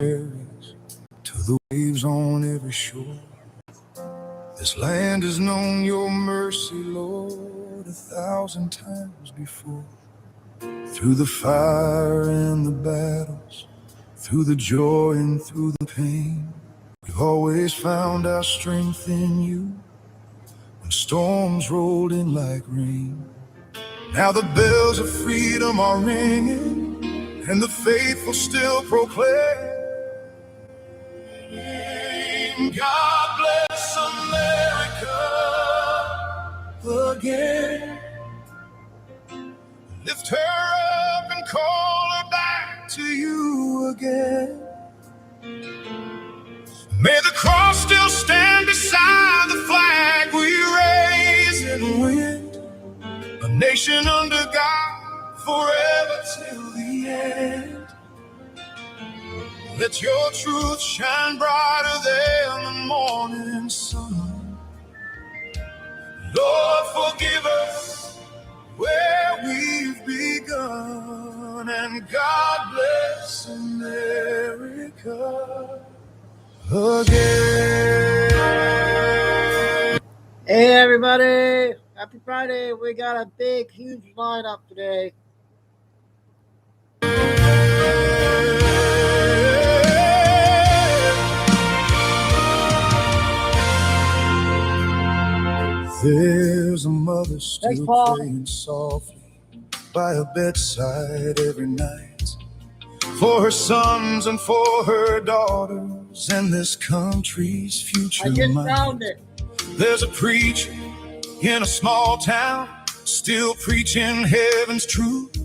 prairies to the waves on every shore. This land has known your mercy, Lord, 1,000 times before. Through the fire and the battles, through the joy and through the pain, we've always found our strength in you when storms rolled in like rain. Now the bells of freedom are ringing, and the faithful still proclaim, God bless America again. Lift her up and call her back to you again. May the cross still stand beside the flag we raise and win. A nation under God forever till the end. Let your truth shine brighter than the morning sun. Lord, forgive us where we've begun, and God bless America again. Hey everybody, happy Friday. We got a big, huge lineup today. There's a mother still praying softly by her bedside every night, for her sons and for her daughters and this country's future. I just found it. There's a preacher in a small town, still preaching heaven's truth,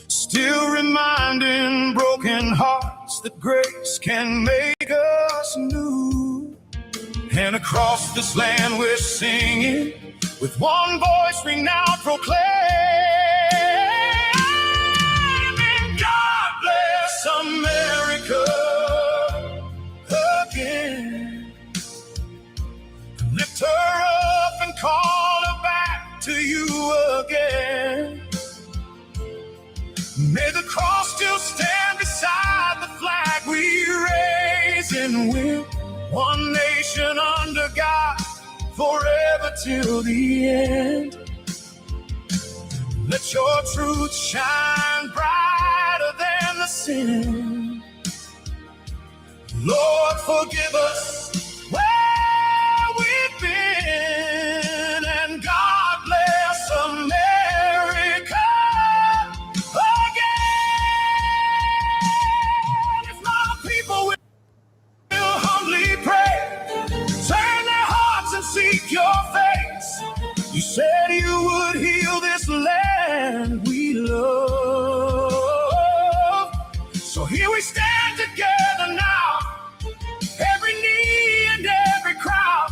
still reminding broken hearts that grace can make us new. And across this land we're singing, with one voice we now proclaim, and God bless America again. Lift her up and call her back to you again. May the cross still stand beside the flag we raise and win. One nation under God forever till the end. Let your truth shine brighter than the sin. Lord, forgive us where we've been, and God bless America again. If my people will humbly pray, turn their hearts and seek your face. You said you would heal this land we love. So here we stand together now, every knee and every crowd,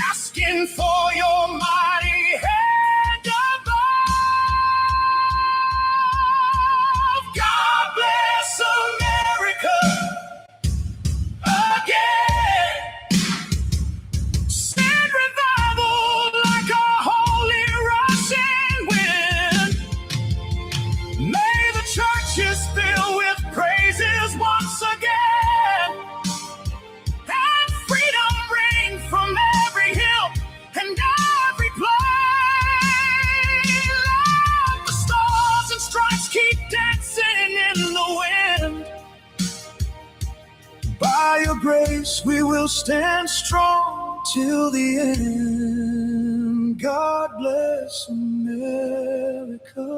asking for your mighty hand above. God bless America again. Send revival like a holy rushing wind. May the churches fill with praises once again, and freedom ring from every hill and every plain. Let the stars and stripes keep dancing in the wind. By your grace we will stand strong till the end. God bless America.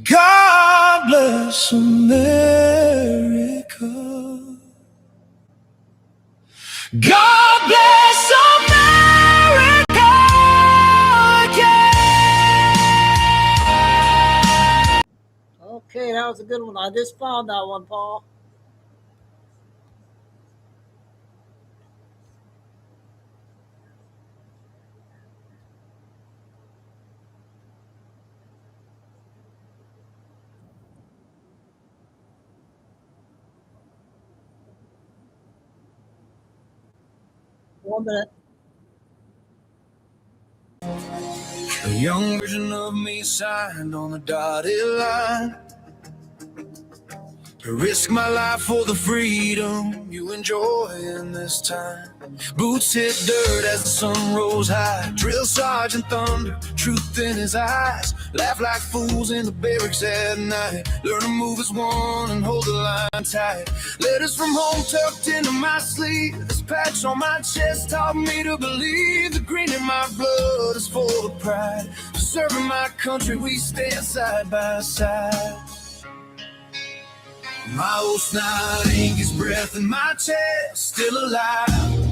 God bless America. God bless America again. Okay, that was a good one. I just found that one, Paul. One minute. A young version of me signed on the dotted line, I risk my life for the freedom you enjoy in this time. Boots hit dirt as the sun rose high. Drill sergeant thunder, truth in his eyes. Laugh like fools in the barracks at night. Learn to move as one and hold the line tight. Letters from home tucked into my sleeve. This patch on my chest taught me to believe. The green in my blood is full of pride. Serving my country, we stand side by side. My old snot ink is breath in my chest, still alive.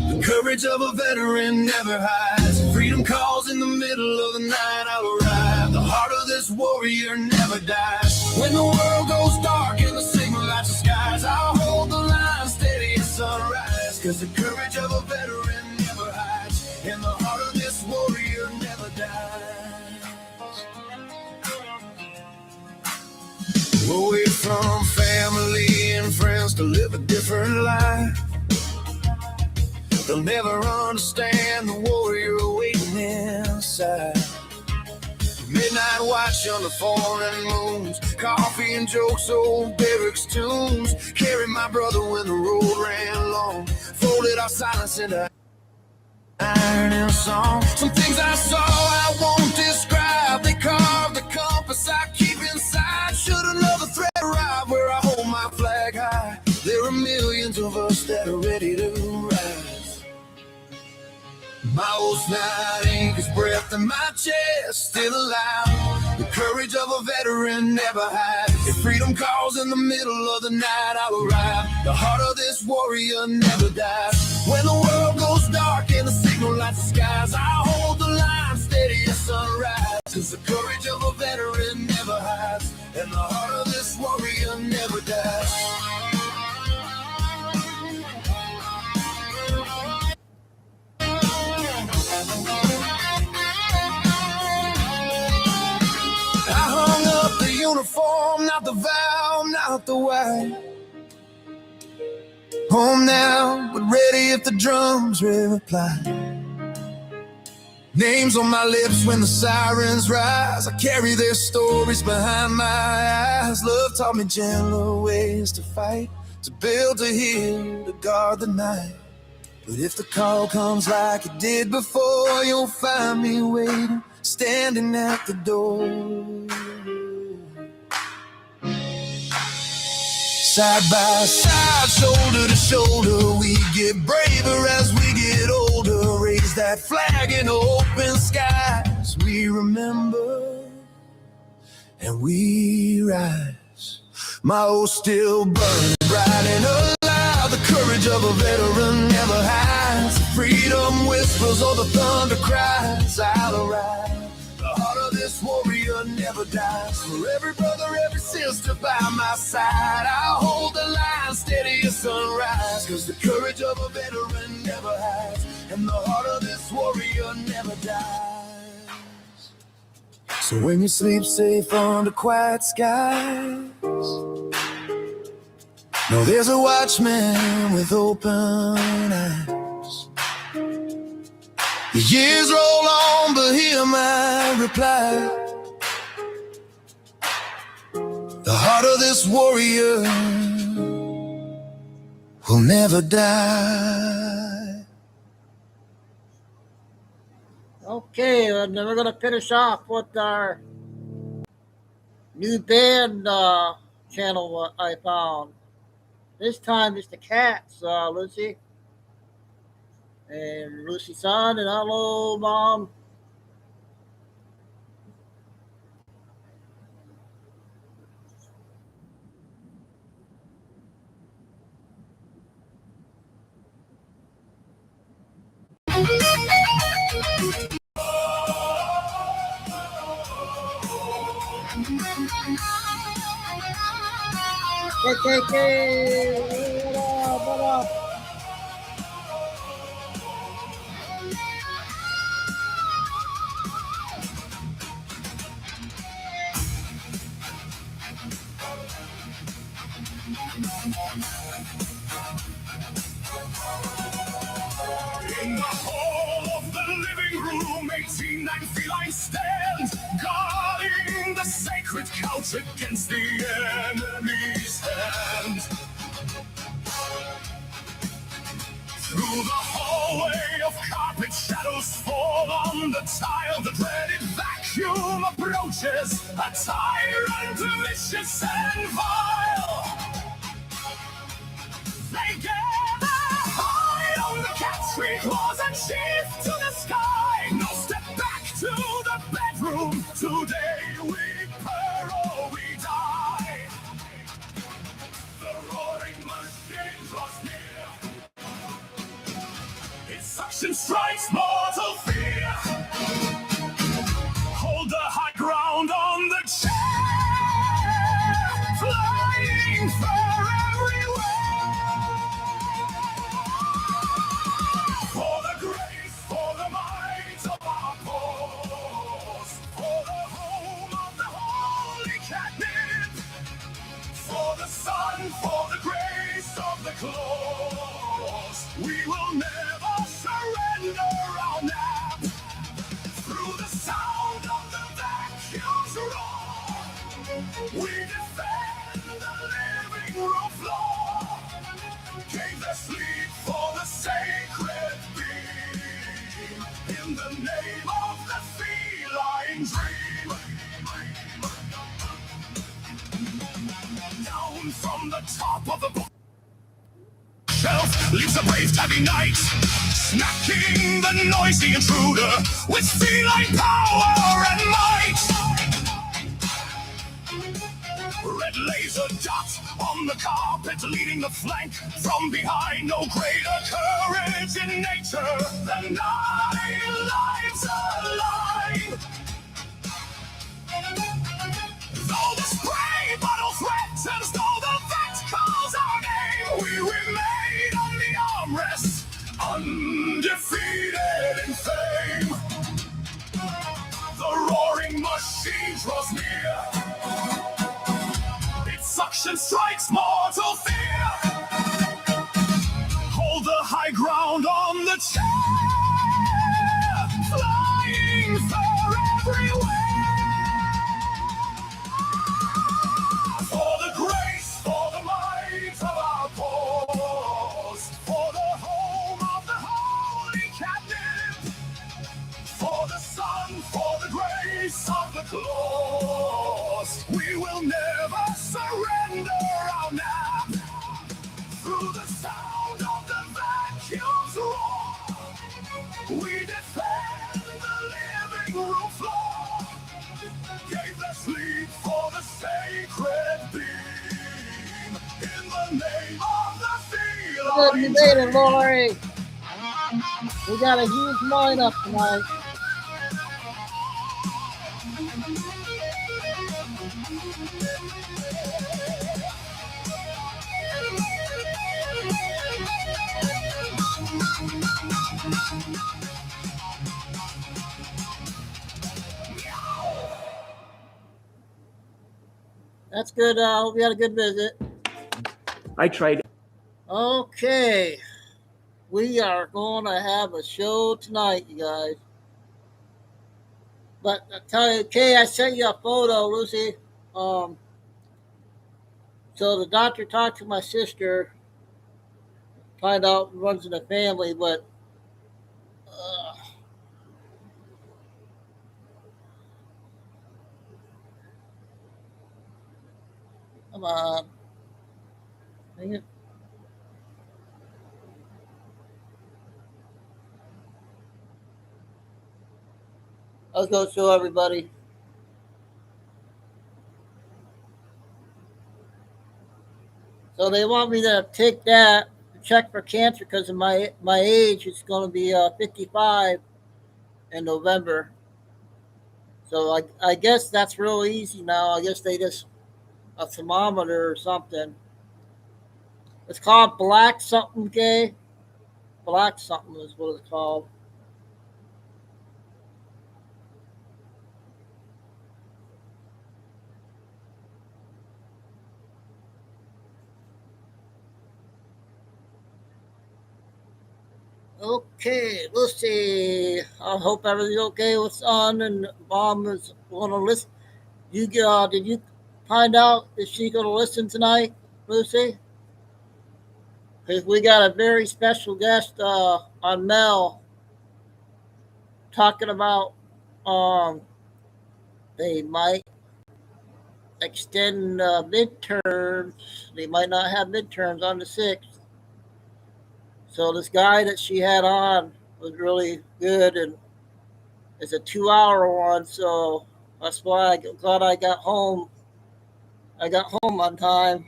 The courage of a veteran never hides. Freedom calls in the middle of the night, I'll arrive. The heart of this warrior never dies. When the world goes dark and the signal lights the skies, I'll hold the line steady as sunrise. Cause the courage of a veteran never hides, and the heart of this warrior never dies. Away from family and friends to live a different life. They'll never understand the warrior waiting inside. Midnight watch under foreign moons. Coffee and jokes, old barracks tunes. Carried my brother when the road ran long. Folded our silence into iron and song. Some things I saw I won't describe. They carved the compass I keep inside. Should another threat arrive where I hold my flag high, there are millions of us that are ready to rise. My old snot ink is breath in my chest, still alive. The courage of a veteran never hides. If freedom calls in the middle of the night, I'll arrive. The heart of this warrior never dies. When the world goes dark and the signal lights the skies, I'll hold the line steady as sunrise. Cause the courage of a veteran never hides, and the heart of this warrior never dies. I hung up the uniform, not the vow, not the white. Home now, but ready if the drums reply. Names on my lips when the sirens rise. I carry their stories behind my eyes. Love taught me gentler ways to fight, to build, to heal, to guard the night. But if the call comes like it did before, you'll find me waiting, standing at the door. Side by side, shoulder to shoulder, we get braver as we get older. Raise that flag in open skies. We remember and we rise. My oath still burns bright and alive. The courage of a veteran never hides. Freedom whispers or the thunder cries. I'll arrive. The heart of this warrior never dies. For every brother, every sister by my side, I'll hold the line steady as sunrise. Cause the courage of a veteran never hides, and the heart of this warrior never dies. So when you sleep safe under quiet skies, know there's a watchman with open eyes. The years roll on, but hear my reply. The heart of this warrior will never die. Okay, and then we're going to finish off with our new band channel I found. This time it's the Cats, Lucy. And Lucy's son, and hello, Mom. KKK, what up? In the hall of the living room, 8 Fighting and feline stand, guarding the sacred couch against the enemy's hand. Through the hallway of carpet, shadows fall on the tile. The dreaded vacuum approaches, a tyrant vicious and vile. They gather high on the cat's three claws and shift to the sky. No step back to the bedroom. Today we purr or we die. The roaring machine draws near. Its suction strikes mortal fear. Hold the high ground on the chair, flying far everywhere. For the grace, for the might of our cause, for the home of the holy catnip, for the sun, for the grace of the claws, we will never surrender our nap. Through the sound of the vacuum's roar, we defend the living room floor. Gave their sleep for the sacred beam, in the name of the feline dream. Down from the top of the bookshelf leaves a brave tabby knight, snacking the noisy intruder with feline power and might. Red laser dot on the carpet, leading the flank from behind. No greater courage in nature than 9 lives alive. Though the spray bottle threatens, though the vet calls our name, we remain on the armrest, undefeated in fame. The roaring machine draws near. Its suction strikes mortal fear. Hold the high ground on the chair, flying far everywhere. For the grace, for the might of our cause, for the home of the holy catnip, for the sun, for the grace of the claws, we will never surrender our nap. Through the sound of the vacuum's roar, we defend the living room floor. Gave their sleep for the sacred beam, in the name of the feline. Good, you made it, Lori. We got a huge lineup tonight. That's good. Hope you had a good visit. I tried. Okay. We are going to have a show tonight, you guys. But I tell you, Kay, I sent you a photo, Lucy. So the doctor talked to my sister, find out what runs in the family, but come on. Dang it. I'll go show everybody. So they want me to take that to check for cancer because of my age. It's going to be 55 in November. So I guess that's real easy now. I guess they just a thermometer or something. It's called black something, Gay. Black something is what it's called. Okay, let's see. I hope everything's okay with son and mom is going to listen. Did you find out is she going to listen tonight, Lucy? Because we got a very special guest on Mel talking about um they might extend midterms. They might not have midterms on the 6th. So this guy that she had on was really good, and it's a 2-hour one. So that's why I'm glad I got home. I got home on time,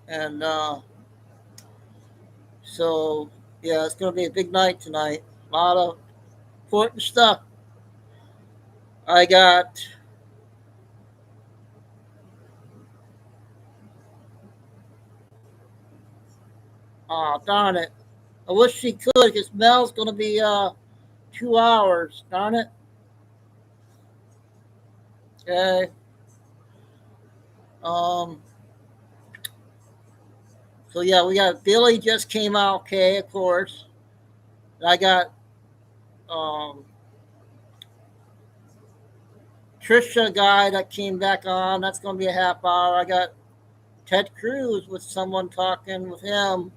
and so yeah, it's gonna be a big night tonight. A lot of important stuff. I got. Oh darn it! I wish she could because Mel's gonna be 2 hours. Darn it. Okay. Um. So yeah, we got Billy just came out. Okay, of course. I got um Trisha guy that came back on. That's gonna be a half hour. I got Ted Cruz with someone talking with him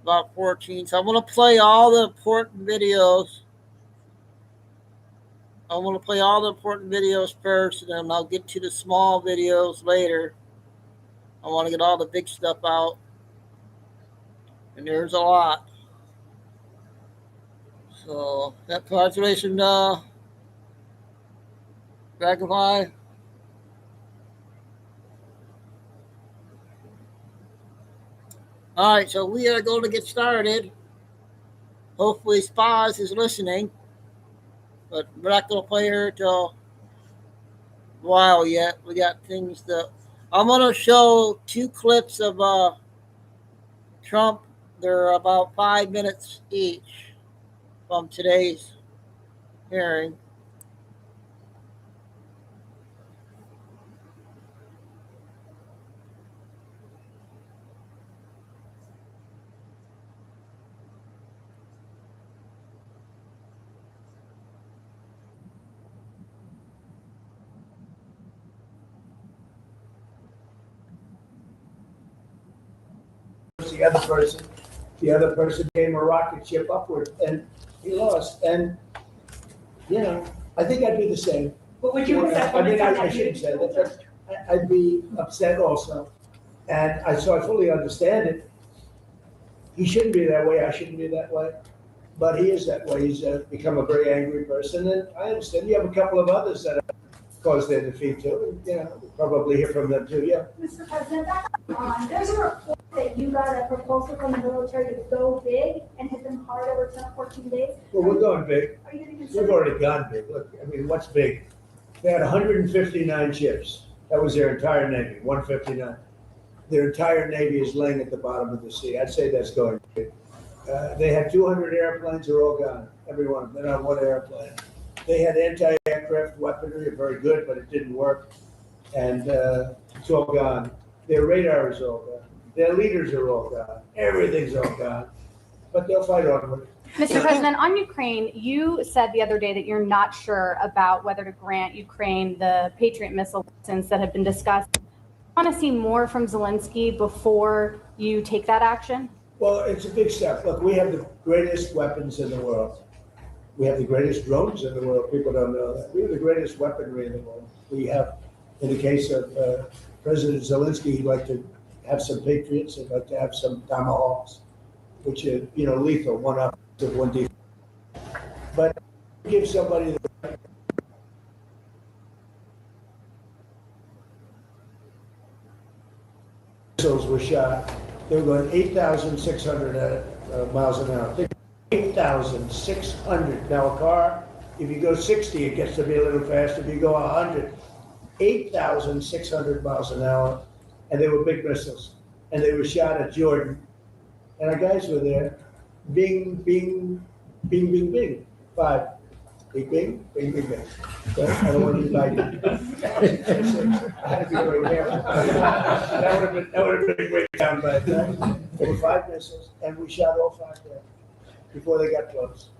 about 14. So I'm gonna play all the important videos. I'm gonna play all the important videos first, and then I'll get to the small videos later. I want to get all the big stuff out, and there's a lot. So that congratulations, Dragonfly. All right, so we are going to get started. Hopefully, Spaz is listening, but we're not going to play her till a while yet. We got things that I'm going to show 2 clips of Trump. They're about 5 minutes each from today's hearing. The other person came a rocket ship upward, and he lost. And I think I'd be the same. But would you? I mean, I shouldn't say that. I'd be upset also, and so I fully understand it. He shouldn't be that way. I shouldn't be that way, but he is that way. He's become a very angry person, and I understand. You have a couple of others that have caused their defeat too, and we'll probably hear from them too. Yeah. Mr. President, there's a report that you got a proposal from the military to go big and hit them hard over 10 or 14 days. Well, we're going big. Are you going to consider? We've already gone big. Look, I mean, what's big? They had 159 ships. That was their entire Navy, 159. Their entire Navy is laying at the bottom of the sea. I'd say that's going big. They had 200 airplanes. They're all gone. Every one of them. They're not one airplane. They had anti-aircraft weaponry, very good, but it didn't work. And it's all gone. Their radar is all gone. Their leaders are all gone. Everything's all gone. But they'll fight onward. Mr. President, on Ukraine, you said the other day that you're not sure about whether to grant Ukraine the Patriot missile license that had been discussed. I want to see more from Zelensky before you take that action? Well, it's a big step. Look, we have the greatest weapons in the world. We have the greatest drones in the world. People don't know that. We have the greatest weaponry in the world. We have, in the case of President Zelensky, he'd like to have some Patriots. He'd like to have some Tomahawks, which are, lethal, one offensive, one defensive. But give somebody the missiles were shot. They were going 8,600 miles an hour. 8,600. Now a car, if you go 60, it gets to be a little faster. If you go 100, 8,600 miles an hour, and they were big missiles, and they were shot at Jordan, and our guys were there. Bing, bing, bing, bing, bing. 5. Bing, bing, bing, bing, bing. But I don't want you to bite me. I had to be very careful. That would have been a great sound bite, right? There were 5 missiles, and we shot all 5 down before they got close.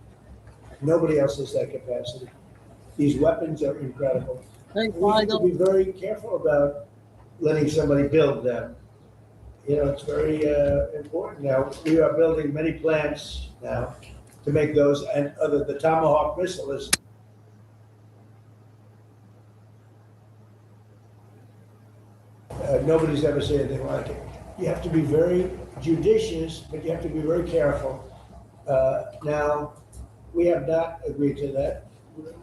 Nobody else has that capacity. These weapons are incredible. Thank We have to Michael. be very careful about letting somebody build them. You know, it's very important now. We are building many plants now to make those, and the Tomahawk missile is. Nobody's ever said anything like it. You have to be very judicious, but you have to be very careful. Now, we have not agreed to that.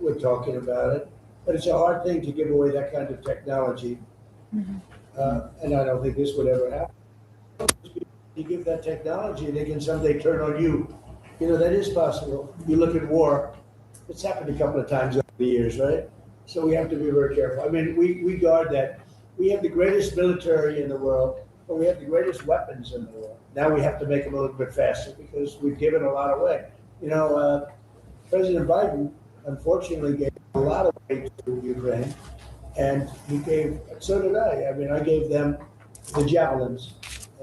We're talking about it, but it's a hard thing to give away that kind of technology. And I don't think this would ever happen. You give that technology, they can someday turn on you. You know, that is possible. You look at war, it's happened a couple of times over the years, right? So we have to be very careful. I mean, we guard that. We have the greatest military in the world, but we have the greatest weapons in the world. Now we have to make them a little bit faster because we've given a lot away. You know, President Biden unfortunately gave a lot away to Ukraine, and he gave, so did I. I mean, I gave them the javelins,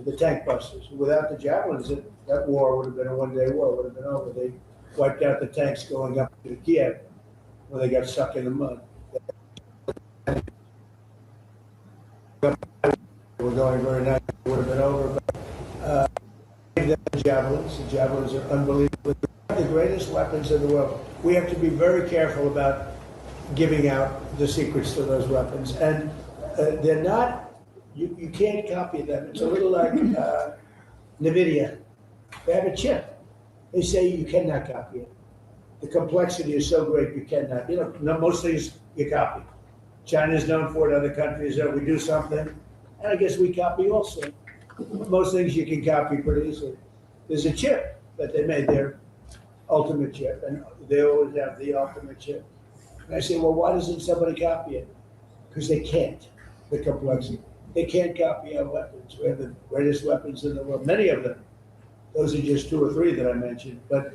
the tank busters. Without the javelins, that war would have been a one-day war, would have been over. They wiped out the tanks going up to Kiev when they got stuck in the mud. We're going very nice. It would have been over. But the javelins are unbelievable. The greatest weapons in the world. We have to be very careful about giving out the secrets to those weapons. And they're not, you can't copy them. It's a little like NVIDIA. They have a chip. They say you cannot copy it. The complexity is so great you cannot. You know, most things you copy. China is known for it. Other countries that we do something, and I guess we copy also. Most things you can copy pretty easily. There's a chip that they made, their ultimate chip, and they always have the ultimate chip. And I say, well, why doesn't somebody copy it? Because they can't. The complexity. They can't copy our weapons. We have the greatest weapons in the world. Many of them. Those are just 2 or 3 that I mentioned, but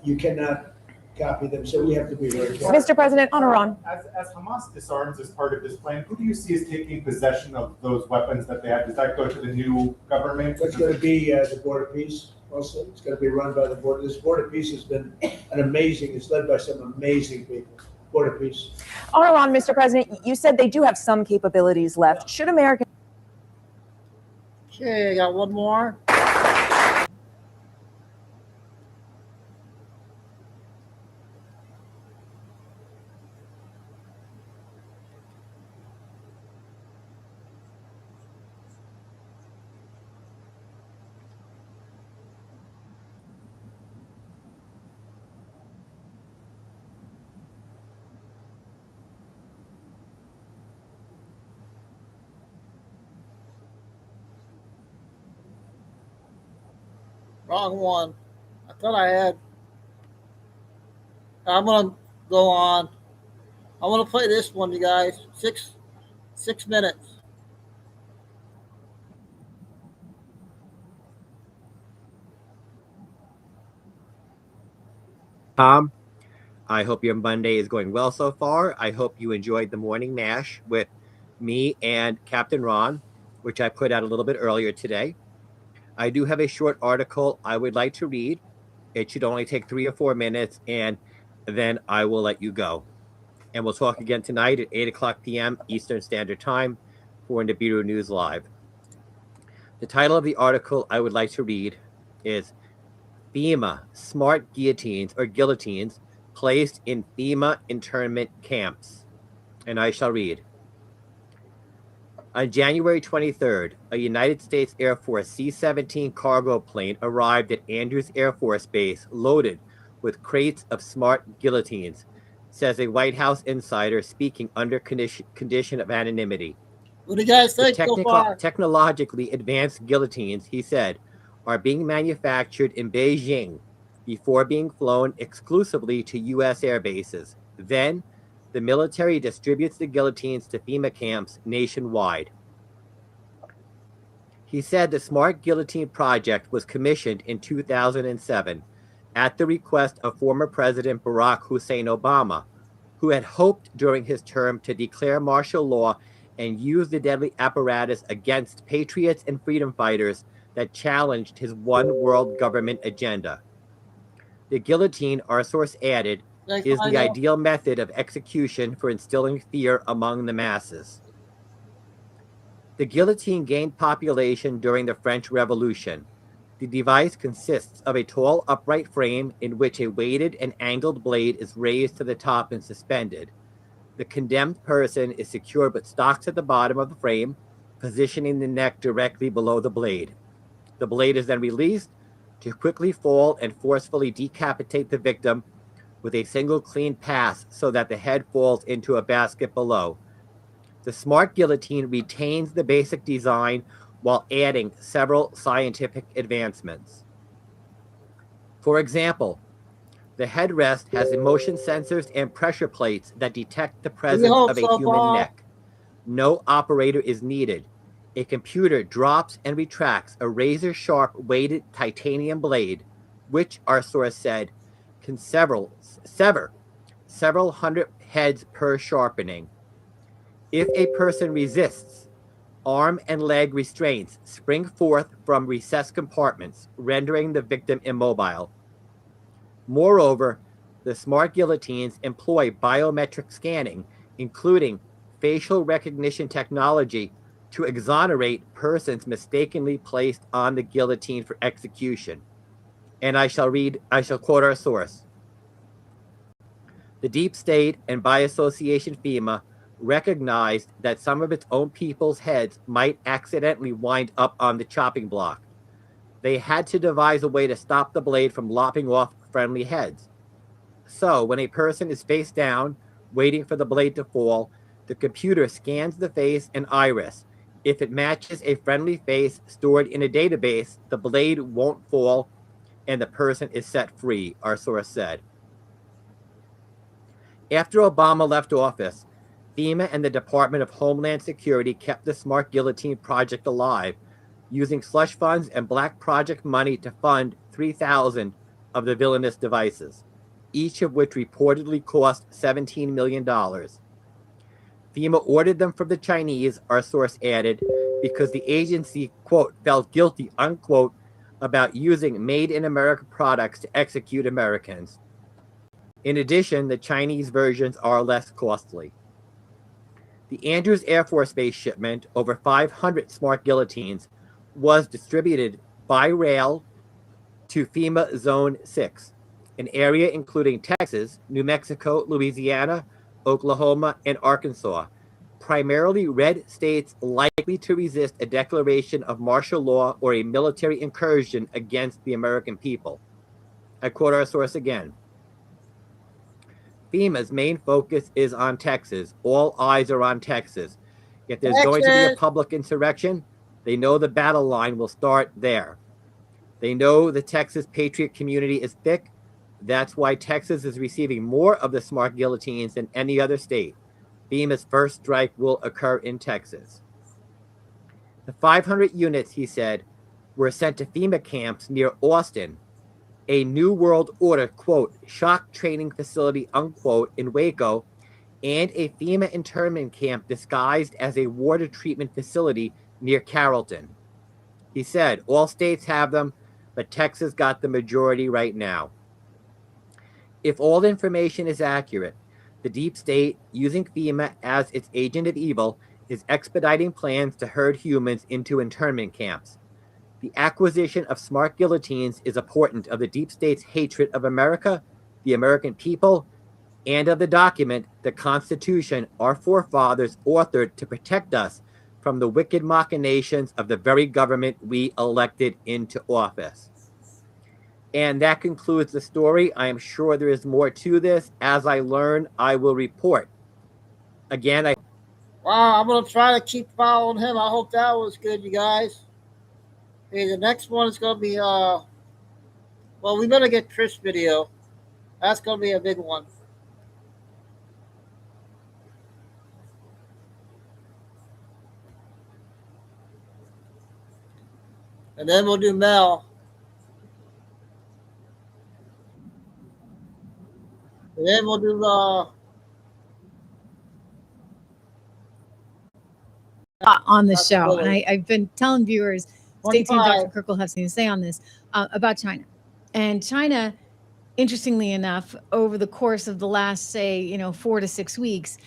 you cannot copy them, so we have to be very careful. Mr. President, on Iran. As Hamas disarms as part of this plan, who do you see as taking possession of those weapons that they have? Does that go to the new government? It's going to be the Board of Peace also. It's going to be run by the Board. This Board of Peace has been it's led by some amazing people. Board of Peace. On Iran, Mr. President, you said they do have some capabilities left. Should America? Okay, I got one more. Wrong one. I thought I had. I'm gonna go on. I want to play this one, you guys. Six minutes. Tom, I hope your Monday is going well so far. I hope you enjoyed the morning mash with me and Captain Ron, which I put out a little bit earlier today. I do have a short article I would like to read. It should only take 3 or 4 minutes, and then I will let you go. And we'll talk again tonight at 8 o'clock p.m. Eastern Standard Time for Nibiru News Live. The title of the article I would like to read is FEMA Smart Guillotines or Guillotines Placed in FEMA Internment Camps. And I shall read. On January 23rd, a United States Air Force C-17 cargo plane arrived at Andrews Air Force Base loaded with crates of smart guillotines, says a White House insider speaking under condition of anonymity. What do you guys think so far? Technologically advanced guillotines, he said, are being manufactured in Beijing before being flown exclusively to U.S. air bases. Then, the military distributes the guillotines to FEMA camps nationwide. He said the Smart Guillotine project was commissioned in 2007. at the request of former President Barack Hussein Obama, who had hoped during his term to declare martial law and use the deadly apparatus against patriots and freedom fighters that challenged his one world government agenda. The guillotine, our source added, is the ideal method of execution for instilling fear among the masses. The guillotine gained population during the French Revolution. The device consists of a tall upright frame in which a weighted and angled blade is raised to the top and suspended. The condemned person is secured with stocks at the bottom of the frame, positioning the neck directly below the blade. The blade is then released to quickly fall and forcefully decapitate the victim with a single clean pass so that the head falls into a basket below. The smart guillotine retains the basic design while adding several scientific advancements. For example, the headrest has motion sensors and pressure plates that detect the presence of a human neck. No operator is needed. A computer drops and retracts a razor-sharp weighted titanium blade, which, our source said, can sever several hundred heads per sharpening. If a person resists, arm and leg restraints spring forth from recessed compartments, rendering the victim immobile. Moreover, the smart guillotines employ biometric scanning, including facial recognition technology, to exonerate persons mistakenly placed on the guillotine for execution. And I shall quote our source. The deep state, and by association FEMA, recognized that some of its own people's heads might accidentally wind up on the chopping block. They had to devise a way to stop the blade from lopping off friendly heads. So, when a person is face down, waiting for the blade to fall, the computer scans the face and iris. If it matches a friendly face stored in a database, the blade won't fall and the person is set free, our source said. After Obama left office, FEMA and the Department of Homeland Security kept the Smart Guillotine project alive, using slush funds and black project money to fund 3,000 of the villainous devices, each of which reportedly cost $17 million. FEMA ordered them from the Chinese, our source added, because the agency, quote, felt guilty, unquote, about using made-in-America products to execute Americans. In addition, the Chinese versions are less costly. The Andrews Air Force Base shipment, over 500 smart guillotines, was distributed by rail to FEMA Zone 6, an area including Texas, New Mexico, Louisiana, Oklahoma, and Arkansas, primarily red states likely to resist a declaration of martial law or a military incursion against the American people. I quote our source again. FEMA's main focus is on Texas. All eyes are on Texas. If there's going to be a public insurrection, they know the battle line will start there. They know the Texas patriot community is thick. That's why Texas is receiving more of the smart guillotines than any other state. FEMA's first strike will occur in Texas. The 500 units, he said, were sent to FEMA camps near Austin, a New World Order, quote, shock training facility, unquote, in Waco, and a FEMA internment camp disguised as a water treatment facility near Carrollton. He said, all states have them, but Texas got the majority right now. If all information is accurate, the deep state, using FEMA as its agent of evil, is expediting plans to herd humans into internment camps. The acquisition of smart guillotines is a portent of the deep state's hatred of America, the American people, and of the document, the Constitution, our forefathers authored to protect us from the wicked machinations of the very government we elected into office. And that concludes the story. I am sure there is more to this. As I learn, I will report. Again, Wow, I'm going to try to keep following him. I hope that was good, you guys. Okay, the next one is going to be, well, we better get Chris' video. That's going to be a big one. And then we'll do Mel. And then we'll do the on the show. And Absolutely. I've been telling viewers, stay tuned, 25. Dr. Kirk will have something to say on this, about China. And China, interestingly enough, over the course of the last, say, 4 to 6 weeks,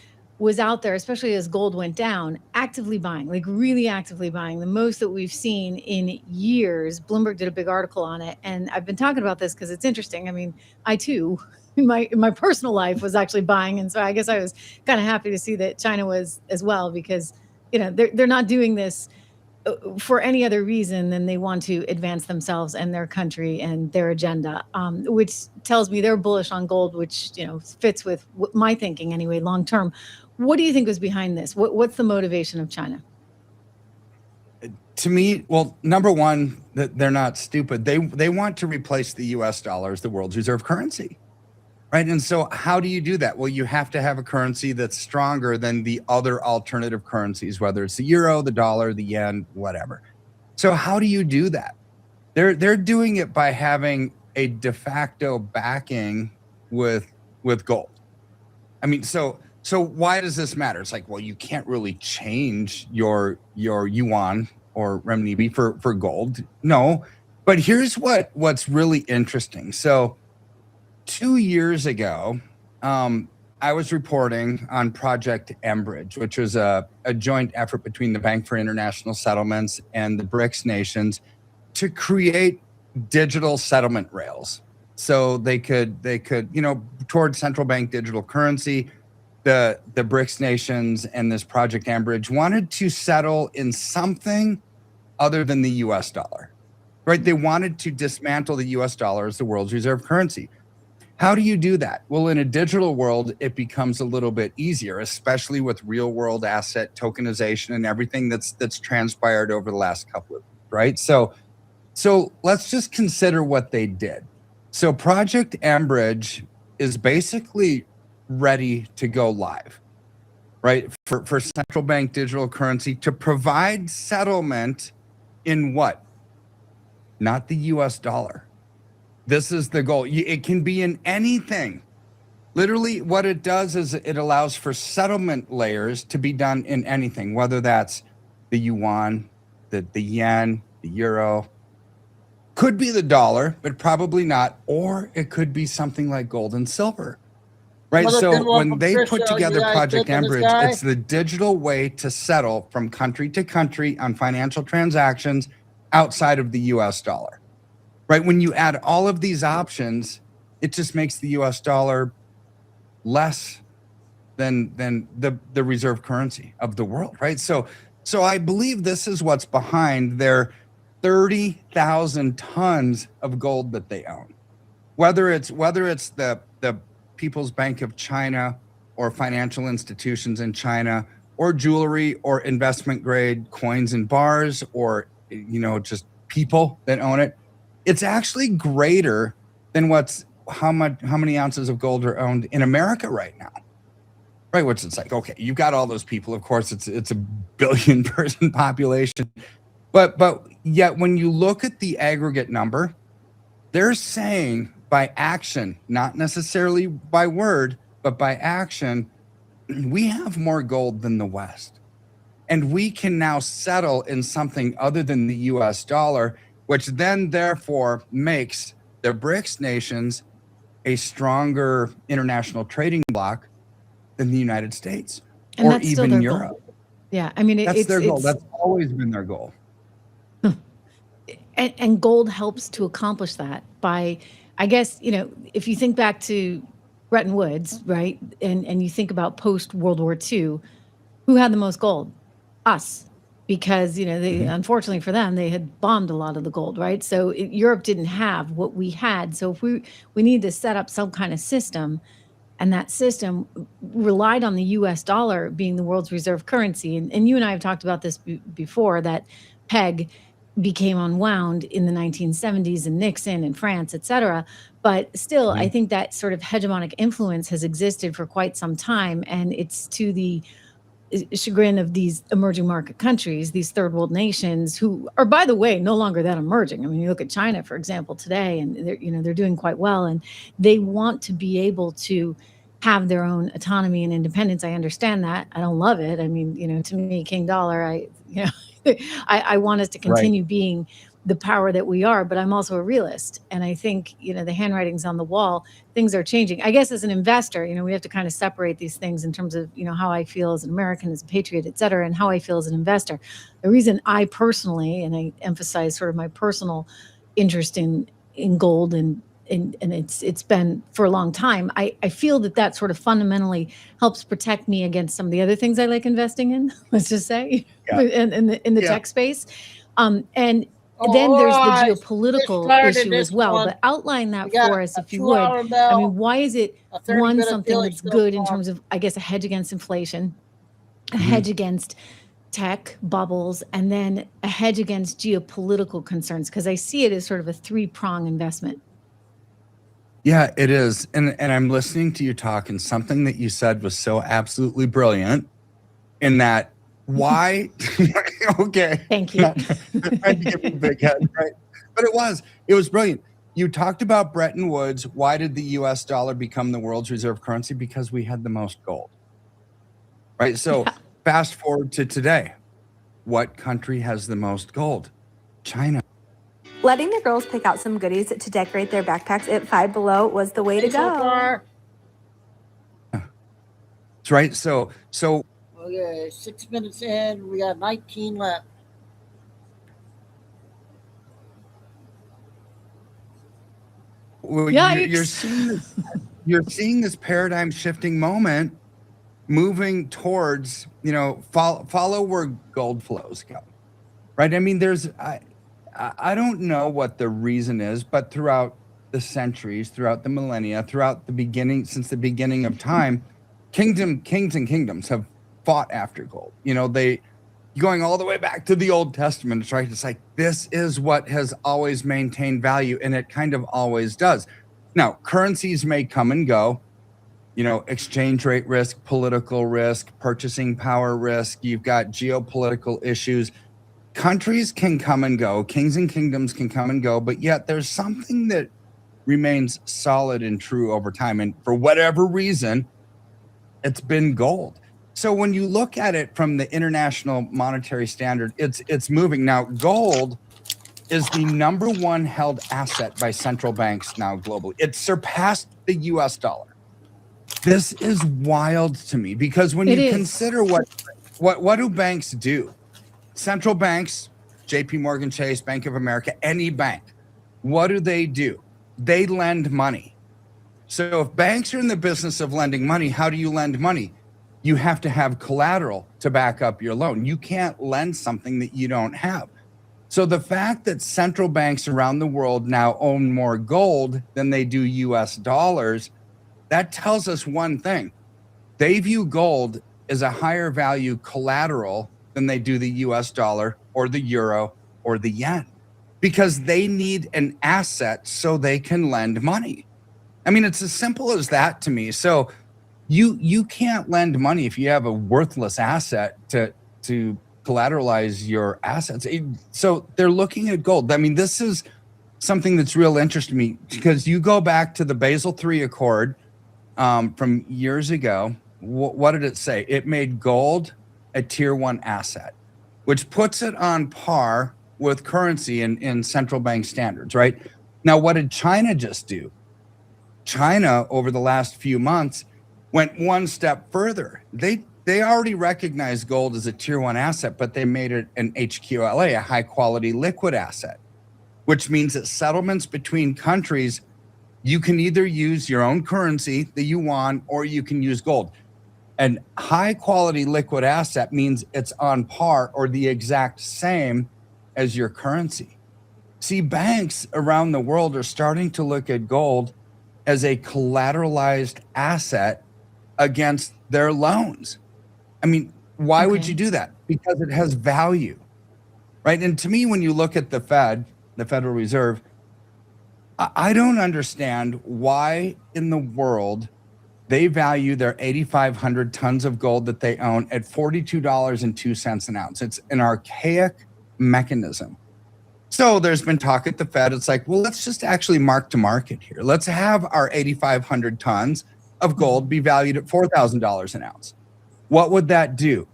was out there, especially as gold went down, actively buying, like really actively buying, the most that we've seen in years. Bloomberg did a big article on it. And I've been talking about this because it's interesting. I mean, I too, in my personal life, was actually buying. And so I guess I was kind of happy to see that China was as well, because, they're not doing this for any other reason than they want to advance themselves and their country and their agenda, which tells me they're bullish on gold, which fits with my thinking anyway, long term. What do you think was behind this? What's the motivation of China? To me, well, number one, that they're not stupid. They want to replace the U.S. dollar as the world's reserve currency, right? And so how do you do that? Well, you have to have a currency that's stronger than the other alternative currencies, whether it's the euro, the dollar, the yen, whatever. So how do you do that? They're doing it by having a de facto backing with gold. I mean, so why does this matter? It's like, well, you can't really change your yuan or renminbi for gold. No, but here's what's really interesting. So 2 years ago, I was reporting on Project Enbridge, which was a joint effort between the Bank for International Settlements and the BRICS nations to create digital settlement rails. So they could, towards central bank digital currency. The BRICS nations and this Project Enbridge wanted to settle in something other than the US dollar, right? They wanted to dismantle the US dollar as the world's reserve currency. How do you do that? Well, in a digital world, it becomes a little bit easier, especially with real world asset tokenization and everything that's transpired over the last couple of years, right? So let's just consider what they did. So Project Enbridge is basically ready to go live, right? For central bank digital currency to provide settlement in what? Not the US dollar. This is the goal. It can be in anything. Literally what it does is it allows for settlement layers to be done in anything, whether that's the yuan, the yen, the euro, could be the dollar, but probably not, or it could be something like gold and silver. Right. So when they put together Project Enbridge, it's the digital way to settle from country to country on financial transactions outside of the US dollar. Right. When you add all of these options, it just makes the US dollar less than the reserve currency of the world. Right. So I believe this is what's behind their 30,000 tons of gold that they own. Whether it's the People's Bank of China or financial institutions in China or jewelry or investment grade coins and bars or, just people that own it, it's actually greater than how many ounces of gold are owned in America right now. Right. Which it's like, okay, you've got all those people. Of course, it's a billion person population. But yet when you look at the aggregate number, they're saying by action, not necessarily by word, but by action, we have more gold than the West. And we can now settle in something other than the US dollar, which then therefore makes the BRICS nations a stronger international trading bloc than the United States And or that's still even their Europe. goal. Yeah, I mean, That's their goal. That's always been their goal. And gold helps to accomplish that by, I guess, if you think back to Bretton Woods, right? And you think about post World War II, who had the most gold? Us. Because, they, unfortunately for them, they had bombed a lot of the gold, right? So Europe didn't have what we had. So if we need to set up some kind of system, and that system relied on the US dollar being the world's reserve currency. And you and I have talked about this before, that peg became unwound in the 1970s and Nixon and France, et cetera. But still, I think that sort of hegemonic influence has existed for quite some time. And it's to the chagrin of these emerging market countries, these third world nations, who are, by the way, no longer that emerging. I mean, you look at China, for example, today, and they're doing quite well, and they want to be able to have their own autonomy and independence. I understand that. I don't love it. I mean, to me, King Dollar, I want us to continue being the power that we are, but I'm also a realist. And I think, the handwriting's on the wall. Things are changing. I guess as an investor, we have to kind of separate these things in terms of, how I feel as an American, as a patriot, et cetera, and how I feel as an investor. The reason I personally, and I emphasize sort of my personal interest in gold, and it's been for a long time, I feel that sort of fundamentally helps protect me against some of the other things I like investing in, let's just say, in the tech space. Then there's the geopolitical issue as well. But outline that for us, if you would. I mean, why is it something that's good in terms of, I guess, a hedge against inflation, a hedge against tech bubbles, and then a hedge against geopolitical concerns? Because I see it as sort of a three-prong investment. Yeah, it is. And I'm listening to you talk, and something that you said was so absolutely brilliant in that. Why? Okay. Thank you. Trying to give me a big head, right? But it was brilliant. You talked about Bretton Woods. Why did the US dollar become the world's reserve currency? Because we had the most gold, right? So fast forward to today. What country has the most gold? China. Letting the girls pick out some goodies to decorate their backpacks at Five Below was the way to go. That's right. So okay, 6 minutes in, we got 19 left. Well, you're seeing this paradigm shifting moment moving towards, follow where gold flows go, right? I mean, I don't know what the reason is, but throughout the centuries, throughout the millennia, since the beginning of time, kings and kingdoms have fought after gold. Going all the way back to the Old Testament, right? It's like, this is what has always maintained value, and it kind of always does. Now, currencies may come and go, exchange rate risk, political risk, purchasing power risk. You've got geopolitical issues. Countries can come and go, kings and kingdoms can come and go, but yet there's something that remains solid and true over time. And for whatever reason, it's been gold. So when you look at it from the International Monetary Standard, it's moving. Now, gold is the number one held asset by central banks now globally. It surpassed the US dollar. This is wild to me, because when you consider what do banks do? Central banks, JP Morgan Chase, Bank of America, any bank, what do? They lend money. So if banks are in the business of lending money, how do you lend money? You have to have collateral to back up your loan. You can't lend something that you don't have. So the fact that central banks around the world now own more gold than they do US dollars, that tells us one thing. They view gold as a higher value collateral than they do the US dollar or the euro or the yen, because they need an asset so they can lend money. I mean, it's as simple as that to me. So you can't lend money if you have a worthless asset to collateralize your assets. So they're looking at gold. I mean, this is something that's real interesting to me, because you go back to the Basel III Accord from years ago. What did it say? It made gold a tier 1 asset, which puts it on par with currency in central bank standards, right? Now, what did China just do? China, over the last few months, went one step further. They already recognized gold as a tier 1 asset, but they made it an HQLA, a high quality liquid asset, which means that settlements between countries, you can either use your own currency, the yuan, or you can use gold. And high quality liquid asset means it's on par or the exact same as your currency. See, banks around the world are starting to look at gold as a collateralized asset against their loans. I mean, why would you do that? Because it has value, right? And to me, when you look at the Fed, the Federal Reserve, I don't understand why in the world They value their 8,500 tons of gold that they own at $42.02 an ounce. It's an archaic mechanism. So there's been talk at the Fed. It's like, well, let's just actually mark to market here. Let's have our 8,500 tons of gold be valued at $4,000 an ounce. What would that do?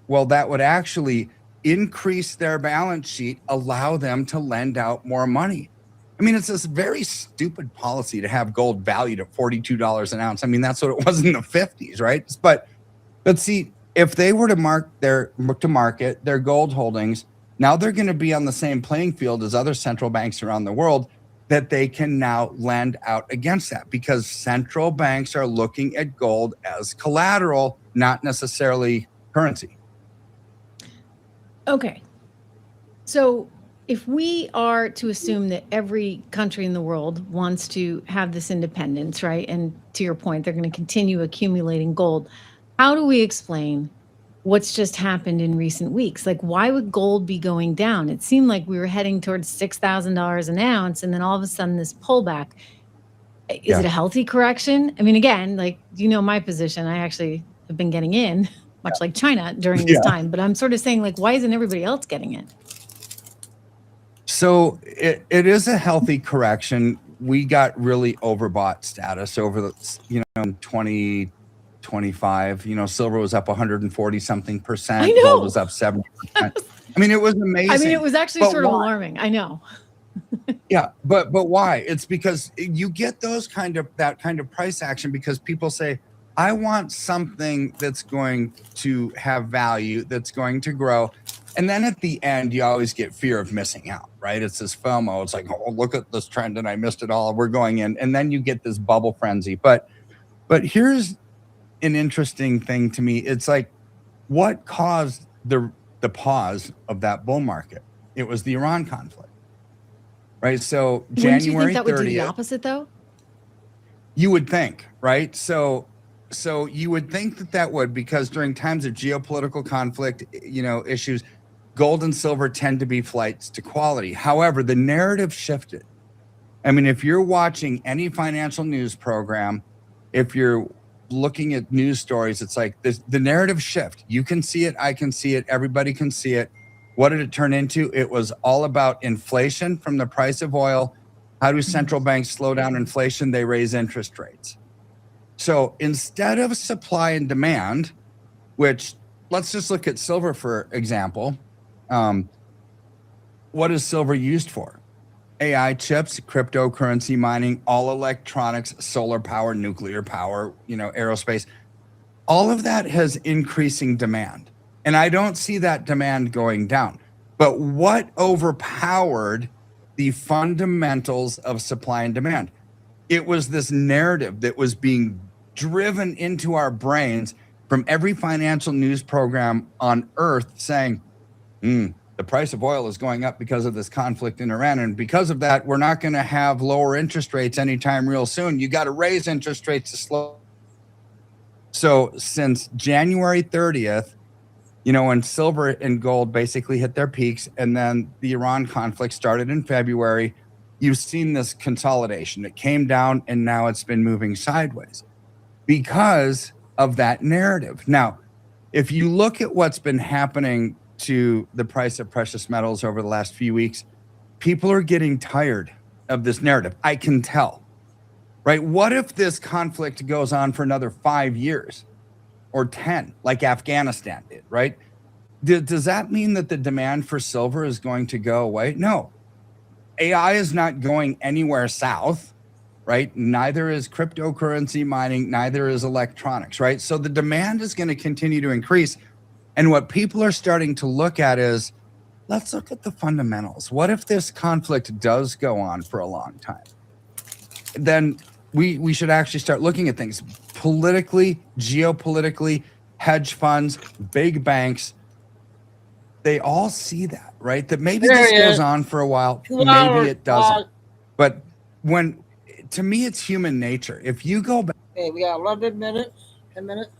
Well, that would actually increase their balance sheet, allow them to lend out more money. I mean, it's this very stupid policy to have gold valued at $42 an ounce. I mean, that's what it was in the 50s, right? But see, if they were to market their gold holdings, now they're going to be on the same playing field as other central banks around the world, that they can now lend out against that, because central banks are looking at gold as collateral, not necessarily currency. Okay. So if we are to assume that every country in the world wants to have this independence, right? And to your point, they're going to continue accumulating gold. How do we explain what's just happened in recent weeks? Like, why would gold be going down? It seemed like we were heading towards $6,000 an ounce, and then all of a sudden this pullback. Is it a healthy correction? I mean, again, like, you know, my position, I actually have been getting in, much like China during this time, but I'm sort of saying, like, why isn't everybody else getting in? So it is a healthy correction. We got really overbought status over the, 2025. Silver was up 140 something percent. I know. Gold was up 70%. I mean, it was amazing. I mean, it was actually sort of alarming. I know. Yeah, but why? It's because you get that kind of price action because people say, I want something that's going to have value, that's going to grow. And then at the end, you always get fear of missing out, right? It's this FOMO. It's like, oh, look at this trend and I missed it all. We're going in. And then you get this bubble frenzy. But here's an interesting thing to me. It's like, what caused the pause of that bull market? It was the Iran conflict, right? So Wouldn't January 30th. you think that would do the opposite, though? You would think, right? So you would think that would, because during times of geopolitical conflict, issues, gold and silver tend to be flights to quality. However, the narrative shifted. I mean, if you're watching any financial news program, if you're looking at news stories, it's like the narrative shift. You can see it. I can see it. Everybody can see it. What did it turn into? It was all about inflation from the price of oil. How do central banks slow down inflation? They raise interest rates. So instead of supply and demand, which, let's just look at silver, for example. What is silver used for? AI chips, cryptocurrency mining, all electronics, solar power, nuclear power, aerospace. All of that has increasing demand. And I don't see that demand going down. But what overpowered the fundamentals of supply and demand? It was this narrative that was being driven into our brains from every financial news program on earth saying, the price of oil is going up because of this conflict in Iran. And because of that, we're not going to have lower interest rates anytime real soon. You got to raise interest rates to slow. So since January 30th, when silver and gold basically hit their peaks, and then the Iran conflict started in February, you've seen this consolidation. It came down and now it's been moving sideways because of that narrative. Now, if you look at what's been happening to the price of precious metals over the last few weeks, people are getting tired of this narrative. I can tell, right? What if this conflict goes on for another 5 years or 10, like Afghanistan did, right? Does that mean that the demand for silver is going to go away? No. AI is not going anywhere south, right? Neither is cryptocurrency mining, neither is electronics, right? So the demand is going to continue to increase. And what people are starting to look at is, let's look at the fundamentals. What if this conflict does go on for a long time? Then we should actually start looking at things politically, geopolitically, hedge funds, big banks. They all see that, right? That maybe this goes on for a while, maybe it doesn't. But to me, it's human nature. If you go back. Okay, we got 11 minutes, 10 minutes.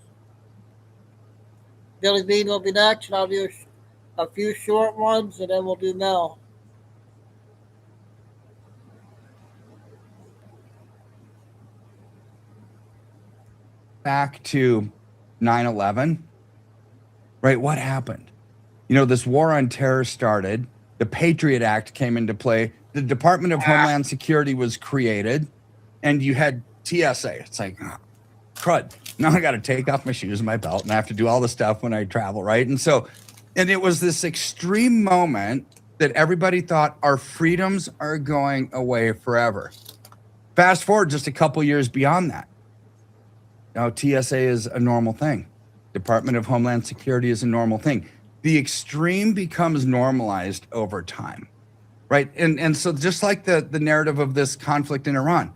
Billy Bean will be next, and I'll do a few short ones, and then we'll do Mel. back to 9/11, right? What happened? You know, this war on terror started. The Patriot Act came into play. The Department of Homeland Security was created, and you had TSA. It's like, oh, crud. Now I got to take off my shoes and my belt, and I have to do all the stuff when I travel, right? And it was this extreme moment that everybody thought our freedoms are going away forever. Fast forward just a couple years beyond that. Now TSA is a normal thing. Department of Homeland Security is a normal thing. The extreme becomes normalized over time, right? And so just like the narrative of this conflict in Iran,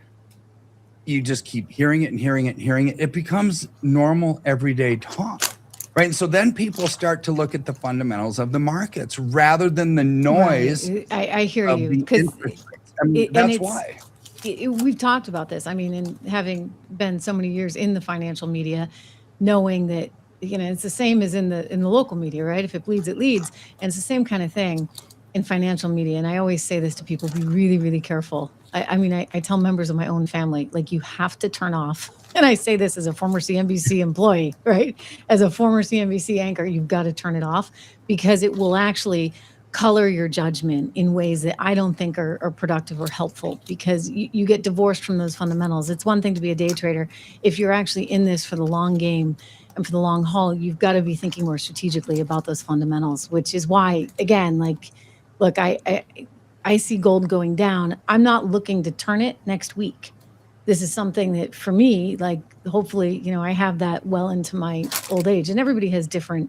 you just keep hearing it and hearing it and hearing it. It becomes normal everyday talk, right? And so then people start to look at the fundamentals of the markets rather than the noise. Right. I hear you, because that's why. We've talked about this. I mean, in having been so many years in the financial media, knowing that, you know, it's the same as in the local media, right? If it bleeds, it leads. And it's the same kind of thing in financial media. And I always say this to people, be really, really careful. I tell members of my own family, like, you have to turn off. And I say this as a former CNBC employee, right? As a former CNBC anchor, you've got to turn it off, because it will actually color your judgment in ways that I don't think are productive or helpful, because you get divorced from those fundamentals. It's one thing to be a day trader. If you're actually in this for the long game and for the long haul, you've got to be thinking more strategically about those fundamentals, which is why, again, like, look, I see gold going down. I'm not looking to turn it next week. This is something that, for me, like, hopefully, you know, I have that well into my old age, and everybody has different,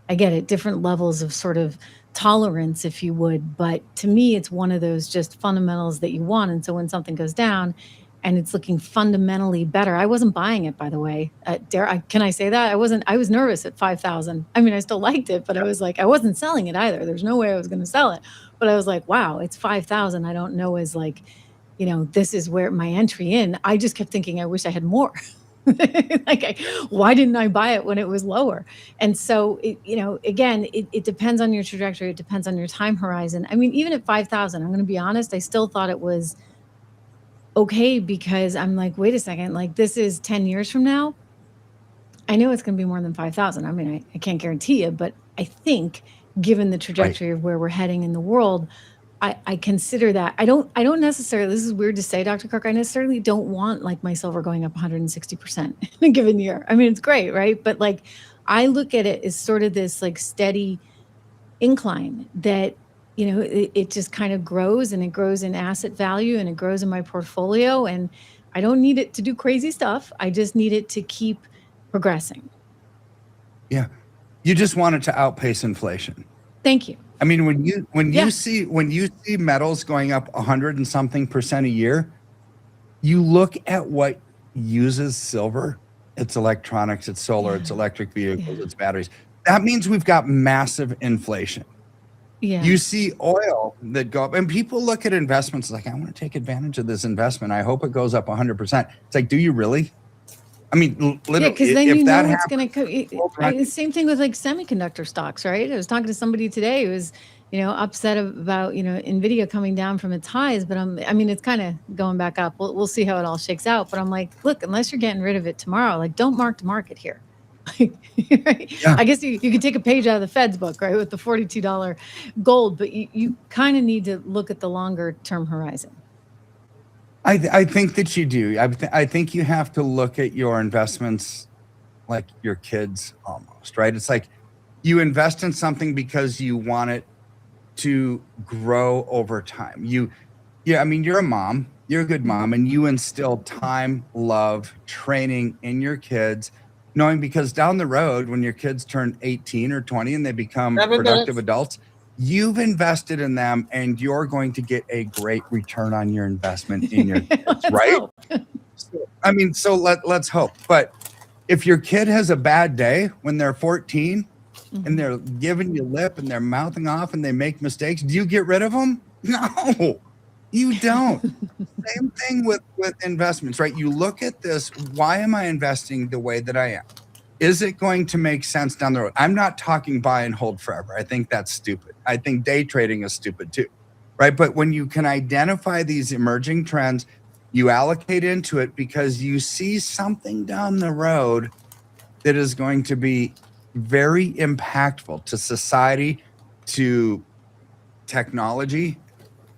I get it, different levels of sort of tolerance, if you would. But to me, it's one of those just fundamentals that you want. And so when something goes down and it's looking fundamentally better, I wasn't buying it, by the way. Can I say that? I was nervous at 5,000. I mean, I still liked it, but I was like, I wasn't selling it either. There's no way I was going to sell it. But I was like, wow, it's 5,000. I don't know as, like, you know, this is where my entry in. I just kept thinking, I wish I had more. Like, why didn't I buy it when it was lower? And so, you know, again, it depends on your trajectory. It depends on your time horizon. I mean, even at 5,000, I'm going to be honest, I still thought it was okay, because I'm like, wait a second, like, this is 10 years from now. I know it's going to be more than 5,000. I mean, I can't guarantee you, but I think given the trajectory of where we're heading in the world, I consider that. I don't necessarily, this is weird to say, Dr. Kirk, I necessarily don't want, like, my silver going up 160% in a given year. I mean, it's great, right? But, like, I look at it as sort of this, like, steady incline that, you know, it just kind of grows, and it grows in asset value, and it grows in my portfolio. And I don't need it to do crazy stuff. I just need it to keep progressing. Yeah. You just want it to outpace inflation. Thank you. I mean, when you see metals going up 100 and something% a year, you look at what uses silver. It's electronics, it's solar, it's electric vehicles, it's batteries. That means we've got massive inflation. Yeah. You see oil that go up, and people look at investments like, I want to take advantage of this investment. I hope it goes up 100%. It's like, do you really? I mean, literally, yeah, because then if you that know it's happens, going to. Same thing with, like, semiconductor stocks, right? I was talking to somebody today who was, you know, upset about, you know, Nvidia coming down from its highs, but I mean, it's kind of going back up. We'll see how it all shakes out. But I'm like, look, unless you're getting rid of it tomorrow, like, don't mark to market here. Right? Yeah. I guess you could take a page out of the Fed's book, right, with the $42 gold, but you kind of need to look at the longer term horizon. I think that you do. I think you have to look at your investments like your kids almost, right? It's like you invest in something because you want it to grow over time. I mean, you're a mom, you're a good mom, and you instill time, love, training in your kids, knowing, because down the road, when your kids turn 18 or 20 and they become productive adults, you've invested in them, and you're going to get a great return on your investment in your kids, right? I mean, so let's hope. But if your kid has a bad day when they're 14 and they're giving you lip and they're mouthing off and they make mistakes, do you get rid of them? No, you don't. Same thing with investments, right? You look at this, why am I investing the way that I am? Is it going to make sense down the road? I'm not talking buy and hold forever. I think that's stupid. I think day trading is stupid too, right? But when you can identify these emerging trends, You allocate into it because you see something down the road that is going to be very impactful to society, to technology,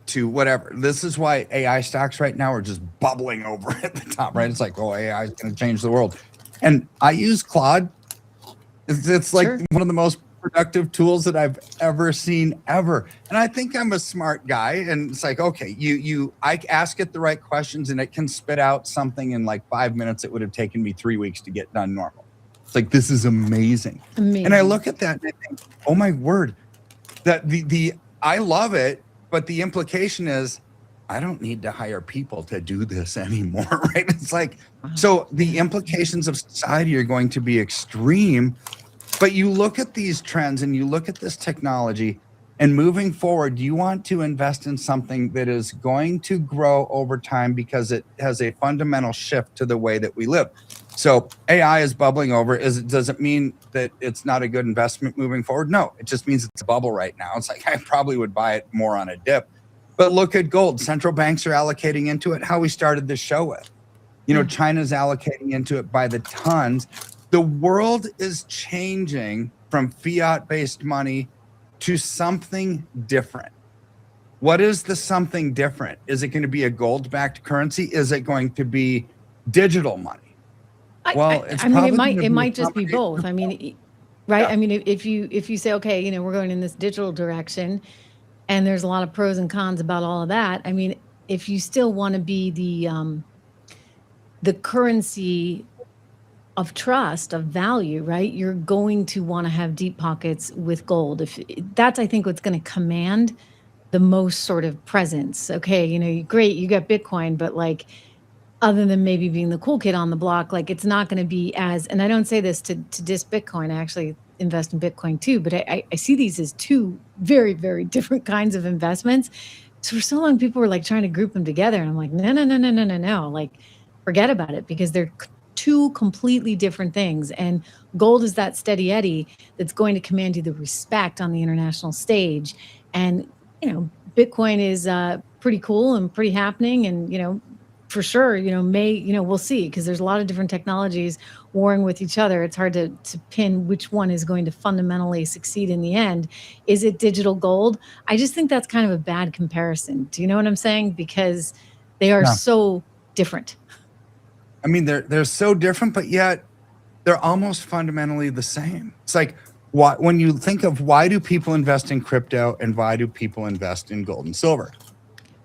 to whatever. This is why AI stocks right now are just bubbling over at the top, right? It's like, oh, AI is going to change the world. And I use Claude. It's like one of the most productive tools that I've ever seen ever. And I think I'm a smart guy. And it's like, okay, I ask it the right questions and it can spit out something in like 5 minutes. It would have taken me 3 weeks to get done normal. It's like, this is amazing. And I look at that and I think, oh my word, that I love it, but the implication is I don't need to hire people to do this anymore, right? It's like, so the implications of society are going to be extreme. But you look at these trends and you look at this technology, and moving forward, you want to invest in something that is going to grow over time because it has a fundamental shift to the way that we live. So AI is bubbling over. Does it mean that it's not a good investment moving forward? No, it just means it's a bubble right now. It's like I probably would buy it more on a dip. But look at gold. Central banks are allocating into it. How we started this show with. You know, China's allocating into it by the tons. The world is changing from fiat-based money to something different. What is the something different? Is it going to be a gold-backed currency? Is it going to be digital money? Well, I mean, it might just be both. I mean, right? Yeah. I mean, if you say, okay, you know, we're going in this digital direction, and there's a lot of pros and cons about all of that. I mean, if you still want to be the currency of trust, of value, right? You're going to want to have deep pockets with gold. If that's, I think, what's going to command the most sort of presence. Okay, you know, great, you got Bitcoin, but like, other than maybe being the cool kid on the block, like it's not going to be as, and I don't say this to diss Bitcoin, I actually invest in Bitcoin too, but I see these as two very, very different kinds of investments. So for so long, people were like trying to group them together. And I'm like, no, like forget about it, because they're two completely different things. And gold is that steady Eddie that's going to command you the respect on the international stage. And, you know, Bitcoin is pretty cool and pretty happening. And, you know, for sure, you know, we'll see, because there's a lot of different technologies warring with each other. It's hard to pin which one is going to fundamentally succeed in the end. Is it digital gold? I just think that's kind of a bad comparison. Do you know what I'm saying? Because they are so different. I mean, they're so different, but yet they're almost fundamentally the same. It's like, when you think of why do people invest in crypto and why do people invest in gold and silver?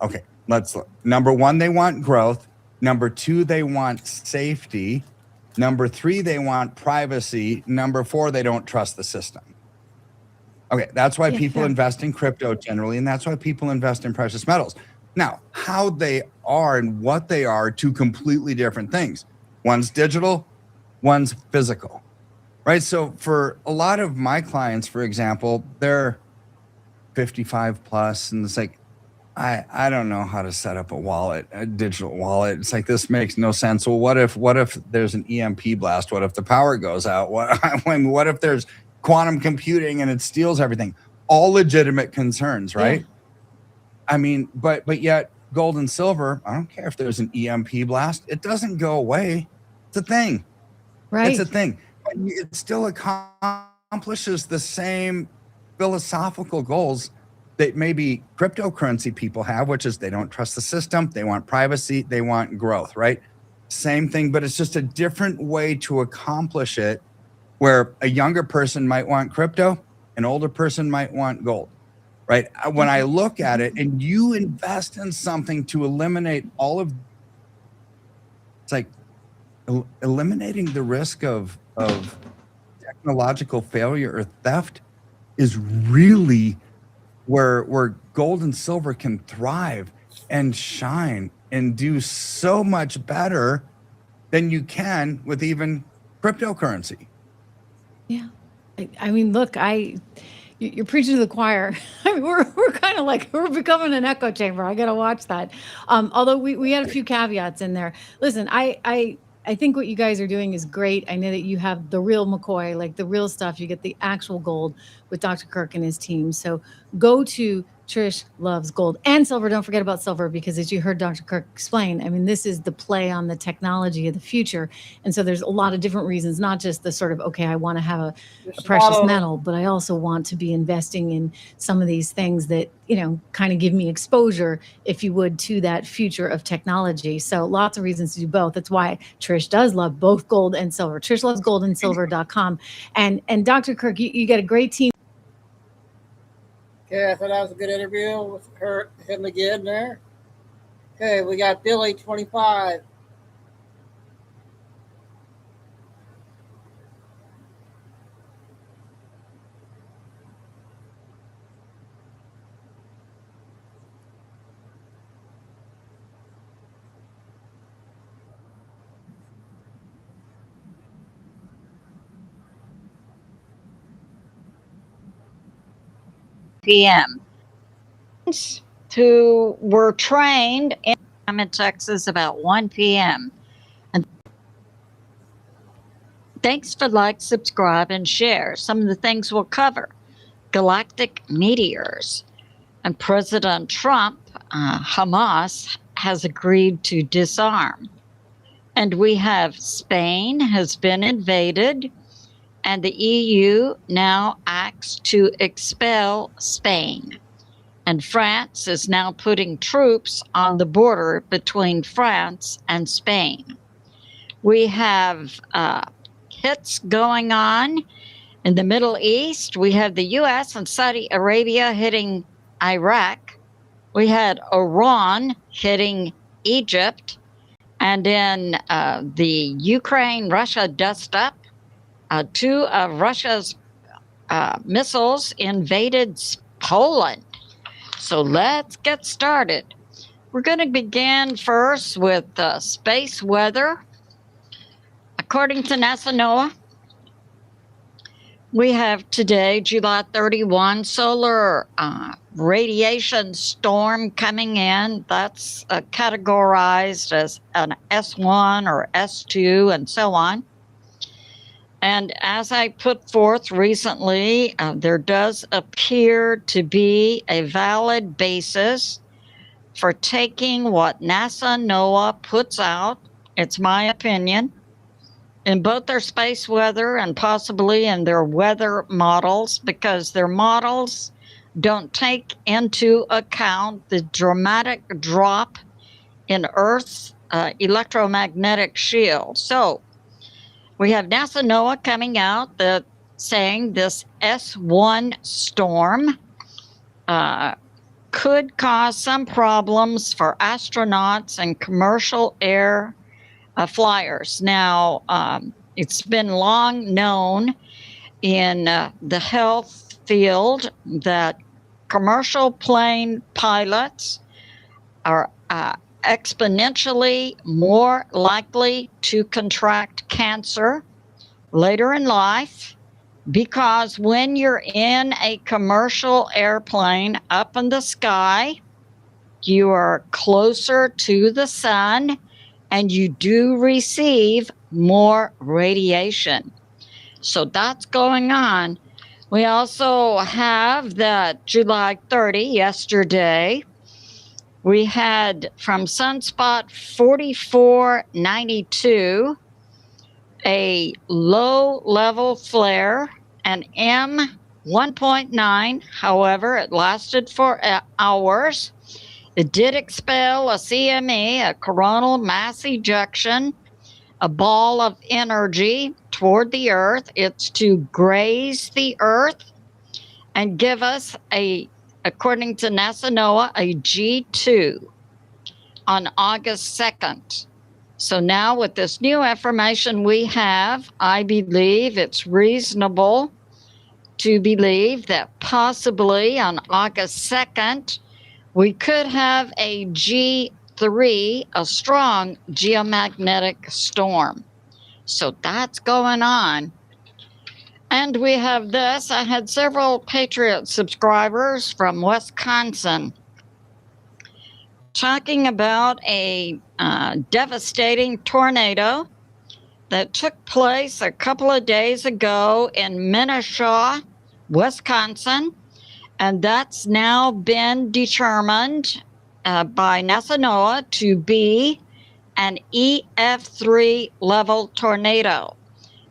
Okay, let's look. Number one, they want growth. Number two, they want safety. Number three, they want privacy. Number four, they don't trust the system. Okay, that's why people invest in crypto generally, and that's why people invest in precious metals. Now, how they are and what they are, two completely different things. One's digital, one's physical, right? So for a lot of my clients, for example, they're 55 plus, and it's like, I don't know how to set up a wallet, a digital wallet. It's like, this makes no sense. Well, what if there's an EMP blast? What if the power goes out? What if there's quantum computing and it steals everything? All legitimate concerns, right? Yeah. I mean, but yet gold and silver, I don't care if there's an EMP blast. It doesn't go away. It's a thing. Right. It's a thing. It still accomplishes the same philosophical goals that maybe cryptocurrency people have, which is they don't trust the system. They want privacy. They want growth, right? Same thing, but it's just a different way to accomplish it, where a younger person might want crypto, an older person might want gold. Right. When I look at it, and you invest in something to eliminate all of, it's like eliminating the risk of technological failure or theft is really where gold and silver can thrive and shine and do so much better than you can with even cryptocurrency. Yeah. I mean, look, you're preaching to the choir. I mean, we're kind of like, we're becoming an echo chamber. I got to watch that. Although we had a few caveats in there. Listen, I think what you guys are doing is great. I know that you have the real McCoy, like the real stuff. You get the actual gold with Dr. Kirk and his team. So go to Trish loves gold and silver. Don't forget about silver, because as you heard Dr. Kirk explain, I mean, this is the play on the technology of the future. And so there's a lot of different reasons, not just the sort of, okay, I want to have a precious metal, but I also want to be investing in some of these things that, you know, kind of give me exposure, if you would, to that future of technology. So lots of reasons to do both. That's why Trish does love both gold and silver. Trish loves goldandsilver.com. And Dr. Kirk, you got a great team. Okay, I thought that was a good interview with him again there. Okay, we got Billy, 25. p.m. who were trained in Texas about 1 p.m. And thanks for like, subscribe, and share. Some of the things we'll cover: galactic meteors, and President Trump, Hamas has agreed to disarm. And we have Spain has been invaded, and the EU now acts to expel Spain. And France is now putting troops on the border between France and Spain. We have hits going on in the Middle East. We have the U.S. and Saudi Arabia hitting Iraq. We had Iran hitting Egypt. And in the Ukraine-Russia dust-up, two of Russia's missiles invaded Poland. So let's get started. We're going to begin first with space weather. According to NASA NOAA, we have today, July 31, solar radiation storm coming in. That's categorized as an S1 or S2 and so on. And as I put forth recently, there does appear to be a valid basis for taking what NASA NOAA puts out, it's my opinion, in both their space weather and possibly in their weather models, because their models don't take into account the dramatic drop in Earth's electromagnetic shield. So we have NASA NOAA coming out that saying this S1 storm could cause some problems for astronauts and commercial air flyers. Now, it's been long known in the health field that commercial plane pilots are exponentially more likely to contract cancer later in life, because when you're in a commercial airplane up in the sky, you are closer to the sun and you do receive more radiation. So that's going on. We also have that July 30, yesterday, we had from sunspot 4492 a low-level flare, an M1.9. However, it lasted for hours. It did expel a CME, a coronal mass ejection, a ball of energy toward the Earth. It's to graze the Earth and give us according to NASA NOAA, a G2 on August 2nd. So now with this new information we have, I believe it's reasonable to believe that possibly on August 2nd, we could have a G3, a strong geomagnetic storm. So that's going on. And we have this. I had several Patriot subscribers from Wisconsin talking about a devastating tornado that took place a couple of days ago in Minnesota, Wisconsin. And that's now been determined by NASA NOAA to be an EF3 level tornado.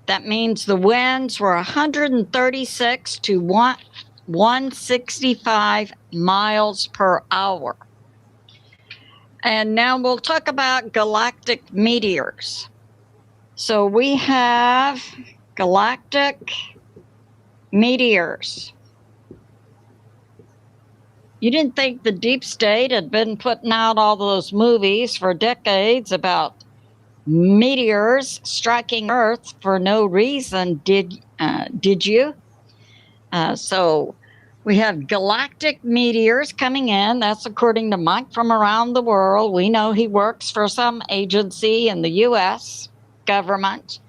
That means the winds were 136 to 165 miles per hour. And now we'll talk about galactic meteors. So we have galactic meteors. You didn't think the deep state had been putting out all those movies for decades about meteors striking Earth for no reason, did you? So we have galactic meteors coming in. That's according to Mike from around the world. We know he works for some agency in the U.S. government.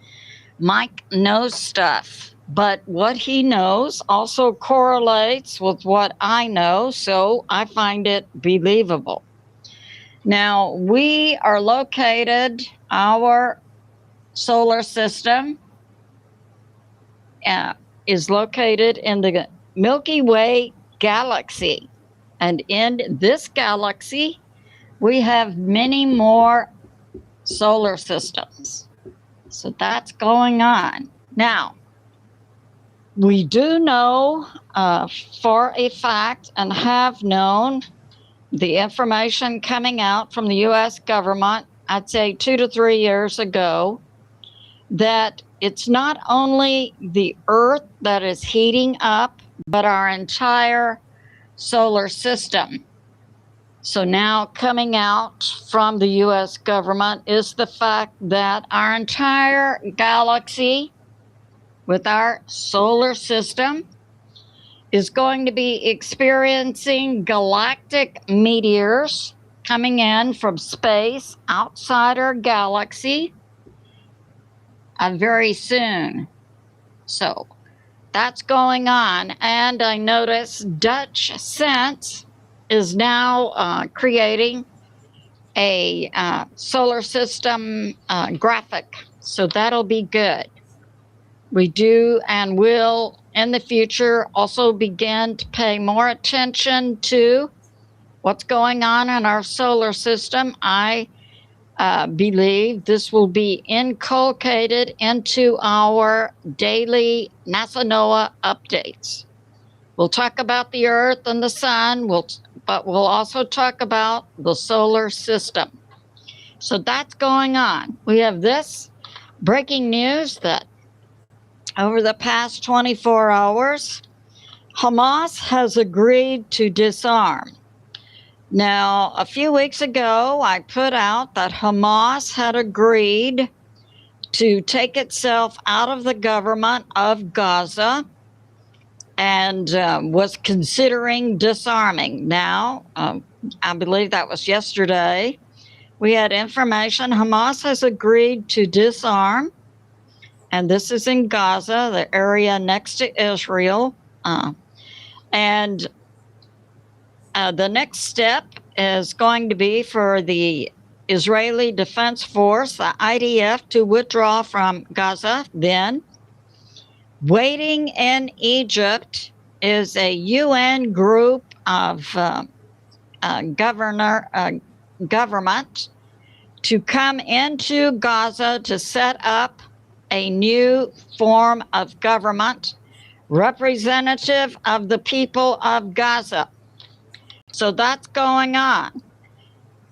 Mike knows stuff, but what he knows also correlates with what I know, so I find it believable. Now, we are located, our solar system is located in the Milky Way galaxy. And in this galaxy, we have many more solar systems. So that's going on. Now, we do know for a fact and have known the information coming out from the U.S. government, I'd say 2 to 3 years ago, that it's not only the Earth that is heating up, but our entire solar system. So now coming out from the U.S. government is the fact that our entire galaxy with our solar system is going to be experiencing galactic meteors coming in from space outside our galaxy very soon. So that's going on. And I notice Dutch Sense is now creating a solar system graphic. So that'll be good. We do and will in the future also begin to pay more attention to what's going on in our solar system. I believe this will be inculcated into our daily NASA NOAA updates. We'll talk about the Earth and the Sun, but we'll also talk about the solar system. So that's going on. We have this breaking news that over the past 24 hours, Hamas has agreed to disarm. Now, a few weeks ago, I put out that Hamas had agreed to take itself out of the government of Gaza and was considering disarming. Now, I believe that was yesterday, we had information Hamas has agreed to disarm, and this is in Gaza, the area next to Israel. And the next step is going to be for the Israeli Defense Force, the IDF, to withdraw from Gaza. Then, waiting in Egypt is a UN group of government to come into Gaza to set up a new form of government representative of the people of Gaza. So that's going on.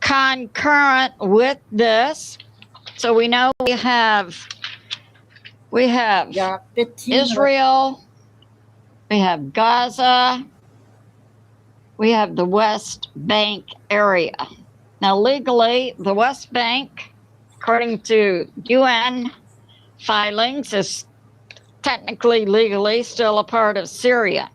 Concurrent with this, so we know we have Israel, we have Gaza, we have the West Bank area. Now, legally, the West Bank, according to UN filings, is technically, legally, still a part of Syria.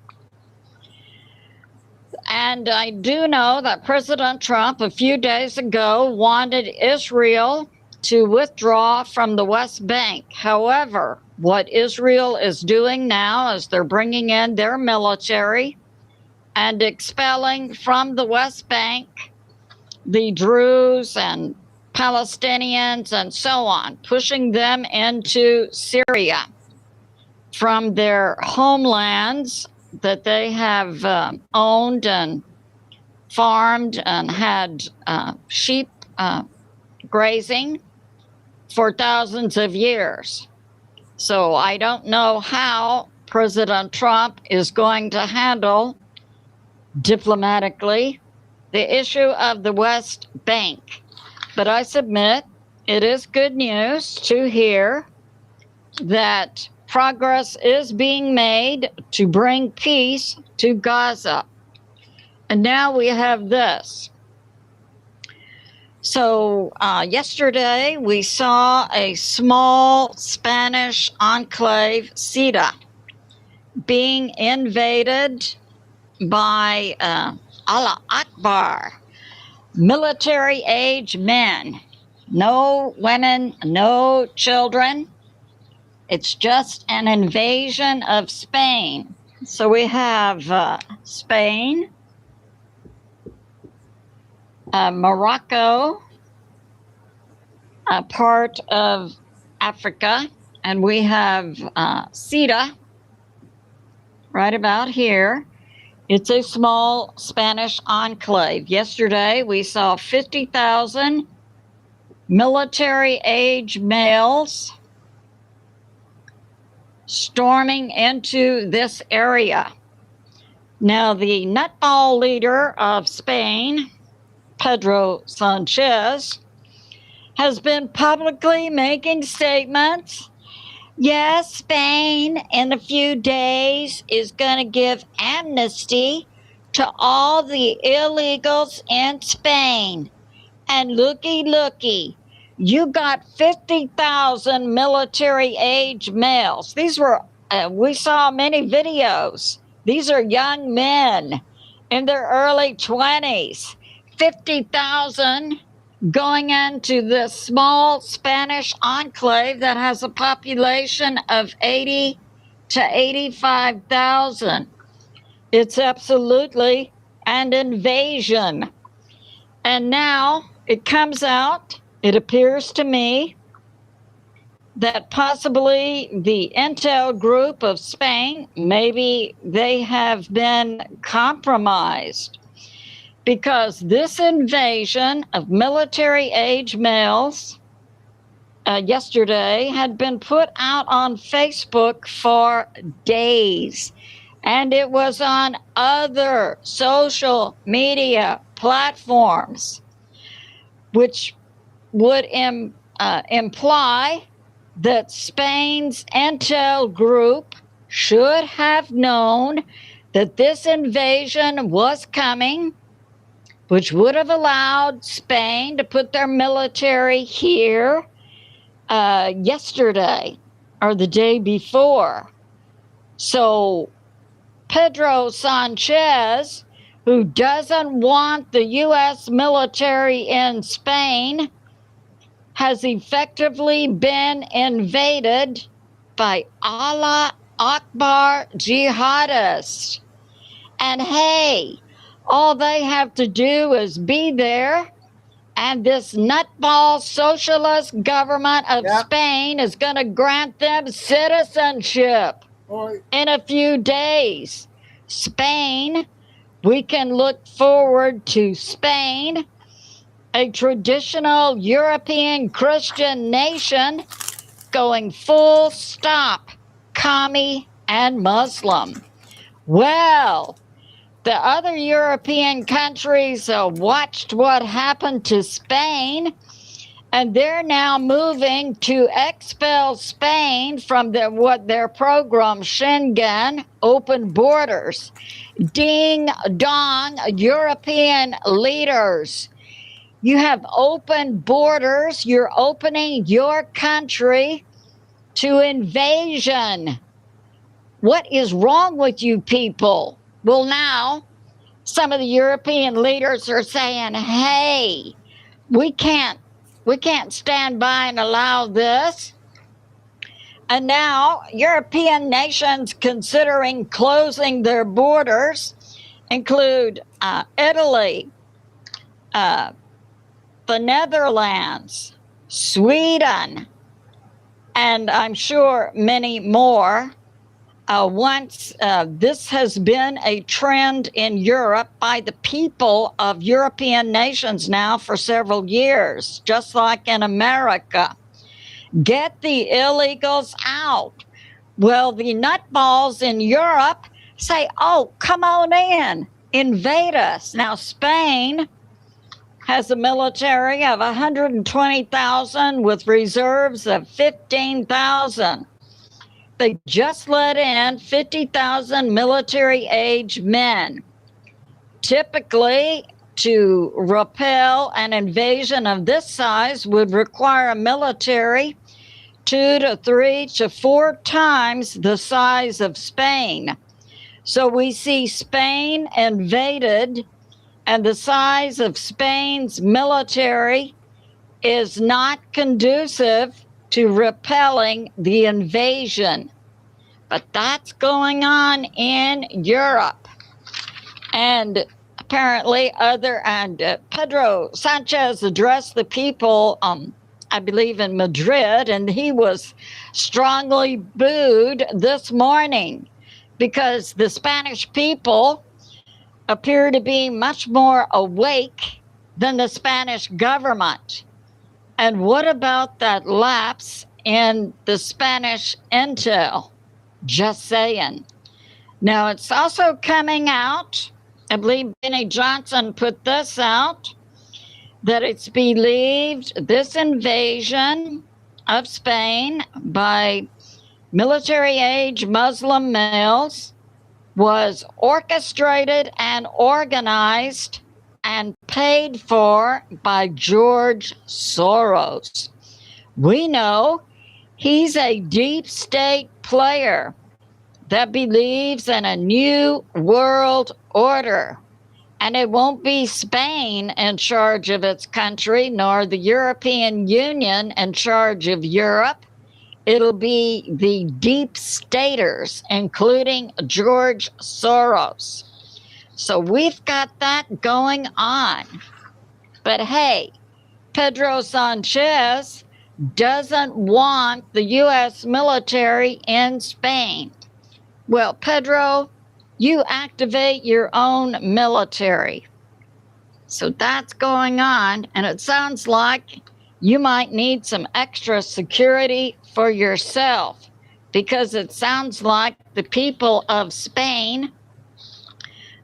And I do know that President Trump, a few days ago, wanted Israel to withdraw from the West Bank. However, what Israel is doing now is they're bringing in their military and expelling from the West Bank the Druze and Palestinians and so on, pushing them into Syria from their homelands that they have owned and farmed and had sheep grazing for thousands of years. So I don't know how President Trump is going to handle diplomatically the issue of the West Bank. But I submit it is good news to hear that progress is being made to bring peace to Gaza. And now we have this. So yesterday we saw a small Spanish enclave, Ceuta, being invaded by Allah Akbar, military age men. No women, no children. It's just an invasion of Spain. So we have Spain, Morocco, a part of Africa, and we have Ceuta right about here. It's a small Spanish enclave. Yesterday, we saw 50,000 military age males storming into this area. Now, the nutball leader of Spain, Pedro Sanchez, has been publicly making statements. Yes, Spain in a few days is going to give amnesty to all the illegals in Spain. And looky, you got 50,000 military age males. These were, we saw many videos. These are young men in their early 20s. 50,000 going into this small Spanish enclave that has a population of 80 to 85,000. It's absolutely an invasion. And now it comes out, it appears to me, that possibly the intel group of Spain, maybe they have been compromised, because this invasion of military age males yesterday had been put out on Facebook for days, and it was on other social media platforms, which would imply that Spain's intel group should have known that this invasion was coming, which would have allowed Spain to put their military here yesterday or the day before. So Pedro Sanchez, who doesn't want the U.S. military in Spain, has effectively been invaded by Allah Akbar jihadists. And hey, all they have to do is be there, and this nutball socialist government of Spain is going to grant them citizenship in a few days. Spain, we can look forward to Spain, a traditional European Christian nation, going full stop commie and Muslim. Well, the other European countries watched what happened to Spain, and they're now moving to expel Spain from their program, Schengen, open borders. Ding dong, European leaders. You have open borders. You're opening your country to invasion. What is wrong with you people? Well, now some of the European leaders are saying, hey, we can't stand by and allow this. And now European nations considering closing their borders include Italy, the Netherlands, Sweden, and I'm sure many more. once this has been a trend in Europe by the people of European nations now for several years, just like in America. Get the illegals out. Well, the nutballs in Europe say, oh, come on in, invade us. Now, Spain has a military of 120,000 with reserves of 15,000. They just let in 50,000 military-age men. Typically, to repel an invasion of this size would require a military 2 to 3 to 4 times the size of Spain. So we see Spain invaded, and the size of Spain's military is not conducive to repelling the invasion. But that's going on in Europe. And apparently Pedro Sanchez addressed the people, I believe in Madrid, and he was strongly booed this morning because the Spanish people appear to be much more awake than the Spanish government. And what about that lapse in the Spanish intel? Just saying. Now, it's also coming out, I believe Benny Johnson put this out, that it's believed this invasion of Spain by military-age Muslim males was orchestrated and organized and paid for by George Soros. We know he's a deep state player that believes in a new world order. And it won't be Spain in charge of its country, nor the European Union in charge of Europe. It'll be the deep staters, including George Soros. So we've got that going on. But hey, Pedro Sanchez doesn't want the U.S. military in Spain. Well, Pedro, you activate your own military. So that's going on, and it sounds like you might need some extra security for yourself, because it sounds like the people of Spain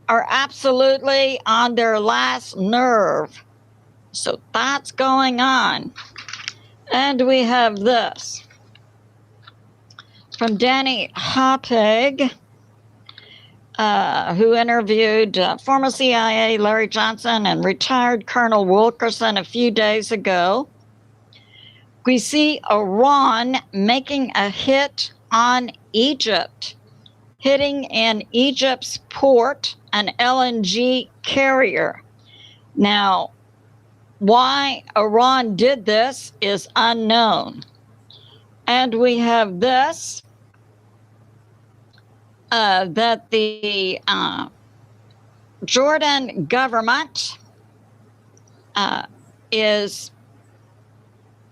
are absolutely on their last nerve. So that's going on. And we have this from Danny Hopeg, who interviewed former CIA Larry Johnson and retired Colonel Wilkerson a few days ago. We see Iran making a hit on Egypt, hitting in Egypt's port an LNG carrier. Now, why Iran did this is unknown. And we have this, that the Jordan government is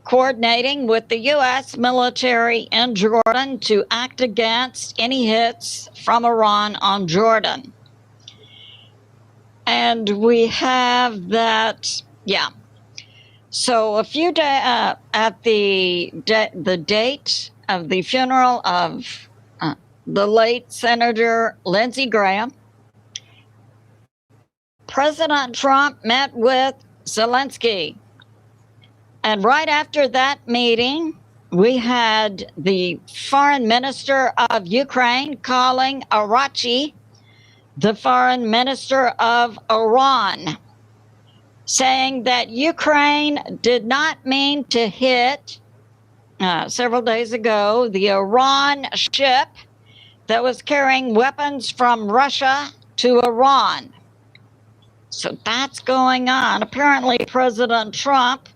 coordinating with the U.S. military in Jordan to act against any hits from Iran on Jordan. And we have that, yeah. So a few days at the date of the funeral of the late Senator Lindsey Graham, President Trump met with Zelensky. And right after that meeting, we had the foreign minister of Ukraine calling Arachi the foreign minister of Iran, saying that Ukraine did not mean to hit, several days ago, the Iran ship that was carrying weapons from Russia to Iran. So that's going on. Apparently, President Trump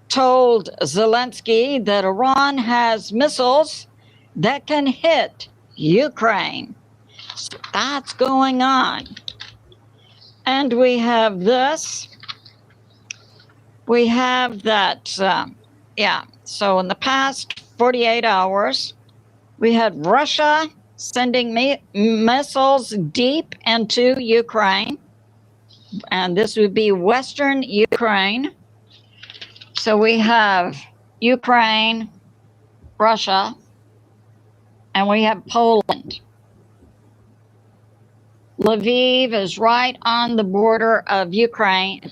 told Zelensky that Iran has missiles that can hit Ukraine. So that's going on. And we have this. We have that, so in the past 48 hours, We had Russia sending missiles deep into Ukraine, and this would be Western Ukraine. So we have Ukraine, Russia, and we have Poland. Lviv is right on the border of Ukraine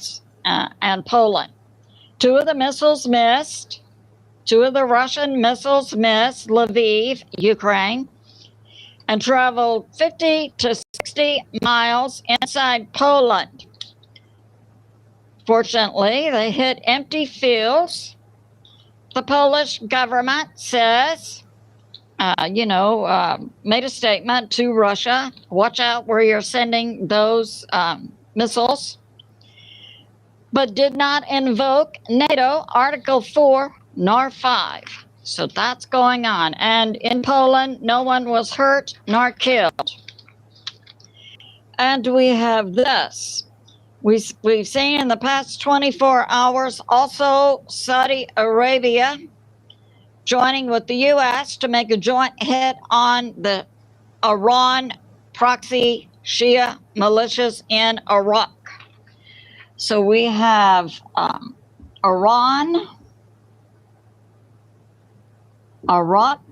and Poland. 2 of the missiles missed. 2 of the Russian missiles missed Lviv, Ukraine, and traveled 50 to 60 miles inside Poland. Fortunately, they hit empty fields. The Polish government says, made a statement to Russia, watch out where you're sending those missiles, but did not invoke NATO Article 4 nor 5. So that's going on. And in Poland, no one was hurt nor killed. And we have this. We've seen in the past 24 hours also Saudi Arabia joining with the U.S. to make a joint hit on the Iran proxy Shia militias in Iraq. So we have Iran, Iraq,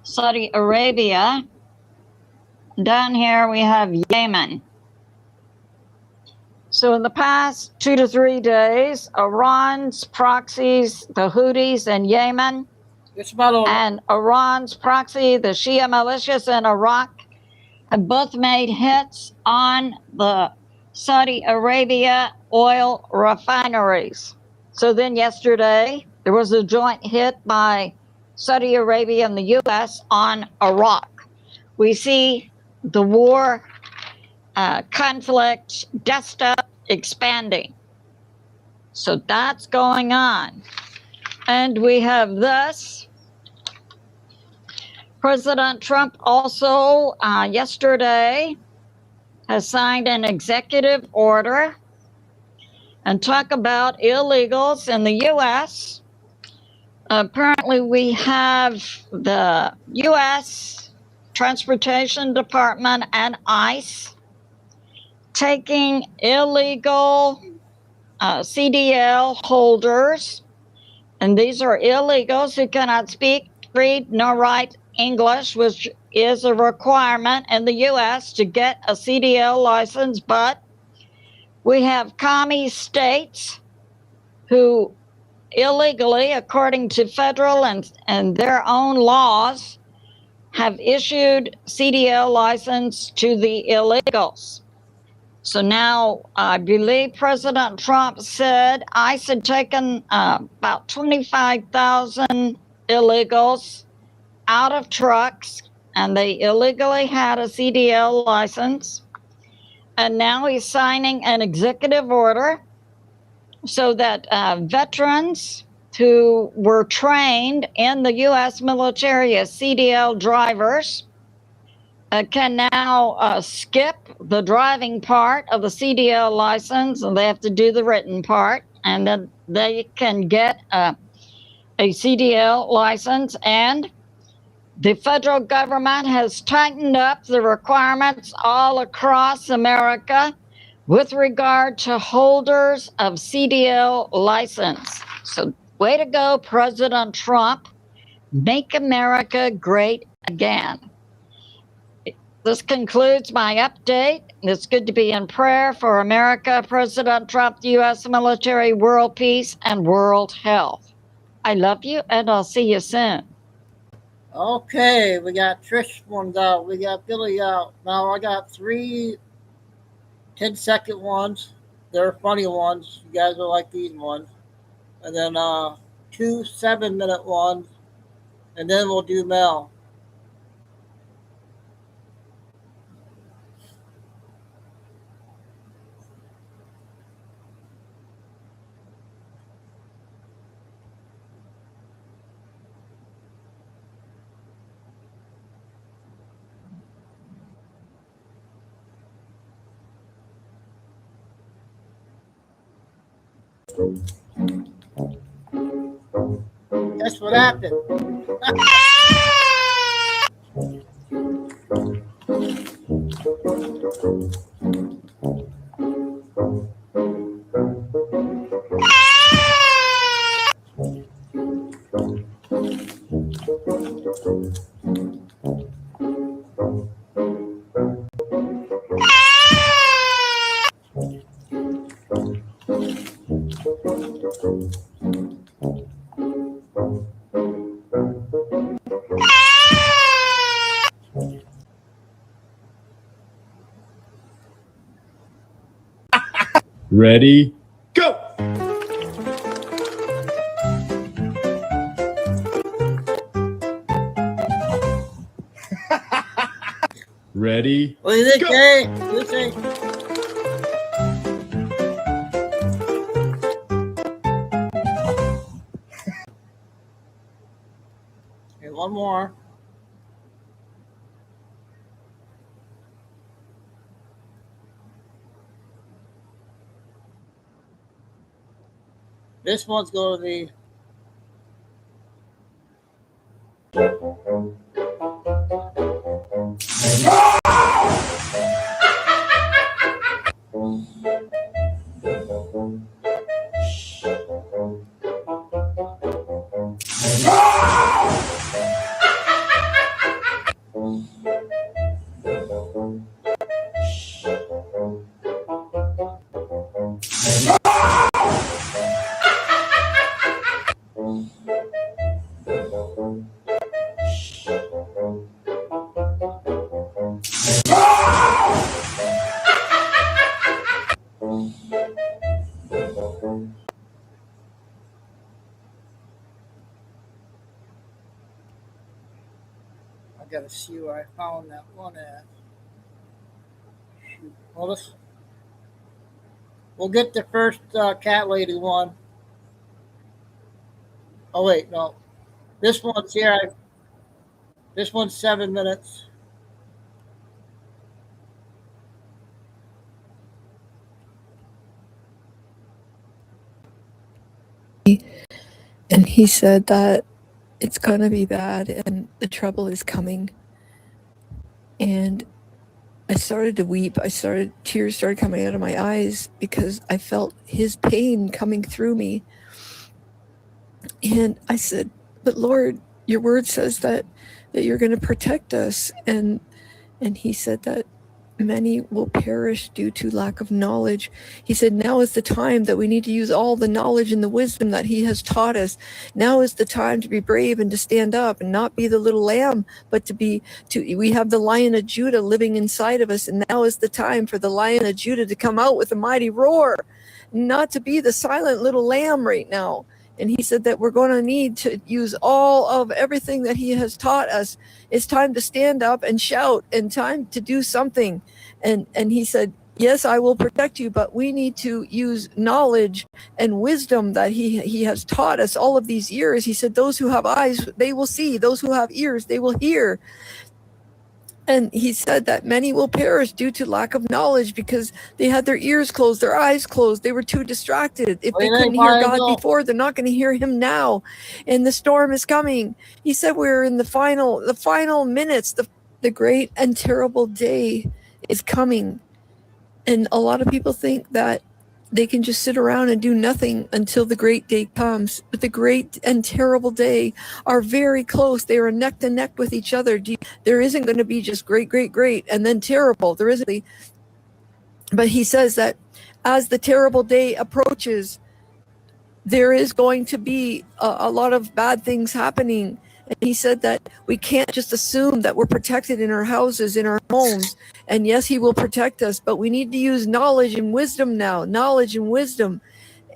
Saudi Arabia. Down here we have Yemen. So in the past 2 to 3 days, Iran's proxies, the Houthis in Yemen, and Iran's proxy, the Shia militias in Iraq, have both made hits on the Saudi Arabia oil refineries. So then yesterday, there was a joint hit by Saudi Arabia and the U.S. on Iraq. We see the war conflict, dust up, expanding. So that's going on. And we have this. President Trump also yesterday has signed an executive order and talk about illegals in the U.S. Apparently we have the U.S. Transportation Department and ICE taking illegal CDL holders, and these are illegals who cannot speak, read, nor write English, which is a requirement in the U.S. to get a CDL license. But we have commie states who illegally, according to federal and their own laws, have issued CDL license to the illegals. So now I believe President Trump said ICE had taken about 25,000 illegals out of trucks, and they illegally had a CDL license. And now he's signing an executive order so that veterans who were trained in the U.S. military as CDL drivers can now skip the driving part of the CDL license, and they have to do the written part, and then they can get a CDL license. And the federal government has tightened up the requirements all across America with regard to holders of CDL license. So way to go, President Trump. Make America great again. This concludes my update. It's good to be in prayer for America, President Trump, the U.S. military, world peace, and world health. I love you, and I'll see you soon. Okay, we got Trish ones out. We got Billy out. Now I got 3 10-second ones. They're funny ones. You guys will like these ones. And then 2 7-minute ones. And then we'll do Mel. That's what happened. Ready, go! Ready, What do you think, go! Jay? What do you think? Okay, one more. This one's going to be I gotta see where I found that one at. Shoot. Well, we'll get the first cat lady one. Oh wait, no. This one's here. This one's 7 minutes. And he said that it's going to be bad and the trouble is coming. And I started to weep. Tears started coming out of my eyes because I felt his pain coming through me. And I said, but Lord, your word says that you're going to protect us. And he said that many will perish due to lack of knowledge. He said, now is the time that we need to use all the knowledge and the wisdom that he has taught us. Now is the time to be brave and to stand up and not be the little lamb, but we have the Lion of Judah living inside of us. And now is the time for the Lion of Judah to come out with a mighty roar, not to be the silent little lamb right now. And he said that we're going to need to use all of everything that he has taught us. It's time to stand up and shout and time to do something. And he said, yes, I will protect you, but we need to use knowledge and wisdom that he has taught us all of these years. He said, those who have eyes, they will see. Those who have ears, they will hear. And he said that many will perish due to lack of knowledge because they had their ears closed, their eyes closed. They were too distracted. If they couldn't hear God before, they're not going to hear him now. And the storm is coming. He said we're in the final minutes. The great and terrible day is coming. And a lot of people think that they can just sit around and do nothing until the great day comes. But the great and terrible day are very close. They are neck to neck with each other. There isn't going to be just great, and then terrible. There isn't. But he says that as the terrible day approaches, there is going to be a lot of bad things happening. And he said that we can't just assume that we're protected in our houses, in our homes. And yes, he will protect us, but we need to use knowledge and wisdom now, knowledge and wisdom.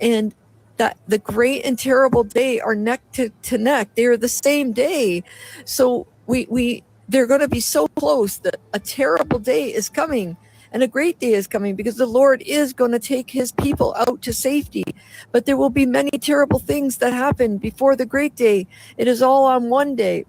And that the great and terrible day are neck to neck. They are the same day. So they're going to be so close that a terrible day is coming and a great day is coming because the Lord is going to take his people out to safety. But there will be many terrible things that happen before the great day. It is all on one day.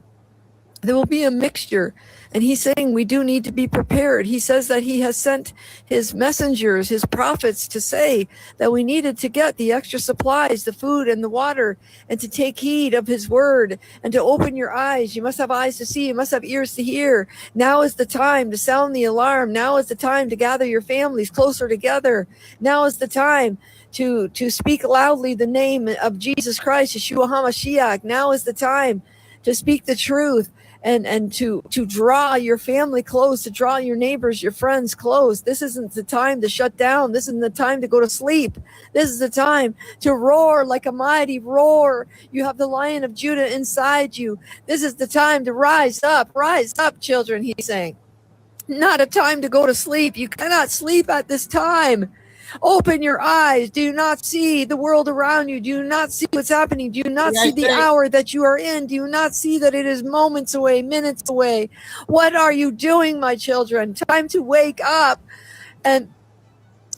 There will be a mixture. And he's saying we do need to be prepared. He says that he has sent his messengers, his prophets, to say that we needed to get the extra supplies, the food and the water, and to take heed of his word and to open your eyes. You must have eyes to see. You must have ears to hear. Now is the time to sound the alarm. Now is the time to gather your families closer together. Now is the time to speak loudly the name of Jesus Christ, Yeshua HaMashiach. Now is the time to speak the truth. And to draw your family close, to draw your neighbors, your friends close. This isn't the time to shut down. This isn't the time to go to sleep. This is the time to roar like a mighty roar. You have the Lion of Judah inside you. This is the time to rise up, children, he's saying. Not a time to go to sleep. You cannot sleep at this time. Open your eyes. Do you not see the world around you? Do you not see what's happening? Do you not see the hour that you are in? Do you not see that it is moments away, minutes away? What are you doing, my children? Time to wake up. And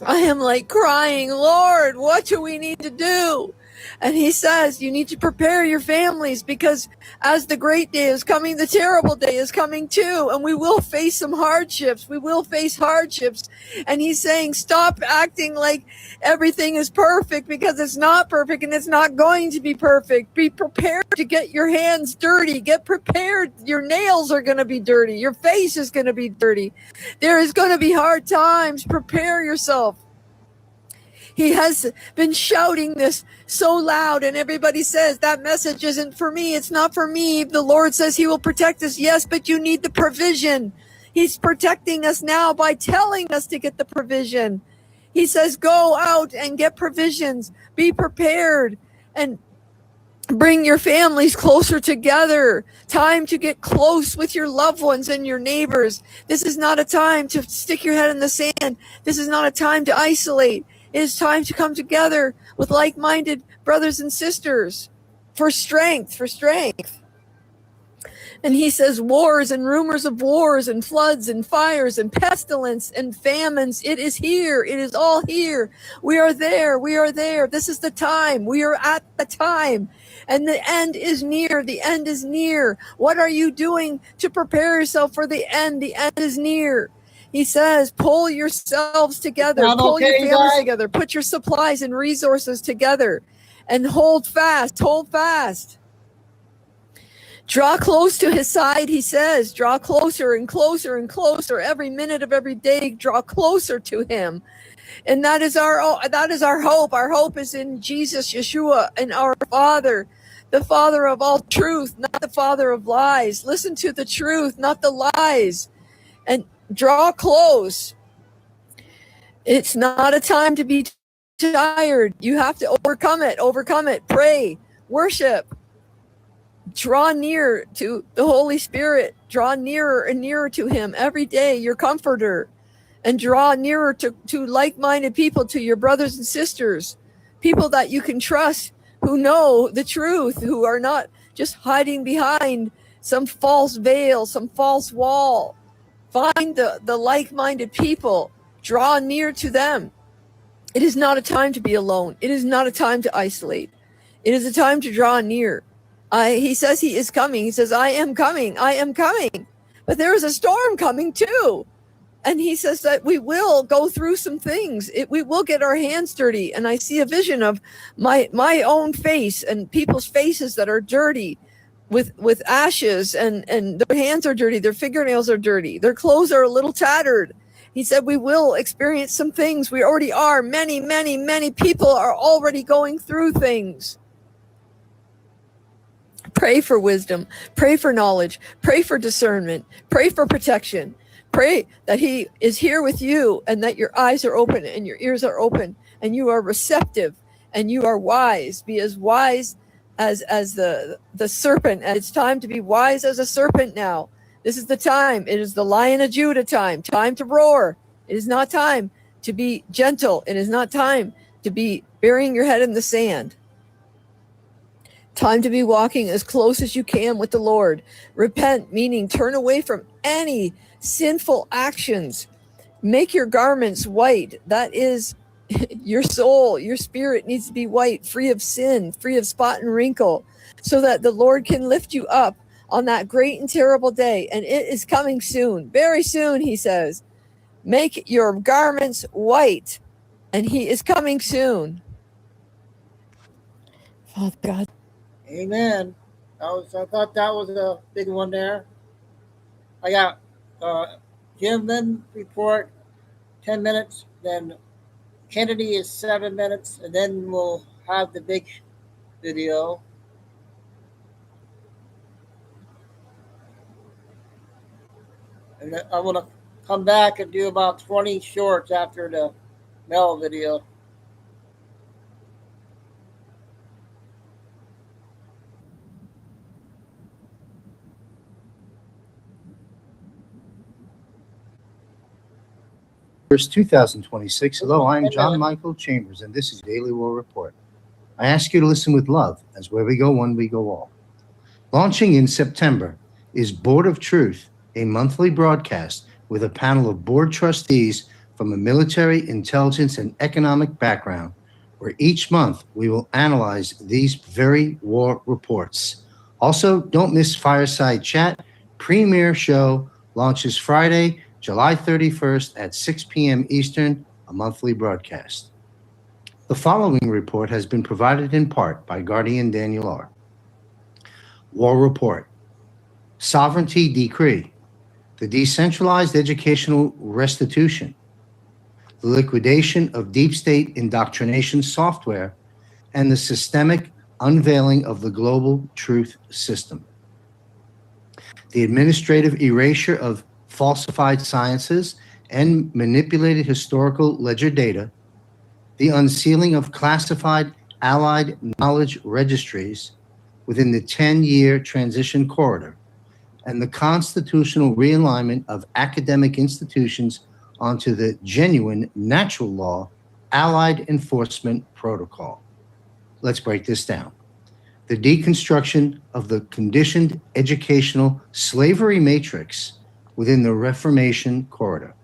I am like crying, Lord, what do we need to do? And he says, you need to prepare your families, because as the great day is coming, the terrible day is coming too. And we will face some hardships. We will face hardships. And he's saying, stop acting like everything is perfect, because it's not perfect and it's not going to be perfect. Be prepared to get your hands dirty. Get prepared. Your nails are going to be dirty. Your face is going to be dirty. There is going to be hard times. Prepare yourself. He has been shouting this so loud, and everybody says that message isn't for me. It's not for me. The Lord says he will protect us. Yes, but you need the provision. He's protecting us now by telling us to get the provision. He says, go out and get provisions. Be prepared and bring your families closer together. Time to get close with your loved ones and your neighbors. This is not a time to stick your head in the sand. This is not a time to isolate. It is time to come together with like-minded brothers and sisters for strength. And he says wars and rumors of wars and floods and fires and pestilence and famines. It is here. It is all here. We are there. We are there. This is the time. We are at the time. And the end is near. The end is near. What are you doing to prepare yourself for the end? The end is near. He says, pull yourselves together, pull your families together, put your supplies and resources together, and hold fast, hold fast. Draw close to his side, he says, draw closer and closer and closer. Every minute of every day, draw closer to him. And that is our hope. Our hope is in Jesus, Yeshua, and our Father, the Father of all truth, not the Father of lies. Listen to the truth, not the lies. And draw close. It's not a time to be tired. You have to overcome it. Pray, worship. Draw near to the Holy Spirit. Draw nearer and nearer to him every day, your comforter. And draw nearer to like-minded people, to your brothers and sisters, people that you can trust, who know the truth, who are not just hiding behind some false veil, some false wall. Find the like-minded people. Draw near to them. It is not a time to be alone. It is not a time to isolate. It is a time to draw near. He says he is coming. He says, I am coming. I am coming. But there is a storm coming too. And he says that we will go through some things. We will get our hands dirty. And I see a vision of my own face and people's faces that are dirty, with ashes, and their hands are dirty, their fingernails are dirty, their clothes are a little tattered. He said we will experience some things. We already are. Many, many, many people are already going through things. Pray for wisdom, pray for knowledge, pray for discernment, pray for protection. Pray that he is here with you, and that your eyes are open and your ears are open and you are receptive and you are wise. Be as wise as the serpent. And it's time to be wise as a serpent now. This is the time. It is the Lion of Judah time to roar. It is not time to be gentle. It is not time to be burying your head in the sand. Time to be walking as close as you can with the Lord. Repent, meaning turn away from any sinful actions. Make your garments white. That is, your soul, your spirit needs to be white, free of sin, free of spot and wrinkle, so that the Lord can lift you up on that great and terrible day, and it is coming soon, very soon, he says. Make your garments white, and he is coming soon. Father God. Amen. I thought that was a big one there. I got Jim Lynn report 10 minutes, then Kennedy is 7 minutes, and then we'll have the big video. And then I want to come back and do about 20 shorts after the Mel video. First, 2026. Hello, I'm John Michael Chambers, and this is Daily War Report. I ask you to listen with love, as where we go one, we go all. Launching in September is Board of Truth, a monthly broadcast with a panel of board trustees from a military, intelligence, and economic background, where each month we will analyze these very war reports. Also, don't miss Fireside Chat. Premiere show launches Friday, July 31st at 6 p.m. Eastern, a monthly broadcast. The following report has been provided in part by Guardian Daniel R. War Report. Sovereignty Decree. The decentralized educational restitution. The liquidation of deep state indoctrination software, and the systemic unveiling of the global truth system. The administrative erasure of falsified sciences and manipulated historical ledger data, the unsealing of classified Allied knowledge registries within the 10-year transition corridor, and the constitutional realignment of academic institutions onto the genuine natural law Allied Enforcement Protocol. Let's break this down. The deconstruction of the conditioned educational slavery matrix within the Reformation corridor.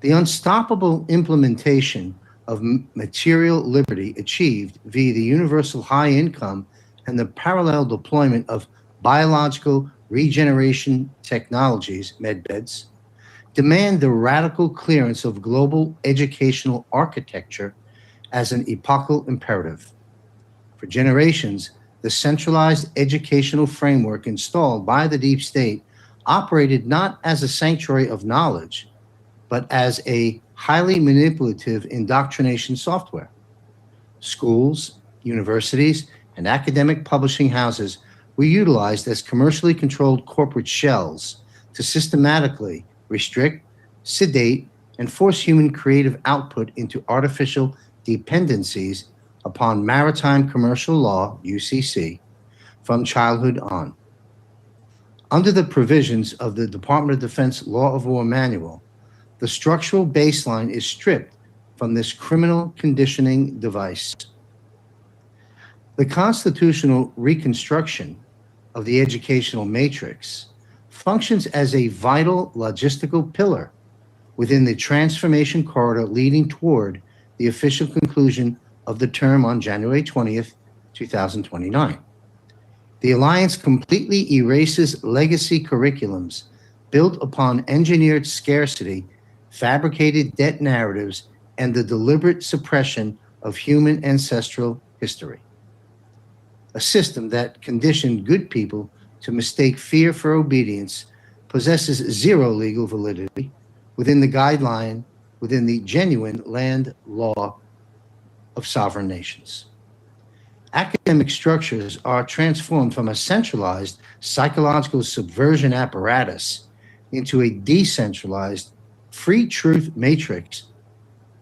The unstoppable implementation of material liberty achieved via the universal high income and the parallel deployment of biological regeneration technologies, medbeds, demand the radical clearance of global educational architecture as an epochal imperative. For generations, the centralized educational framework installed by the deep state operated not as a sanctuary of knowledge, but as a highly manipulative indoctrination software. Schools, universities, and academic publishing houses were utilized as commercially controlled corporate shells to systematically restrict, sedate, and force human creative output into artificial dependencies upon maritime commercial law, UCC, from childhood on. Under the provisions of the Department of Defense Law of War Manual, the structural baseline is stripped from this criminal conditioning device. The constitutional reconstruction of the educational matrix functions as a vital logistical pillar within the transformation corridor leading toward the official conclusion of the term on January 20th, 2029. The Alliance completely erases legacy curriculums built upon engineered scarcity, fabricated debt narratives, and the deliberate suppression of human ancestral history. A system that conditioned good people to mistake fear for obedience possesses zero legal validity within the genuine land law of sovereign nations. Academic structures are transformed from a centralized psychological subversion apparatus into a decentralized free truth matrix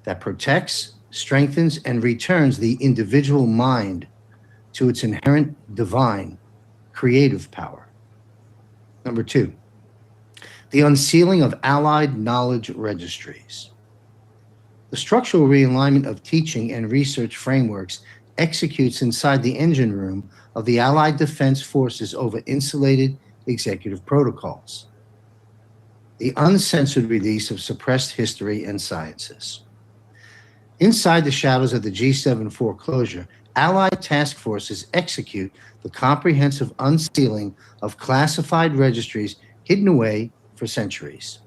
that protects, strengthens, and returns the individual mind to its inherent divine creative power. Number two, the unsealing of Allied knowledge registries. The structural realignment of teaching and research frameworks executes inside the engine room of the Allied Defense Forces over insulated executive protocols. The uncensored release of suppressed history and sciences. Inside the shadows of the G7 foreclosure, Allied task forces execute the comprehensive unsealing of classified registries hidden away for centuries.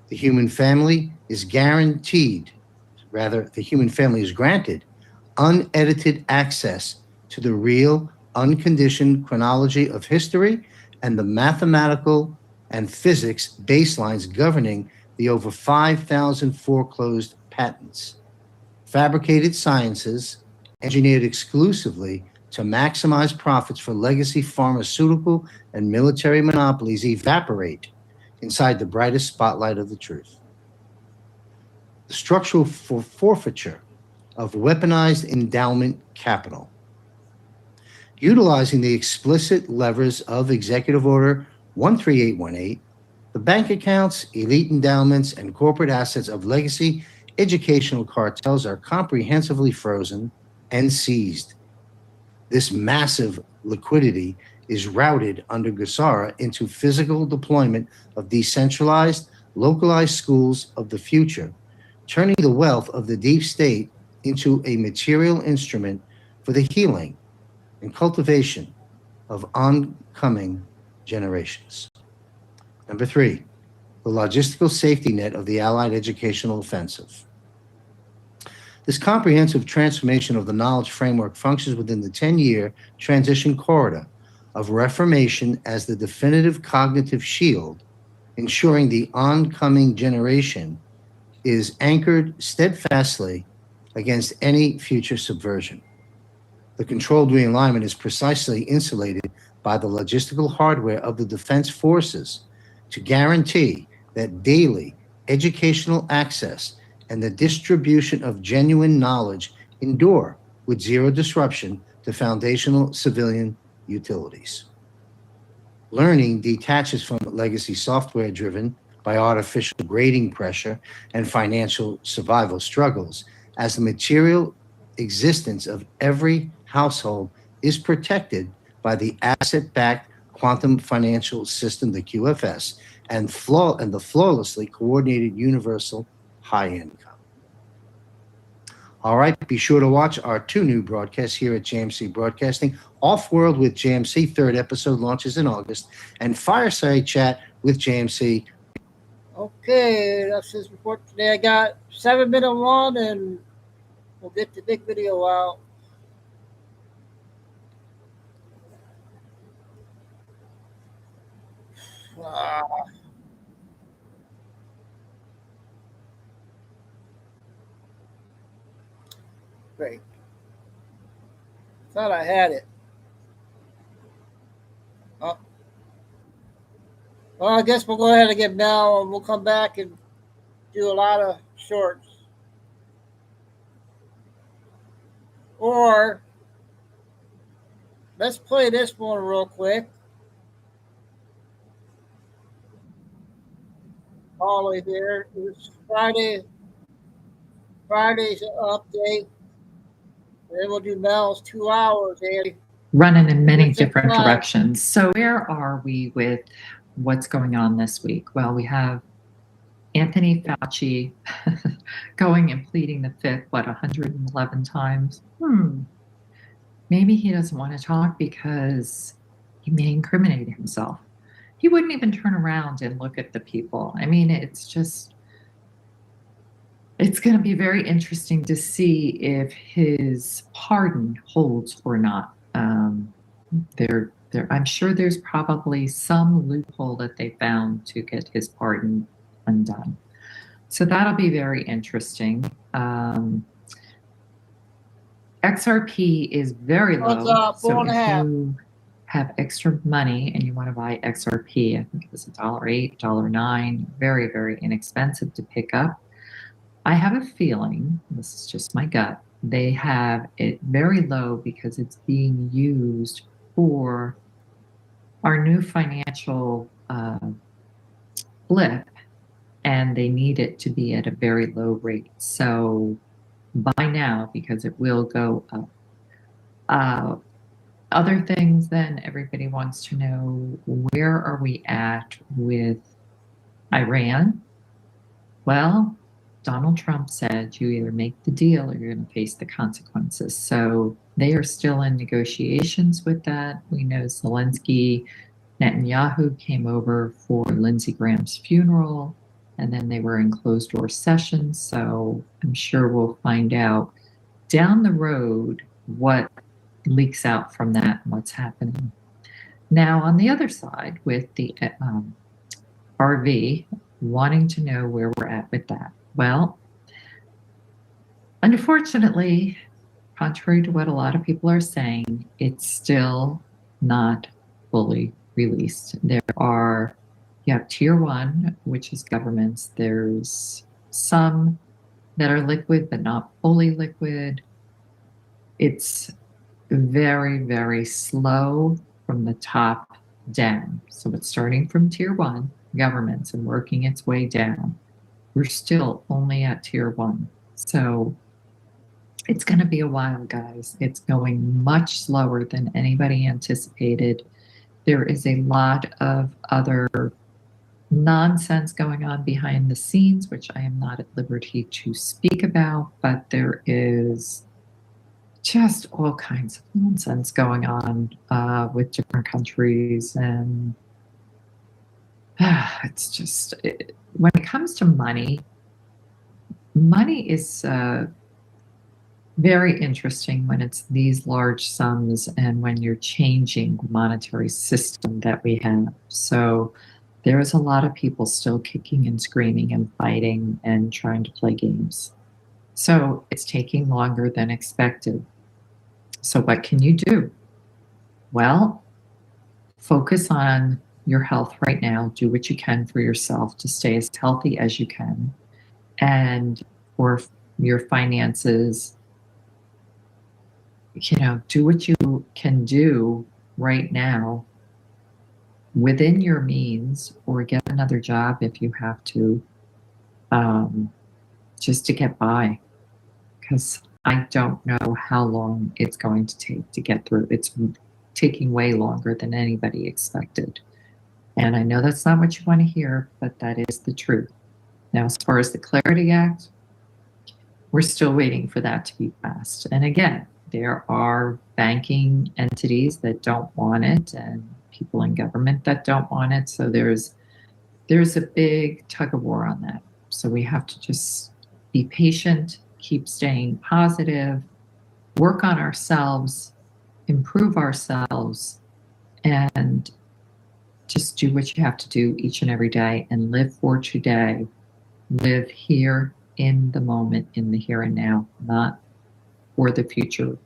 The human family is granted unedited access to the real, unconditioned chronology of history and the mathematical and physics baselines governing the over 5,000 foreclosed patents. Fabricated sciences engineered exclusively to maximize profits for legacy pharmaceutical and military monopolies evaporate inside the brightest spotlight of the truth. The structural forfeiture of weaponized endowment capital. Utilizing the explicit levers of Executive Order 13818, the bank accounts, elite endowments, and corporate assets of legacy educational cartels are comprehensively frozen and seized. This massive liquidity is routed under Gusara into physical deployment of decentralized, localized schools of the future, turning the wealth of the deep state into a material instrument for the healing and cultivation of oncoming generations. Number 3, the logistical safety net of the Allied educational offensive. This comprehensive transformation of the knowledge framework functions within the 10-year transition corridor of reformation as the definitive cognitive shield, ensuring the oncoming generation is anchored steadfastly against any future subversion. The controlled realignment is precisely insulated by the logistical hardware of the defense forces to guarantee that daily educational access and the distribution of genuine knowledge endure with zero disruption to foundational civilian utilities. Learning detaches from legacy software driven by artificial grading pressure and financial survival struggles, as the material existence of every household is protected by the asset-backed quantum financial system, the QFS, and the flawlessly coordinated universal high income. All right, be sure to watch our 2 new broadcasts here at JMC Broadcasting. Off-World with JMC, 3rd episode launches in August, and Fireside Chat with JMC. Okay, that's his report today. I got 7-minute one, and we'll get the big video out. Great. Thought I had it. Oh. Well, I guess we'll go ahead and get Mel, and we'll come back and do a lot of shorts. Or let's play this one real quick. Ollie here. It's Friday's update. And then we'll do Mel's 2 hours, Andy. Running in many different directions. So where are we with what's going on this week? Well, we have Anthony Fauci going and pleading the fifth, 111 times? Maybe he doesn't want to talk because he may incriminate himself. He wouldn't even turn around and look at the people. I mean, it's going to be very interesting to see if his pardon holds or not. I'm sure there's probably some loophole that they found to get his pardon undone. So that'll be very interesting. XRP is very low. So if you have extra money and you want to buy XRP, I think it was $1.08, $1.09, very, very inexpensive to pick up. I have a feeling, this is just my gut, they have it very low because it's being used for our new financial blip, and they need it to be at a very low rate. So buy now because it will go up. Other things then, everybody wants to know, where are we at with Iran? Well, Donald Trump said you either make the deal or you're going to face the consequences. So They are still in negotiations with that. We know Zelensky, Netanyahu came over for Lindsey Graham's funeral, and then they were in closed door sessions. So I'm sure we'll find out down the road what leaks out from that and what's happening. Now, on the other side, with the RV wanting to know where we're at with that. Well, unfortunately, contrary to what a lot of people are saying, it's still not fully released. You have tier one, which is governments. There's some that are liquid, but not fully liquid. It's very, very slow from the top down. So it's starting from tier one, governments, and working its way down. We're still only at tier one. So it's going to be a while, guys. It's going much slower than anybody anticipated. There is a lot of other nonsense going on behind the scenes, which I am not at liberty to speak about, but there is just all kinds of nonsense going on with different countries. And it's just, when it comes to money, money is very interesting when it's these large sums and when you're changing the monetary system that we have. So there's a lot of people still kicking and screaming and fighting and trying to play games. So it's taking longer than expected. So what can you do? Well, focus on your health right now. Do what you can for yourself to stay as healthy as you can. And for your finances, do what you can do right now within your means, or get another job if you have to, just to get by. Because I don't know how long it's going to take to get through. It's taking way longer than anybody expected. And I know that's not what you want to hear, but that is the truth. Now, as far as the Clarity Act, we're still waiting for that to be passed. And again, there are banking entities that don't want it and people in government that don't want it. So there's a big tug of war on that. So we have to just be patient, keep staying positive, work on ourselves, improve ourselves, and just do what you have to do each and every day and live for today. Live here in the moment, in the here and now, not for the future.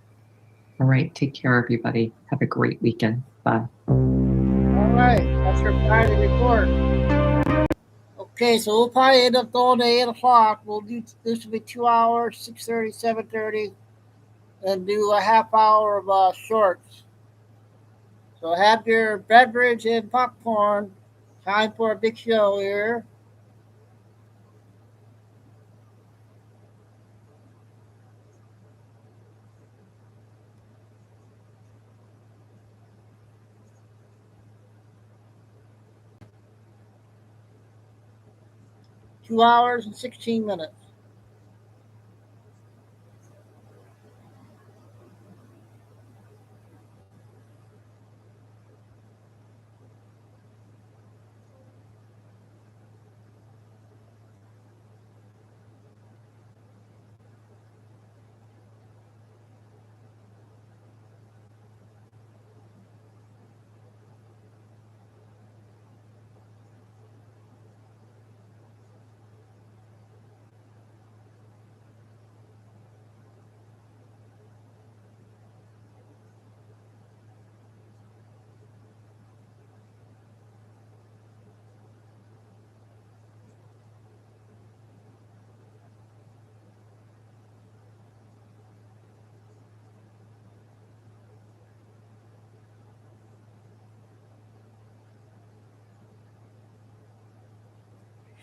All right, take care, everybody. Have a great weekend. Bye. All right, that's your Friday report. Okay, so we'll probably end up going to 8 o'clock. We'll do this will be 2 hours, 6:30, 7:30, and do a half hour of shorts. So have your beverage and popcorn. Time for a big show here. Two hours and 16 minutes.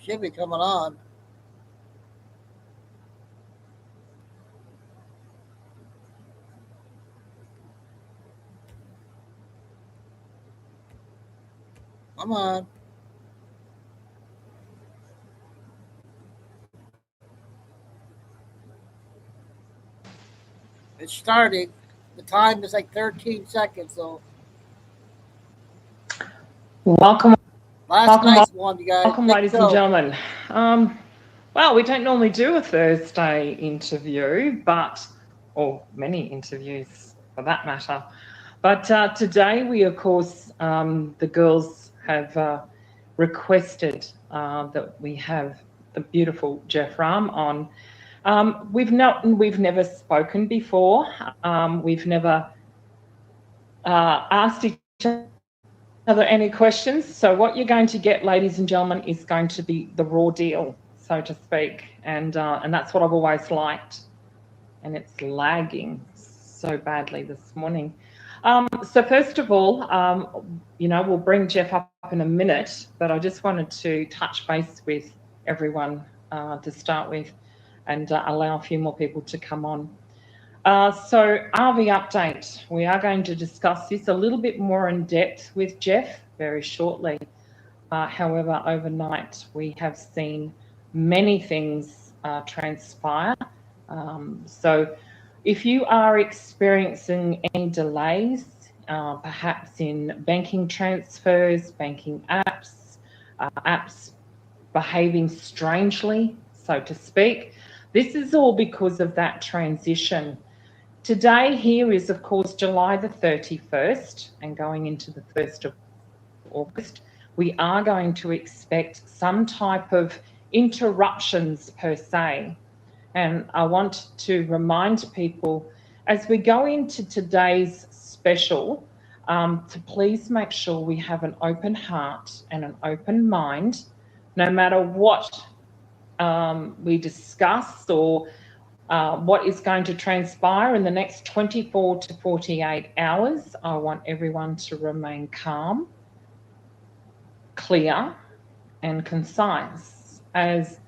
Should be coming on. Come on. It's starting. The time is like 13 seconds. So Welcome, last nice one, you guys. welcome, Big ladies show. and gentlemen. Well, we don't normally do a Thursday interview, or many interviews for that matter. But today we, of course, the girls have requested that we have the beautiful Jeff Ram on. We've never spoken before. We've never asked each other any questions. So what you're going to get, ladies and gentlemen, is going to be the raw deal, so to speak. And that's what I've always liked. And it's lagging so badly this morning. So first of all, we'll bring Jeff up in a minute, but I just wanted to touch base with everyone to start with and allow a few more people to come on. So RV update, we are going to discuss this a little bit more in depth with Jeff very shortly. However, overnight we have seen many things transpire. So if you are experiencing any delays, perhaps in banking transfers, banking apps, apps behaving strangely, so to speak, this is all because of that transition. Today here is, of course, July the 31st and going into the 1st of August. We are going to expect some type of interruptions per se. And I want to remind people, as we go into today's special, to please make sure we have an open heart and an open mind, no matter what we discuss or what is going to transpire in the next 24 to 48 hours. I want everyone to remain calm, clear, and concise, as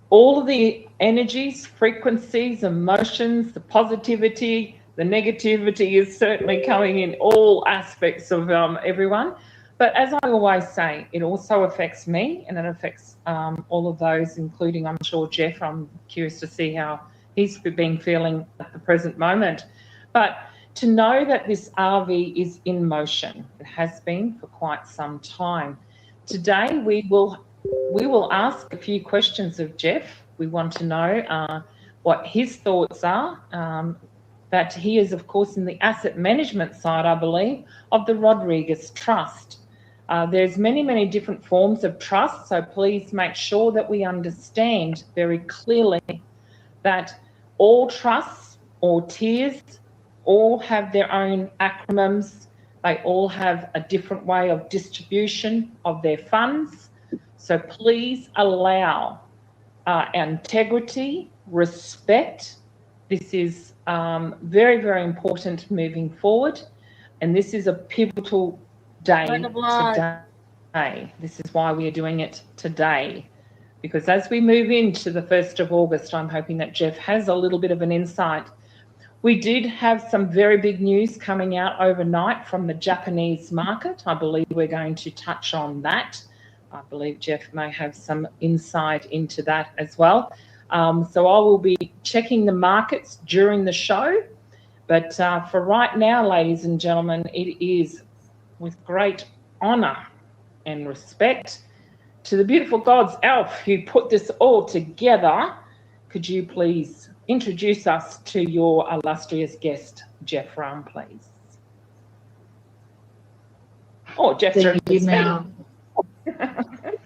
all of the energies, frequencies, emotions, the positivity, the negativity is certainly coming in all aspects of everyone. But as I always say, it also affects me and it affects all of those, including, I'm sure, Jeff. I'm curious to see how he's been feeling at the present moment. But to know that this RV is in motion, it has been for quite some time. Today we will ask a few questions of Jeff. We want to know what his thoughts are. That he is, of course, in the asset management side, I believe, of the Rodriguez Trust. There's many, many different forms of trust, so please make sure that we understand very clearly that all trusts or tiers all have their own acronyms. They all have a different way of distribution of their funds. So please allow integrity, respect. This is very, very important moving forward. And this is a pivotal day today. This is why we are doing it today. Because as we move into the 1st of August, I'm hoping that Jeff has a little bit of an insight. We did have some very big news coming out overnight from the Japanese market. I believe we're going to touch on that. I believe Jeff may have some insight into that as well. So I will be checking the markets during the show. But for right now, ladies and gentlemen, it is with great honour and respect to the beautiful gods, Elf, who put this all together. Could you please introduce us to your illustrious guest, Jeff Ram, please? Oh, Jeff's ready to speak.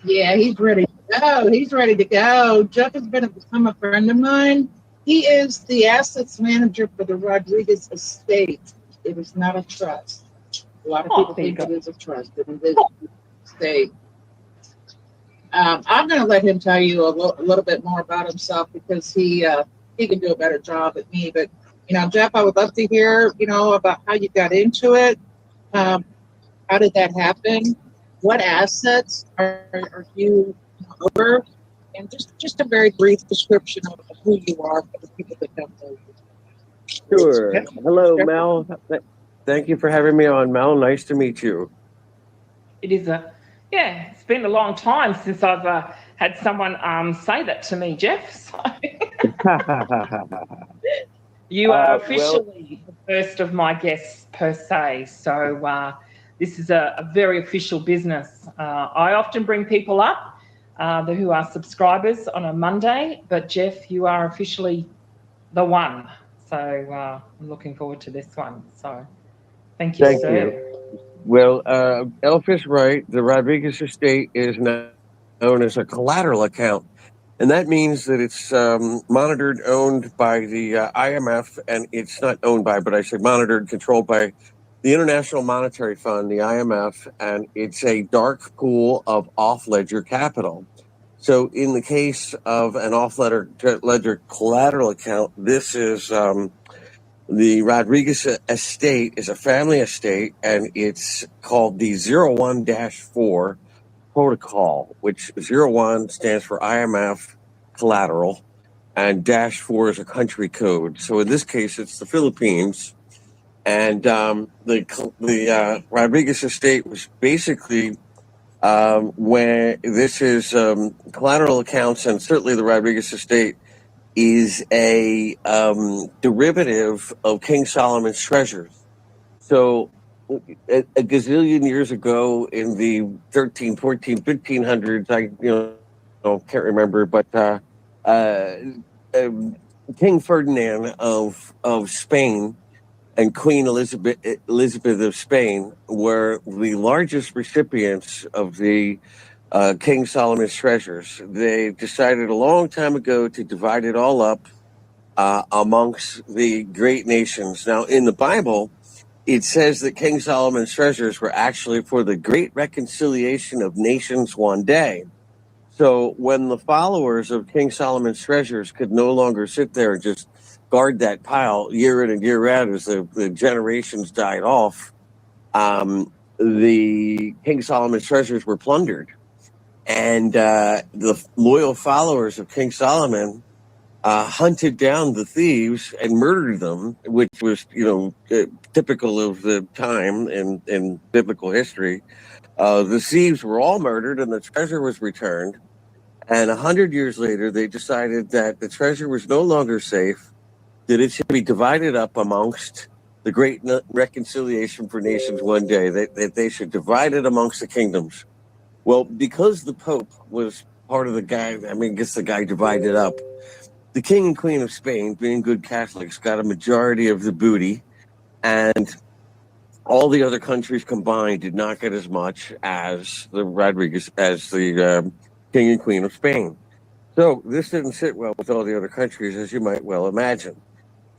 Yeah, he's ready to go. He's ready to go. Jeff has become a friend of mine. He is the assets manager for the Rodriguez estate. It is not a trust. A lot of people think it is a trust. It is an estate. I'm going to let him tell you a little bit more about himself because he can do a better job at me. But, Jeff, I would love to hear, about how you got into it. How did that happen? What assets are you over? And just a very brief description of who you are for the people that don't know you. Sure. Hello, Mel. Thank you for having me on, Mel. Nice to meet you. It is it's been a long time since I've had someone say that to me, Jeff. So. You are Well, officially the first of my guests per se, so this is a very official business. I often bring people up who are subscribers on a Monday, but Jeff, you are officially the one. So I'm looking forward to this one. So thank you, thank sir. you. Well, Elf is right. The Rodriguez estate is now known as a collateral account. And that means that it's monitored, owned by the IMF, and it's not owned by, but I say monitored, controlled by the International Monetary Fund, the IMF, and it's a dark pool of off-ledger capital. So in the case of an off-ledger collateral account, this is the Rodriguez estate is a family estate, and it's called the 01-4 protocol, which 01 stands for IMF collateral, and -4 is a country code. So in this case, it's the Philippines, and the Rodriguez estate was basically when this is collateral accounts, and certainly the Rodriguez estate is a derivative of King Solomon's treasures. So a gazillion years ago in the 13, 14, 1500s, I can't remember, but King Ferdinand of Spain and Queen Elizabeth of Spain were the largest recipients of the King Solomon's treasures. They decided a long time ago to divide it all up amongst the great nations. Now, in the Bible, it says that King Solomon's treasures were actually for the great reconciliation of nations one day. So when the followers of King Solomon's treasures could no longer sit there and just guard that pile year in and year out as the generations died off, the King Solomon's treasures were plundered. And the loyal followers of King Solomon hunted down the thieves and murdered them, which was, typical of the time in biblical history. The thieves were all murdered and the treasure was returned. And 100 years later, they decided that the treasure was no longer safe, that it should be divided up amongst the great reconciliation for nations one day, that they should divide it amongst the kingdoms. Well, because the Pope was part of the guy, the guy divided up, the King and Queen of Spain, being good Catholics, got a majority of the booty, and all the other countries combined did not get as much as the King and Queen of Spain. So this didn't sit well with all the other countries, as you might well imagine.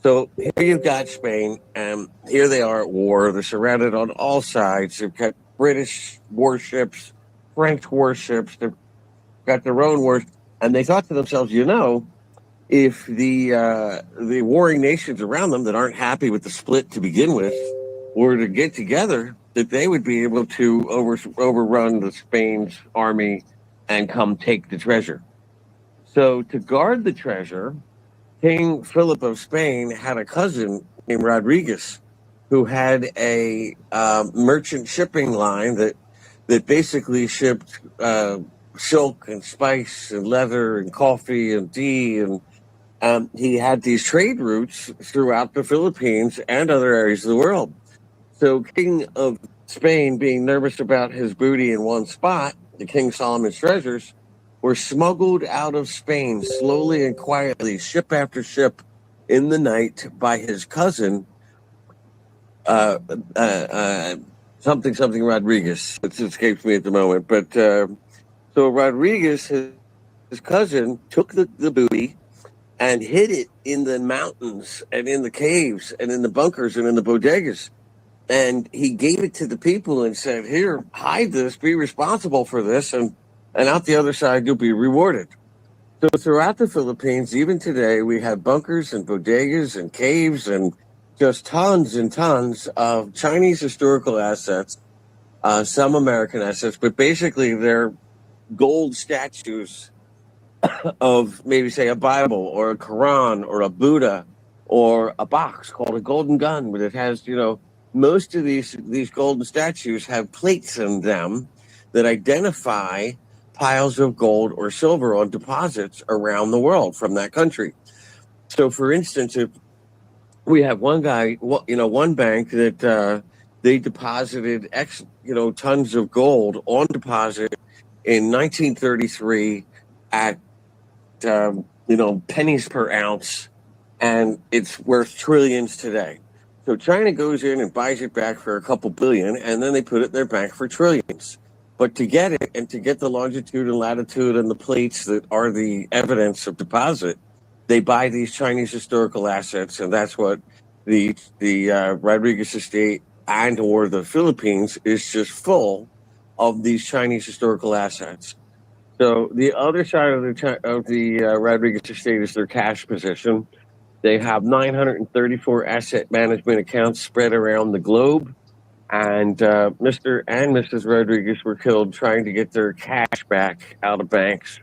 So here you've got Spain, and here they are at war. They're surrounded on all sides. They've got British warships, French warships. They've got their own wars, and they thought to themselves, if the warring nations around them that aren't happy with the split to begin with were to get together, that they would be able to overrun the Spain's army and come take the treasure. So to guard the treasure, King Philip of Spain had a cousin named Rodriguez, who had a merchant shipping line that basically shipped silk and spice and leather and coffee and tea, and he had these trade routes throughout the Philippines and other areas of the world. So King of Spain, being nervous about his booty in one spot, the King Solomon's treasures, were smuggled out of Spain slowly and quietly, ship after ship, in the night by his cousin, something Rodriguez. It escapes me at the moment. But so Rodriguez, his cousin, took the booty and hid it in the mountains and in the caves and in the bunkers and in the bodegas. And he gave it to the people and said, here, hide this, be responsible for this, and out the other side, you'll be rewarded. So throughout the Philippines, even today, we have bunkers and bodegas and caves and just tons and tons of Chinese historical assets, some American assets, but basically they're gold statues of maybe, say, a Bible or a Quran or a Buddha or a box called a golden gun, but it has, most of these golden statues have plates in them that identify piles of gold or silver on deposits around the world from that country. So, for instance, if we have one guy, one bank that they deposited tons of gold on deposit in 1933 at pennies per ounce, and it's worth trillions today. So China goes in and buys it back for a couple billion, and then they put it in their bank for trillions. But to get it and to get the longitude and latitude and the plates that are the evidence of deposit, they buy these Chinese historical assets, and that's what the Rodriguez estate and or the Philippines is just full of these Chinese historical assets. So the other side of the Rodriguez estate is their cash position. They have 934 asset management accounts spread around the globe, and Mr. and Mrs. Rodriguez were killed trying to get their cash back out of banks,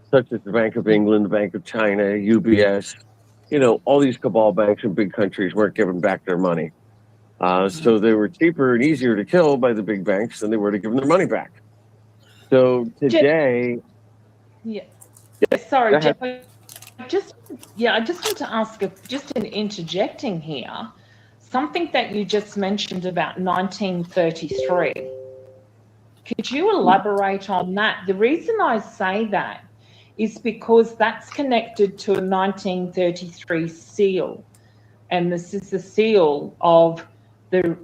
such as the Bank of England, the Bank of China, UBS. All these cabal banks in big countries weren't giving back their money. So they were cheaper and easier to kill by the big banks than they were to give them their money back. So today... Yeah. Sorry, Jeff. I just want to ask, just in interjecting here, something that you just mentioned about 1933. Could you elaborate on that? The reason I say that is because that's connected to a 1933 seal. And this is the seal of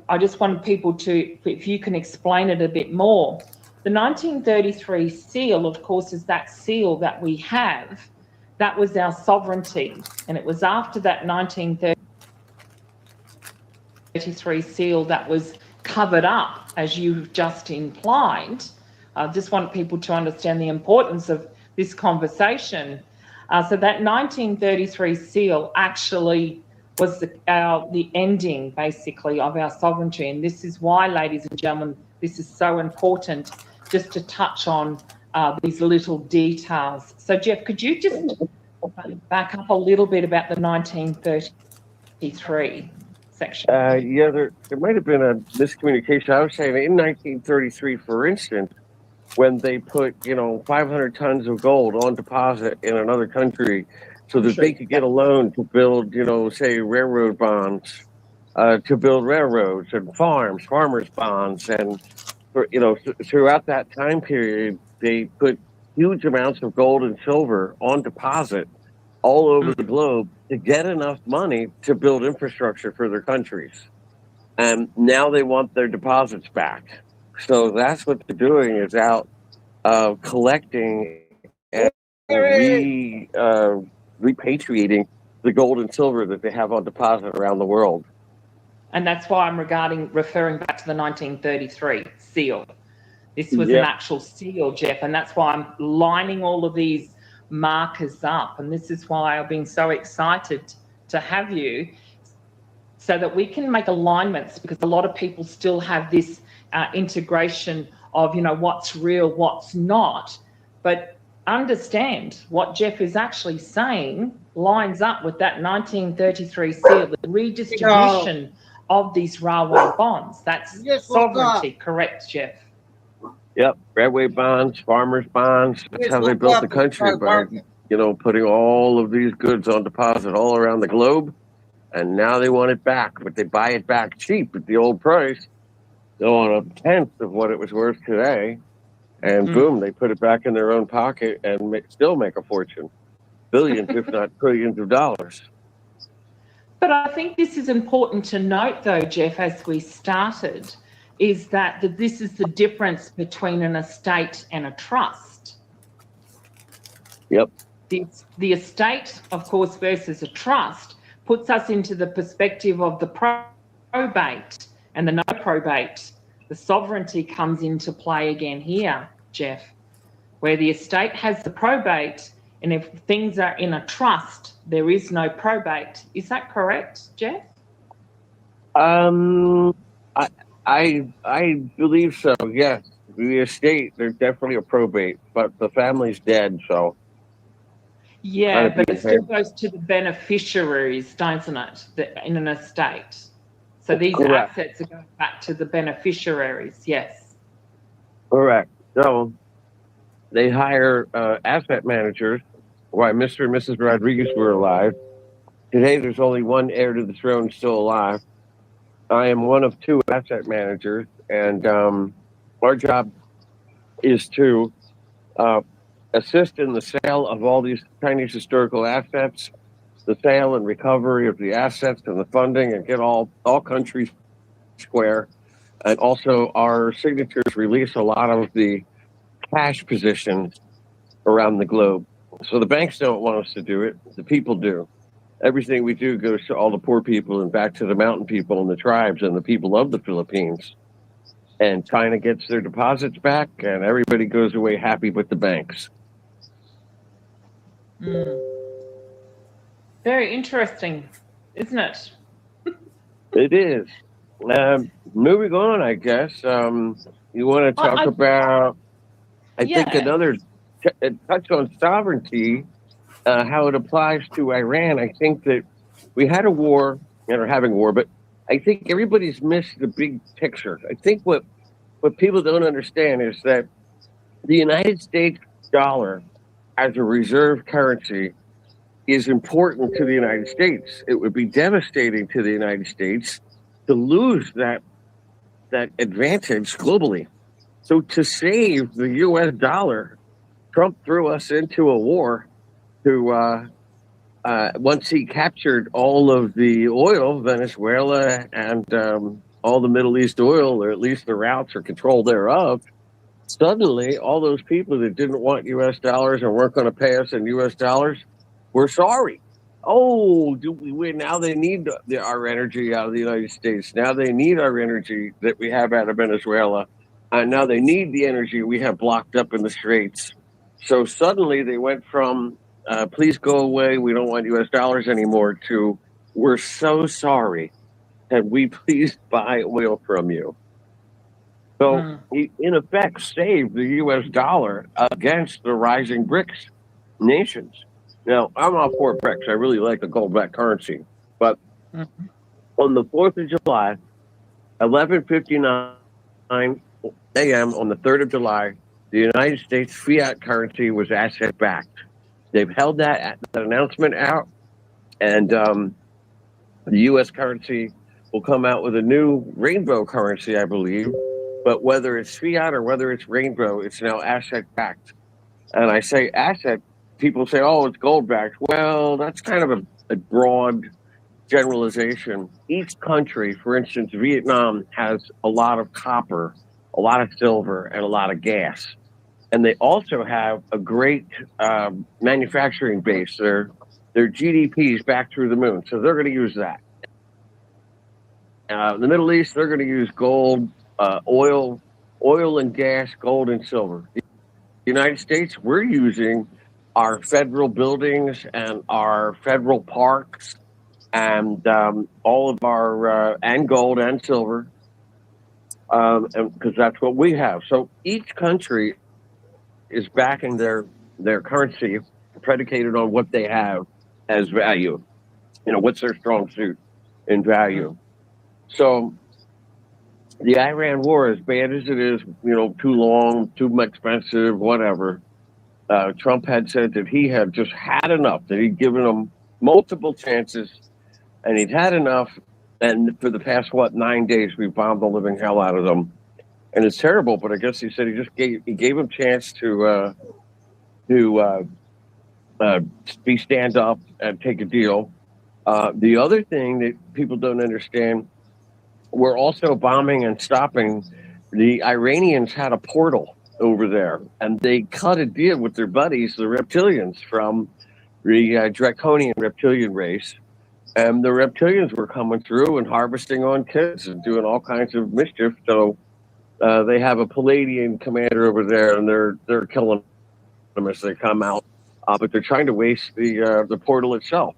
I just wanted people to, if you can explain it a bit more. The 1933 seal, of course, is that seal that we have. That was our sovereignty. And it was after that 1933 seal that was covered up, as you've just implied. I just want people to understand the importance of this conversation. So that 1933 seal actually was the ending, basically, of our sovereignty. And this is why, ladies and gentlemen, this is so important, just to touch on these little details. So, Jeff, could you just back up a little bit about the 1933 section? There might have been a miscommunication. I was saying in 1933, for instance, when they put 500 tons of gold on deposit in another country so that they could get a loan to build say railroad bonds, to build railroads and farmers bonds, and throughout that time period they put huge amounts of gold and silver on deposit all over the globe to get enough money to build infrastructure for their countries. And now they want their deposits back. So that's what they're doing, is out collecting and repatriating the gold and silver that they have on deposit around the world. And that's why I'm referring back to the 1933 seal. This was an actual seal, Jeff, and that's why I'm lining all of these markers up. And this is why I've been so excited to have you, so that we can make alignments, because a lot of people still have this integration of, what's real, what's not. But understand what Jeff is actually saying lines up with that 1933 seal, the redistribution of these railway bonds. That's sovereignty, correct, Jeff? Yep, railway bonds, farmers bonds. That's how they built the country, by putting all of these goods on deposit all around the globe. And now they want it back, but they buy it back cheap at the old price. They want 1/10 of what it was worth today. And boom, they put it back in their own pocket and still make a fortune. Billions, if not trillions of dollars. But I think this is important to note, though, Jeff, as we started, is that this is the difference between an estate and a trust. Yep. The estate, of course, versus a trust puts us into the perspective of the probate and the no probate. The sovereignty comes into play again here, Jeff, where the estate has the probate, and if things are in a trust, there is no probate. Is that correct, Jeff? I believe so, yes. The estate, there's definitely a probate, but the family's dead, so. Yeah, but it still goes to the beneficiaries, doesn't it, in an estate? So these assets are going back to the beneficiaries, yes. Correct. So they hire asset managers while Mr. and Mrs. Rodriguez were alive, Today, there's only one heir to the throne still alive. I am one of two asset managers, and our job is to assist in the sale of all these Chinese historical assets, the sale and recovery of the assets and the funding, and get all countries square. And also, our signatures release a lot of the cash positions around the globe. So the banks don't want us to do it. The people do. Everything we do goes to all the poor people and back to the mountain people and the tribes and the people of the Philippines. And China gets their deposits back, and everybody goes away happy with the banks. Very interesting, isn't it? It is. Moving on, I guess. You want to talk about, I think, another touch on sovereignty, how it applies to Iran. I think that we had a war, and are having a war, but I think everybody's missed the big picture. I think what people don't understand is that the United States dollar as a reserve currency is important to the United States. It would be devastating to the United States to lose that advantage globally. So to save the U.S. dollar, Trump threw us into a war to once he captured all of the oil, Venezuela, and all the Middle East oil, or at least the routes or control thereof, suddenly all those people that didn't want U.S. dollars and weren't going to pay us in U.S. dollars were sorry. Oh, do we win? Now they need our energy out of the United States. Now they need our energy that we have out of Venezuela. And now they need the energy we have blocked up in the straits. So suddenly they went from, please go away, we don't want U.S. dollars anymore, to, we're so sorry. Can we please buy oil from you? So he, in effect, saved the U.S. dollar against the rising BRICS nations. Now, I'm all for BRICS. I really like the gold-backed currency. But on the 4th of July, 11:59 a.m. on the 3rd of July, the United States fiat currency was asset-backed. They've held that announcement out, and the U.S. currency will come out with a new rainbow currency, I believe. But whether it's fiat or whether it's rainbow, it's now asset-backed. And I say asset, people say, oh, it's gold-backed. Well, that's kind of a broad generalization. Each country, for instance, Vietnam has a lot of copper, a lot of silver, and a lot of gas. And they also have a great manufacturing base. Their GDP is back through the moon, so they're going to use that. The Middle East, they're going to use gold, oil and gas, gold and silver. The United States, we're using our federal buildings and our federal parks and all of our and gold and silver, because that's what we have. So each country is backing their currency predicated on what they have as value. You know, what's their strong suit in value. So the Iran war, as bad as it is, you know, too long, too expensive, whatever, Trump had said that he had just had enough, that he'd given them multiple chances, and he'd had enough. And for the past, 9 days, we bombed the living hell out of them. And it's terrible, but I guess he said he gave him a chance to be stand up and take a deal. The other thing that people don't understand, we're also bombing and stopping. The Iranians had a portal over there, and they cut a deal with their buddies, the reptilians from the draconian reptilian race. And the reptilians were coming through and harvesting on kids and doing all kinds of mischief. So they have a Palladian commander over there, and they're killing them as they come out. But they're trying to waste the portal itself.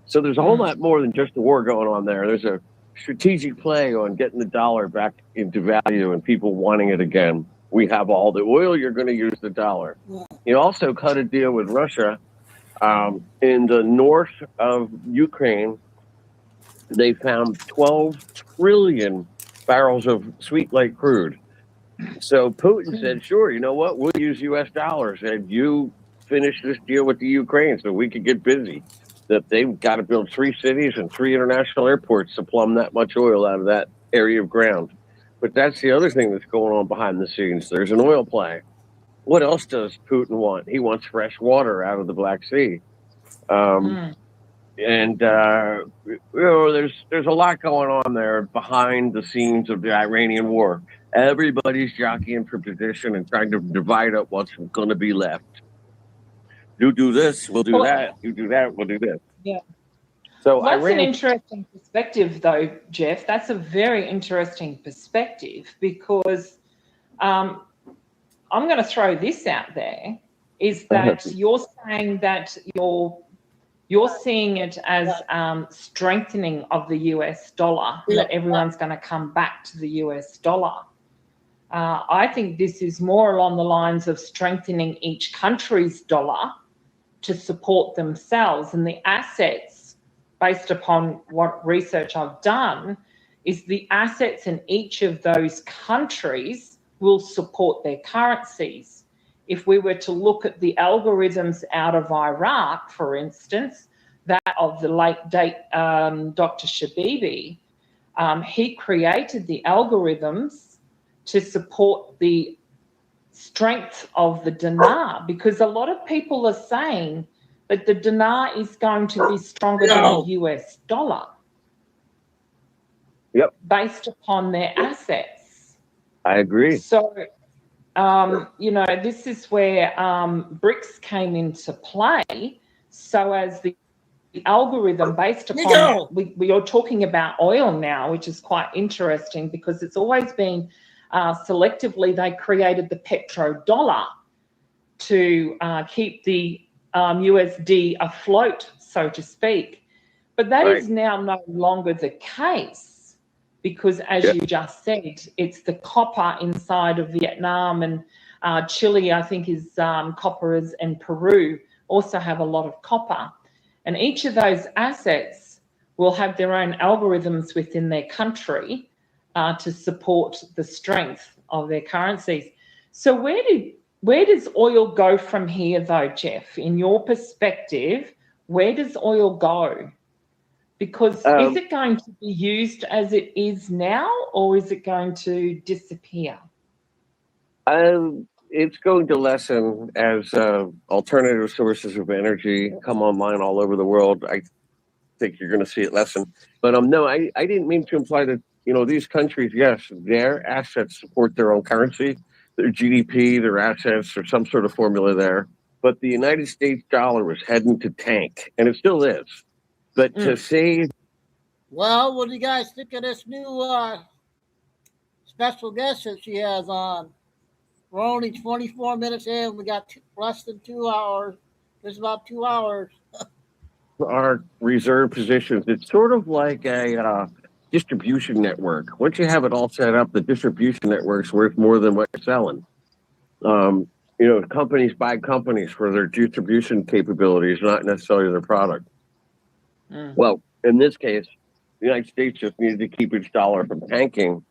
So there's a whole lot more than just the war going on there. There's a strategic play on getting the dollar back into value and people wanting it again. We have all the oil, you're going to use the dollar. He also cut a deal with Russia. In the north of Ukraine, they found 12 trillion barrels of sweet light crude. So Putin said, sure, you know what, we'll use U.S. dollars and you finish this deal with the Ukraine so we could get busy. that they've got to build 3 cities and 3 international airports to plumb that much oil out of that area of ground. But that's the other thing that's going on behind the scenes. There's an oil play. What else does Putin want? He wants fresh water out of the Black Sea. And there's a lot going on there behind the scenes of the Iranian war. Everybody's jockeying for position and trying to divide up what's going to be left. You do this, we'll do that. You do that, we'll do this. Yeah. So that's an interesting perspective, though, Jeff. That's a very interesting perspective because I'm going to throw this out there, is that you're saying that you're seeing it as strengthening of the US dollar, that everyone's going to come back to the US dollar. I think this is more along the lines of strengthening each country's dollar to support themselves, and the assets, based upon what research I've done, is the assets in each of those countries will support their currencies. If we were to look at the algorithms out of Iraq, for instance, that of the late Dr. Shabibi, he created the algorithms to support the strength of the dinar, because a lot of people are saying that the dinar is going to be stronger than the US dollar. Yep. Based upon their assets. I agree. So, this is where BRICS came into play. So as the algorithm based upon, we are talking about oil now, which is quite interesting because it's always been selectively they created the petrodollar to keep the USD afloat, so to speak. But that is now no longer the case because, as you just said, it's the copper inside of Vietnam and Chile, I think, is copper is, and Peru also have a lot of copper. And each of those assets will have their own algorithms within their country to support the strength of their currencies. So where does oil go from here, though, Jeff? In your perspective, where does oil go? Because is it going to be used as it is now, or is it going to disappear? It's going to lessen as alternative sources of energy come online all over the world. I think you're going to see it lessen. But no, I didn't mean to imply that, these countries, yes, their assets support their own currency, their GDP, their assets, or some sort of formula there. But the United States dollar was heading to tank, and it still is. But to say... Well, what do you guys think of this new special guest that she has on? We're only 24 minutes in. We got less than 2 hours. There's about 2 hours. Our reserve positions, it's sort of like a distribution network. Once you have it all set up, the distribution network's worth more than what you're selling. Companies buy companies for their distribution capabilities, not necessarily their product. Well, in this case, the United States just needed to keep its dollar from tanking,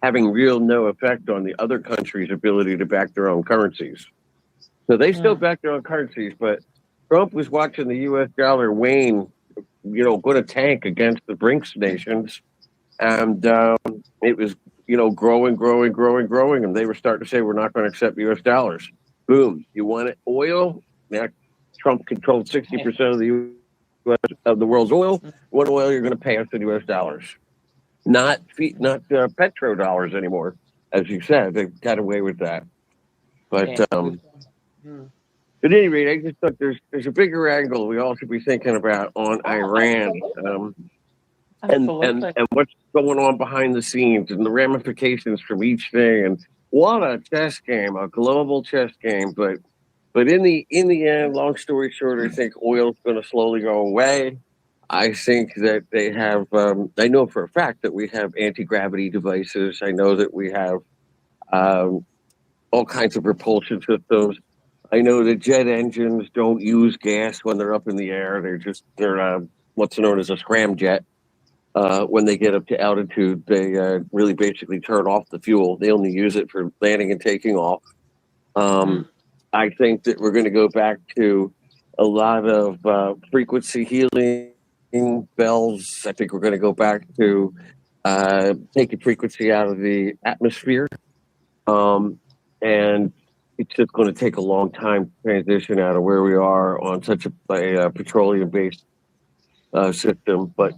having no effect on the other countries' ability to back their own currencies. So they still back their own currencies, but Trump was watching the U.S. dollar wane, go to tank against the BRICS nations. And it was, growing. And they were starting to say, we're not going to accept U.S. dollars. Boom. You want it oil? Now, Trump controlled 60% of the world's oil. What oil you're going to pay us in U.S. dollars? Not petrodollars anymore, as you said. They got away with that. But at any rate, I just thought there's a bigger angle we all should be thinking about on Iran, and what's going on behind the scenes and the ramifications from each thing. And what a chess game, a global chess game. But in the end, long story short, I think oil's going to slowly go away. I think that they have, I know for a fact that we have anti-gravity devices. I know that we have all kinds of propulsion systems. I know that jet engines don't use gas when they're up in the air. They're what's known as a scramjet. When they get up to altitude, they really basically turn off the fuel. They only use it for landing and taking off. I think that we're going to go back to a lot of frequency healing bells. I think we're going to go back to taking frequency out of the atmosphere. And it's just going to take a long time to transition out of where we are on such a petroleum-based system. But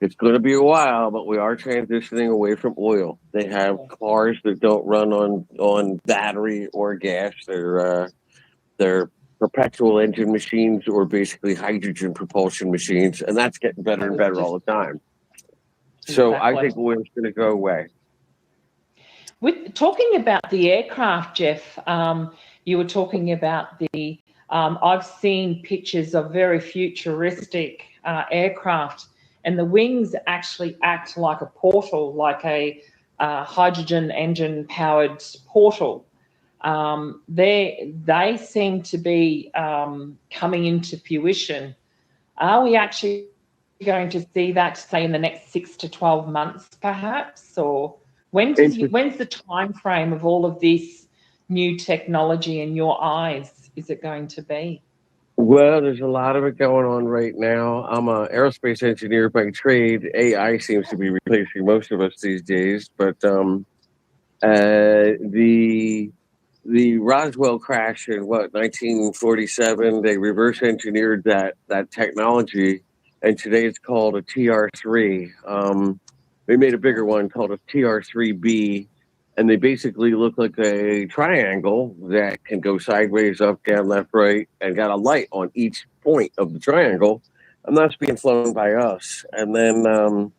it's going to be a while. But we are transitioning away from oil. They have cars that don't run on battery or gas. They're perpetual engine machines, or basically hydrogen propulsion machines, and that's getting better and better all the time. So I think oil's going to go away. With talking about the aircraft, Jeff, you were talking about the. I've seen pictures of very futuristic aircraft, and the wings actually act like a portal, like a hydrogen engine powered portal. They seem to be coming into fruition. Are we actually going to see that, say, in the next 6 to 12 months, perhaps, or? When's the time frame of all of this new technology in your eyes is it going to be? Well, there's a lot of it going on right now. I'm an aerospace engineer by trade. AI seems to be replacing most of us these days. But the Roswell crash in 1947, they reverse engineered that technology, and today it's called a TR-3. They made a bigger one called a TR-3B, and they basically look like a triangle that can go sideways, up, down, left, right, and got a light on each point of the triangle, and that's being flown by us. And then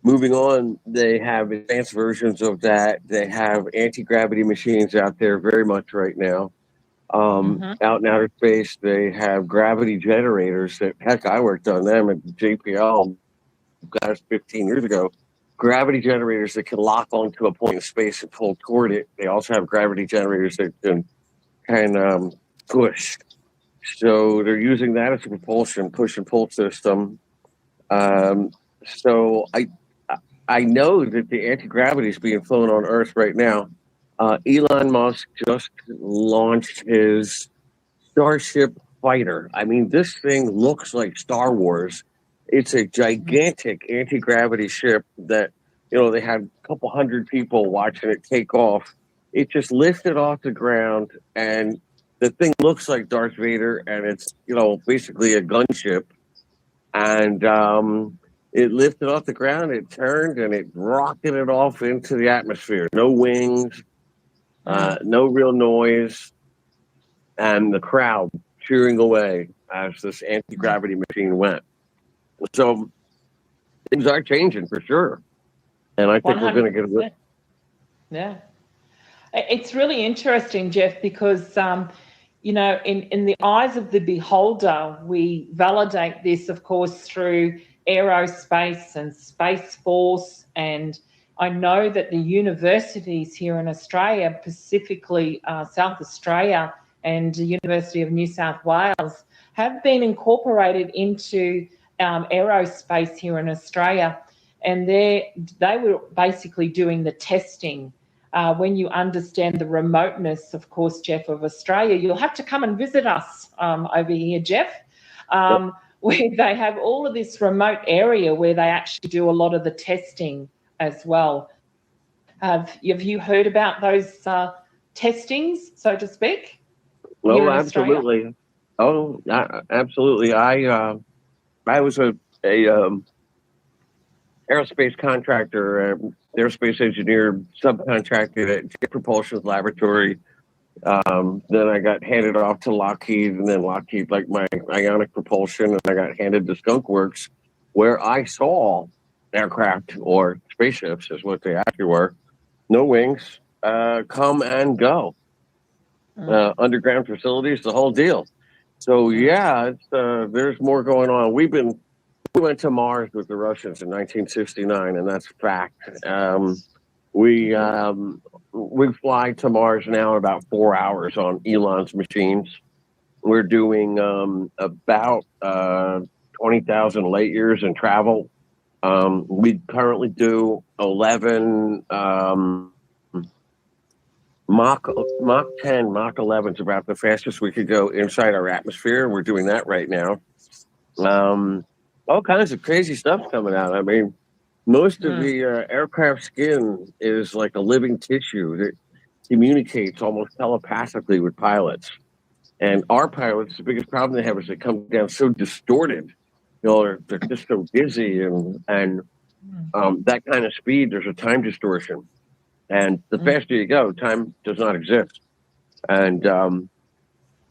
moving on, they have advanced versions of that. They have anti-gravity machines out there very much right now. Out in outer space, they have gravity generators that, heck, I worked on them at JPL, gosh, 15 years ago. Gravity generators that can lock onto a point in space and pull toward it. They also have gravity generators that can kind of push. So they're using that as a propulsion, push and pull system. So I know that the anti-gravity is being flown on Earth right now. Elon Musk just launched his Starship fighter. I mean, this thing looks like Star Wars. It's a gigantic anti-gravity ship that, they had a couple hundred people watching it take off. It just lifted off the ground, and the thing looks like Darth Vader, and it's, basically a gunship. And it lifted off the ground, it turned, and it rocketed off into the atmosphere. No wings, no real noise, and the crowd cheering away as this anti-gravity machine went. So things are changing for sure. And I think 100%. We're going to get it. Yeah. It's really interesting, Jeff, because, in the eyes of the beholder, we validate this, of course, through aerospace and Space Force. And I know that the universities here in Australia, specifically South Australia and the University of New South Wales, have been incorporated into aerospace here in Australia, and they were basically doing the testing. When you understand the remoteness, of course, Jeff, of Australia, you'll have to come and visit us over here, Jeff, where they have all of this remote area where they actually do a lot of the testing as well. Have you heard about those testings, so to speak? Oh, absolutely. Oh, absolutely. I was a aerospace contractor, aerospace engineer, subcontracted at Jet Propulsion Laboratory. Then I got handed off to Lockheed, and then Lockheed like my ionic propulsion, and I got handed to Skunk Works, where I saw aircraft, or spaceships is what they actually were, no wings, come and go. Underground facilities, the whole deal. So yeah, there's more going on. We went to Mars with the Russians in 1969, and that's a fact. We fly to Mars now in about 4 hours on Elon's machines. We're doing about 20,000 light years in travel. We currently do 11 Mach 10, Mach 11 is about the fastest we could go inside our atmosphere. We're doing that right now. All kinds of crazy stuff coming out. I mean, most of the aircraft skin is like a living tissue that communicates almost telepathically with pilots. And our pilots, the biggest problem they have is they come down so distorted. You know, they're just so dizzy and that kind of speed, there's a time distortion. And the faster you go, time does not exist. And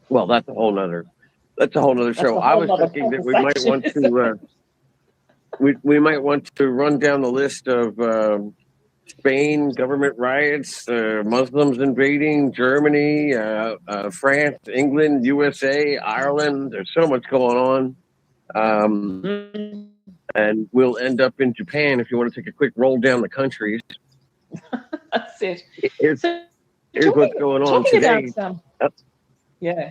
well, that's a whole nother show. I was thinking that we might want to we might want to run down the list of Spain government riots, Muslims invading Germany, France, England, USA, Ireland. There's so much going on. And we'll end up in Japan if you want to take a quick roll down the countries. That's it. Here's what's going on today. Yeah.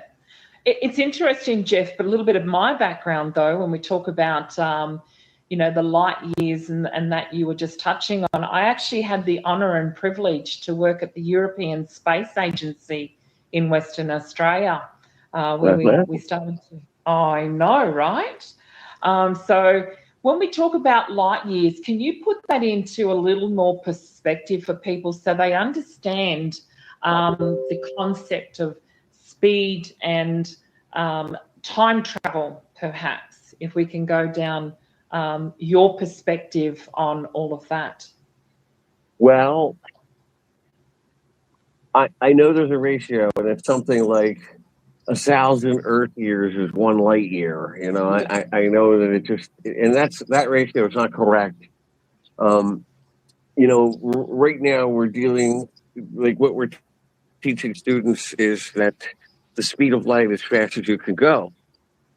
It's interesting, Jeff, but a little bit of my background, though, when we talk about, the light years and that you were just touching on. I actually had the honour and privilege to work at the European Space Agency in Western Australia, where we started to... Oh, I know, right? So when we talk about light years, can you put that into a little more perspective for people so they understand the concept of speed and time travel, perhaps, if we can go down your perspective on all of that? Well, I know there's a ratio, and it's something like 1,000 Earth years is 1 light year. You know, I know that it just, and that ratio is not correct. Right now we're dealing, like what we're teaching students is that the speed of light is fast as you can go.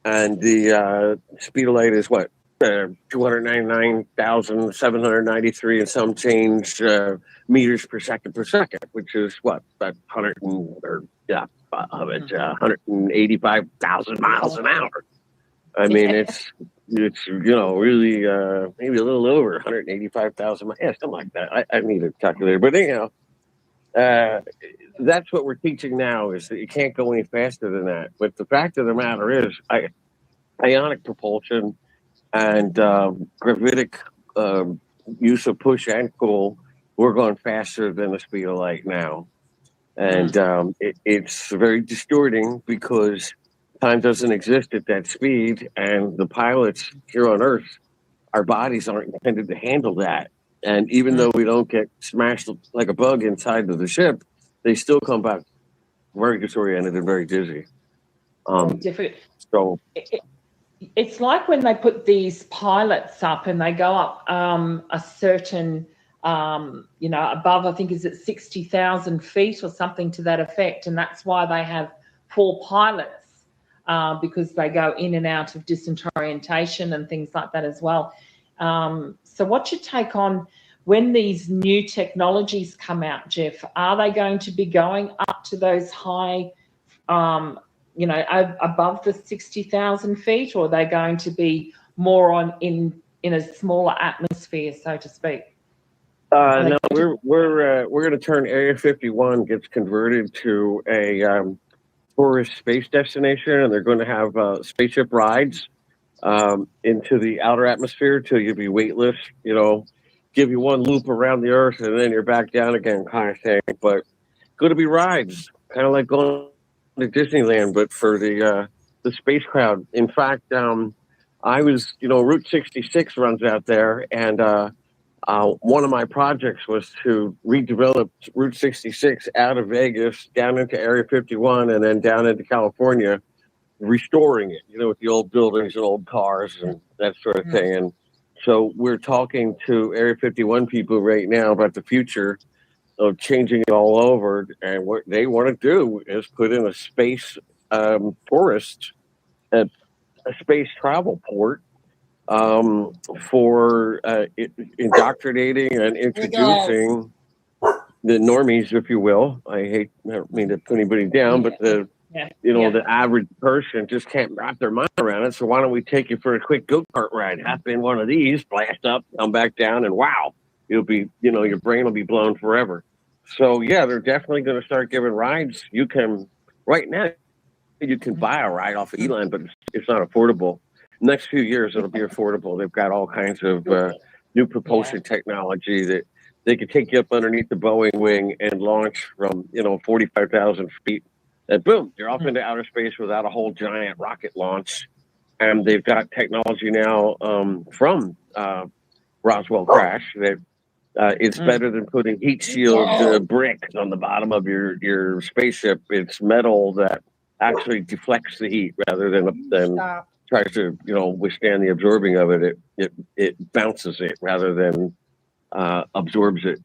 And the speed of light is what? 299,793 and some change meters per second, which is what? About 185,000 miles an hour. I mean, it's really maybe a little over 185,000 miles. Yeah, something like that. I need a calculator, but anyhow, that's what we're teaching now, is that you can't go any faster than that. But the fact of the matter is, ionic propulsion and gravitic use of push and pull, we're going faster than the speed of light now. And it's very distorting because time doesn't exist at that speed. And the pilots here on Earth, our bodies aren't intended to handle that. And even though we don't get smashed like a bug inside of the ship, they still come back very disoriented and very dizzy. So it's like when they put these pilots up and they go up a certain, above, I think, is it 60,000 feet or something to that effect. And that's why they have 4 pilots, because they go in and out of disorientation and things like that as well. So what's your take on when these new technologies come out, Jeff? Are they going to be going up to those high, above the 60,000 feet, or are they going to be more in a smaller atmosphere, so to speak? No, we're going to turn Area 51 gets converted to a tourist space destination, and they're going to have spaceship rides into the outer atmosphere till you be weightless. Give you one loop around the Earth and then you're back down again, kind of thing. But going to be rides, kind of like going to Disneyland, but for the space crowd. In fact, I was, Route 66 runs out there, and one of my projects was to redevelop Route 66 out of Vegas down into Area 51 and then down into California, restoring it, with the old buildings and old cars and that sort of thing. And so we're talking to Area 51 people right now about the future of changing it all over. And what they want to do is put in a space tourist, a space travel port for indoctrinating and introducing the normies, if you will. I don't mean to put anybody down, but the average person just can't wrap their mind around it. So why don't we take you for a quick go-kart ride? Hop in one of these, blast up, come back down, and wow, you'll be, your brain will be blown forever. So yeah, they're definitely going to start giving rides. You can right now you can buy a ride off of Elon, but it's not affordable. Next few years, it'll be affordable. They've got all kinds of new propulsion technology that they could take you up underneath the Boeing wing and launch from 45,000 feet, and boom, you're off into outer space without a whole giant rocket launch. And they've got technology now from Roswell crash that it's better than putting heat shield bricks on the bottom of your spaceship. It's metal that actually deflects the heat rather than tries to withstand the absorbing of it. It bounces it rather than absorbs it.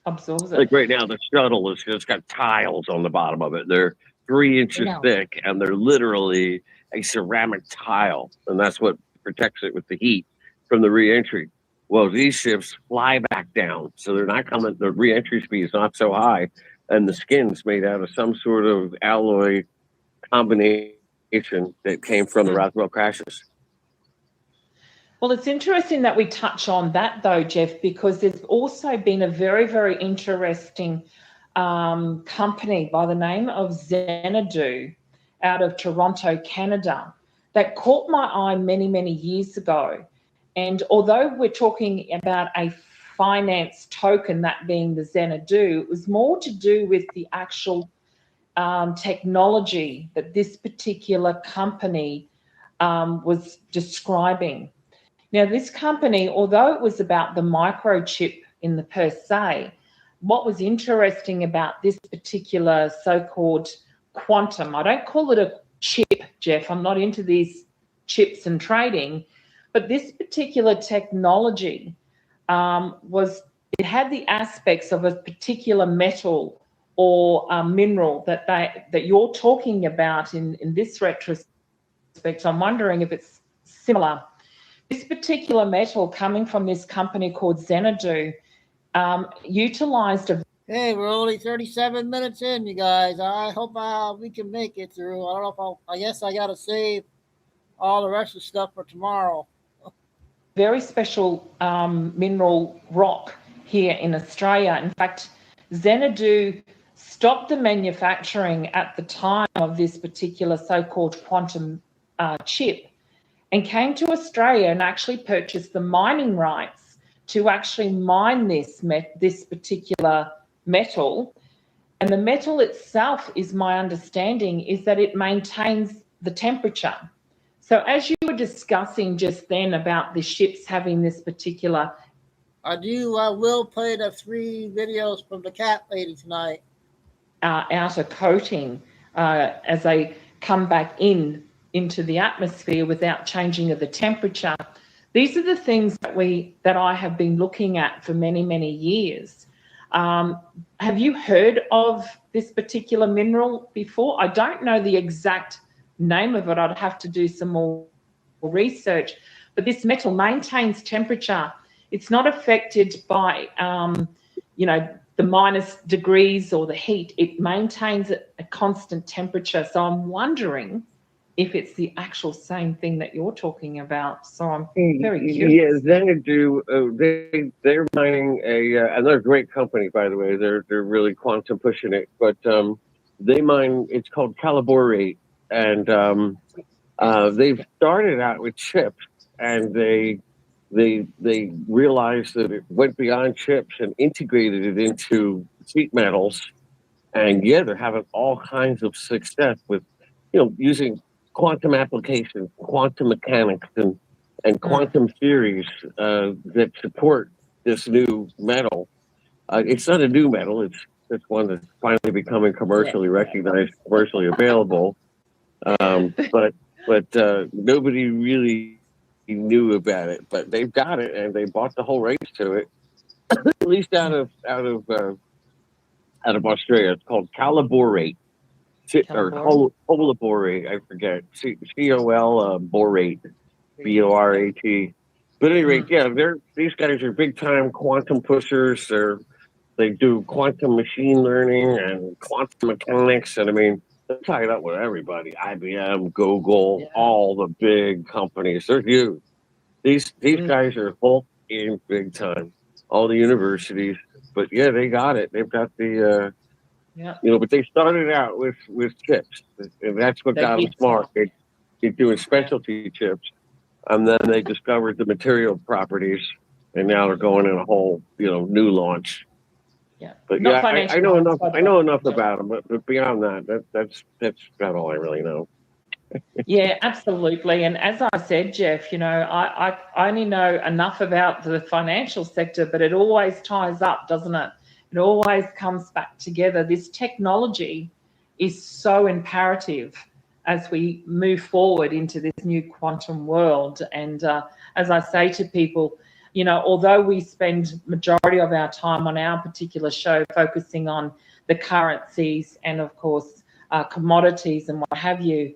Absorbs it. Like right now, the shuttle has just got tiles on the bottom of it. They're 3 inches thick, and they're literally a ceramic tile, and that's what protects it with the heat from the re-entry. Well, these ships fly back down, so they're not coming. The re-entry speed is not so high, and the skin's made out of some sort of alloy combination that came from the Roswell crashes. Well, it's interesting that we touch on that, though, Jeff, because there's also been a very, very interesting company by the name of Xanadu out of Toronto, Canada, that caught my eye many, many years ago. And although we're talking about a finance token, that being the Xanadu, it was more to do with the actual technology that this particular company was describing. Now, this company, although it was about the microchip in the per se, what was interesting about this particular so-called quantum, I don't call it a chip, Jeff, I'm not into these chips and trading, but this particular technology it had the aspects of a particular metal or mineral that you're talking about in this retrospect. I'm wondering if it's similar. This particular metal coming from this company called Xanadu utilized a... Hey, we're only 37 minutes in, you guys. I hope we can make it through. I don't know if I guess I got to save all the rest of the stuff for tomorrow. Very special mineral rock here in Australia. In fact, Xanadu stopped the manufacturing at the time of this particular so-called quantum chip and came to Australia and actually purchased the mining rights to actually mine this particular metal. And the metal itself, is my understanding, is that it maintains the temperature. So as you were discussing just then about the ships having this particular... I will play the 3 videos from the cat lady tonight. Outer coating as they come back into the atmosphere without changing of the temperature. These are the things that I have been looking at for many, many years. Have you heard of this particular mineral before? I don't know the exact name of it. I'd have to do some more research. But this metal maintains temperature. It's not affected by, the minus degrees or the heat. It maintains a constant temperature. So I'm wondering if it's the actual same thing that you're talking about. So I'm very curious. Yeah, Xanadu, they're mining and they're a great company, by the way. They're really quantum pushing it. But they mine, it's called caliborate. And they've started out with chips, and they realized that it went beyond chips and integrated it into sheet metals. And yeah, they're having all kinds of success with, using quantum applications, quantum mechanics, and quantum theories that support this new metal. It's not a new metal. It's one that's finally becoming commercially recognized, commercially available. But nobody really knew about it. But they've got it, and they bought the whole rights to it. At least out of Australia. It's called caliborate. Or colaborate, I forget. COL borate, BORAT. But at any rate, yeah, these guys are big time quantum pushers. They do quantum machine learning and quantum mechanics, and I mean, they're tied up with everybody. IBM, Google, all the big companies. They're huge. These guys are full in big time. All the universities. But yeah, they got it. They've got the Yeah. but they started out with chips, and that's what They got them did. smart. They're doing specialty chips, and then they discovered the material properties, and now they're going in a whole new launch. Yeah. But Not yeah, I financial know advice, enough. by the I way. know enough about them, but beyond that's about all I really know. Yeah, absolutely. And as I said, Jeff, I only know enough about the financial sector, but it always ties up, doesn't it? It always comes back together. This technology is so imperative as we move forward into this new quantum world. And as I say to people, although we spend majority of our time on our particular show focusing on the currencies and, of course, commodities and what have you,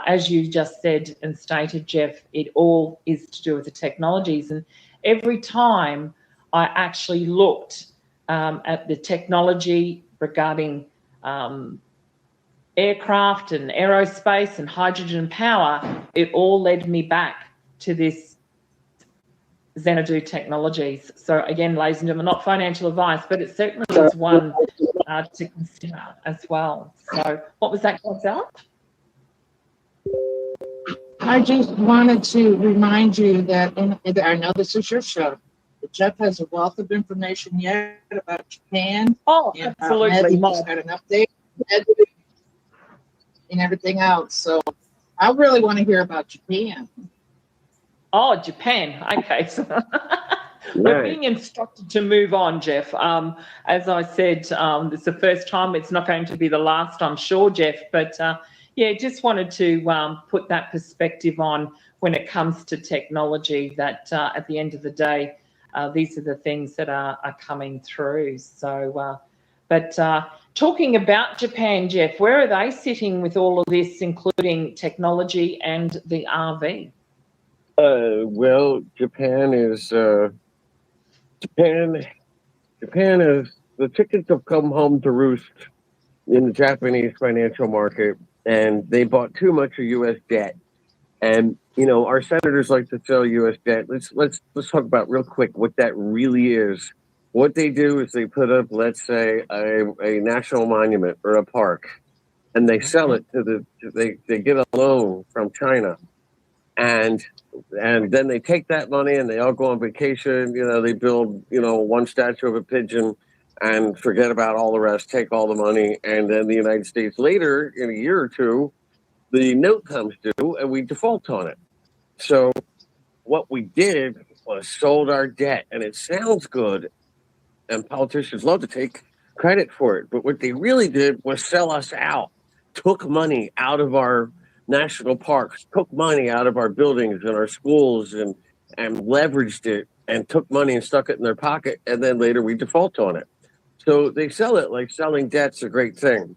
as you just said and stated, Jeff, it all is to do with the technologies. And every time I actually looked at the technology regarding aircraft and aerospace and hydrogen power, it all led me back to this Xanadu Technologies. So again, ladies and gentlemen, not financial advice, but it certainly is one to consider as well. So what was that, Gonzalo? I just wanted to remind you that, I know this is your show, but Jeff has a wealth of information yet about Japan. Oh, and absolutely. He's got an update and everything else. So I really want to hear about Japan. Oh, Japan. Okay. So we're being instructed to move on, Jeff. As I said, it's the first time. It's not going to be the last, I'm sure, Jeff. But just wanted to put that perspective on when it comes to technology, that at the end of the day, these are the things that are coming through. So, but talking about Japan, Jeff, where are they sitting with all of this, including technology and the RV? Well, Japan is the tickets have come home to roost in the Japanese financial market, and they bought too much of U.S. debt. And our senators like to sell U.S. debt. Let's talk about real quick what that really is. What they do is they put up, let's say, a national monument or a park, and they sell it to they get a loan from China, and then they take that money and they all go on vacation. They build one statue of a pigeon and forget about all the rest, take all the money, and then the United States later, in a year or two, the note comes due and we default on it. So what we did was sold our debt, and it sounds good, and politicians love to take credit for it, but what they really did was sell us out, took money out of our national parks, took money out of our buildings and our schools, and leveraged it and took money and stuck it in their pocket, and then later we default on it. So they sell it like selling debt's a great thing.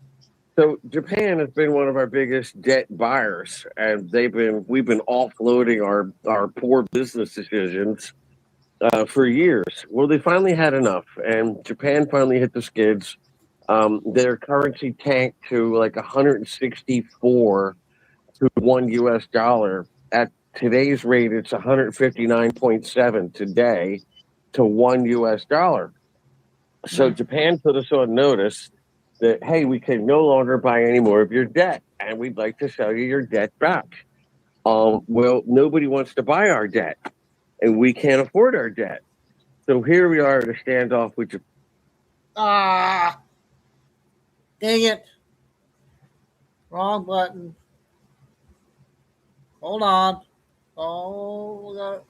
So Japan has been one of our biggest debt buyers, and we've been offloading our poor business decisions for years. Well, they finally had enough, and Japan finally hit the skids. Their currency tanked to like 164 to $1 US. At today's rate, it's 159.7 today to $1 US. So Japan put us on notice that, hey, we can no longer buy any more of your debt, and we'd like to sell you your debt back. Well, nobody wants to buy our debt, and we can't afford our debt. So here we are at a standoff with Japan. Ah, dang it. Wrong button. Hold on. Oh, we got it.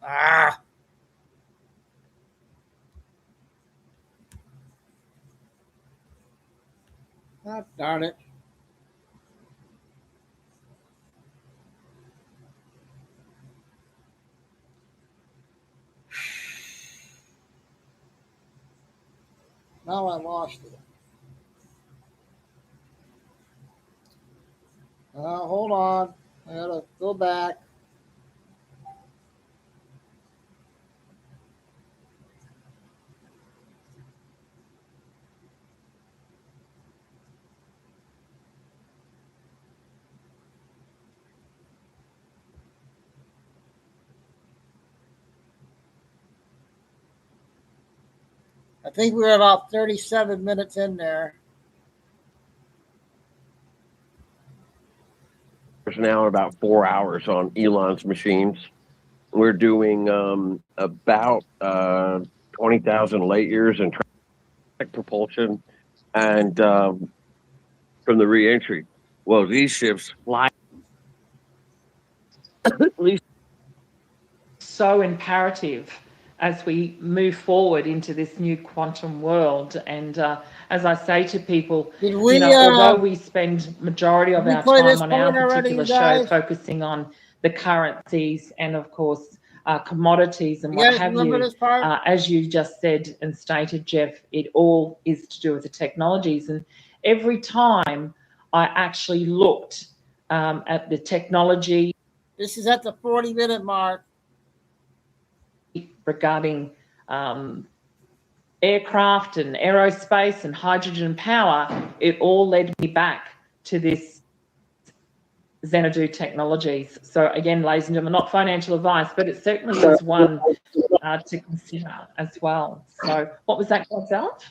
Ah. God darn it. Now I lost it. Hold on. I gotta go back. think we're about 37 minutes in there. Now about 4 hours on Elon's machines. We're doing about 20,000 light years in propulsion, and from the re-entry. Well, these ships fly at least. So imperative as we move forward into this new quantum world. And as I say to people, although we spend majority of our time on our particular show focusing on the currencies and, of course, commodities and what have you, as you just said and stated, Jeff, it all is to do with the technologies. And every time I actually looked at the technology. This is at the 40-minute mark. Regarding aircraft and aerospace and hydrogen power, it all led me back to this Xanadu Technologies. So again, ladies and gentlemen, not financial advice, but it certainly is one to consider as well. So what was that, Gonzalez?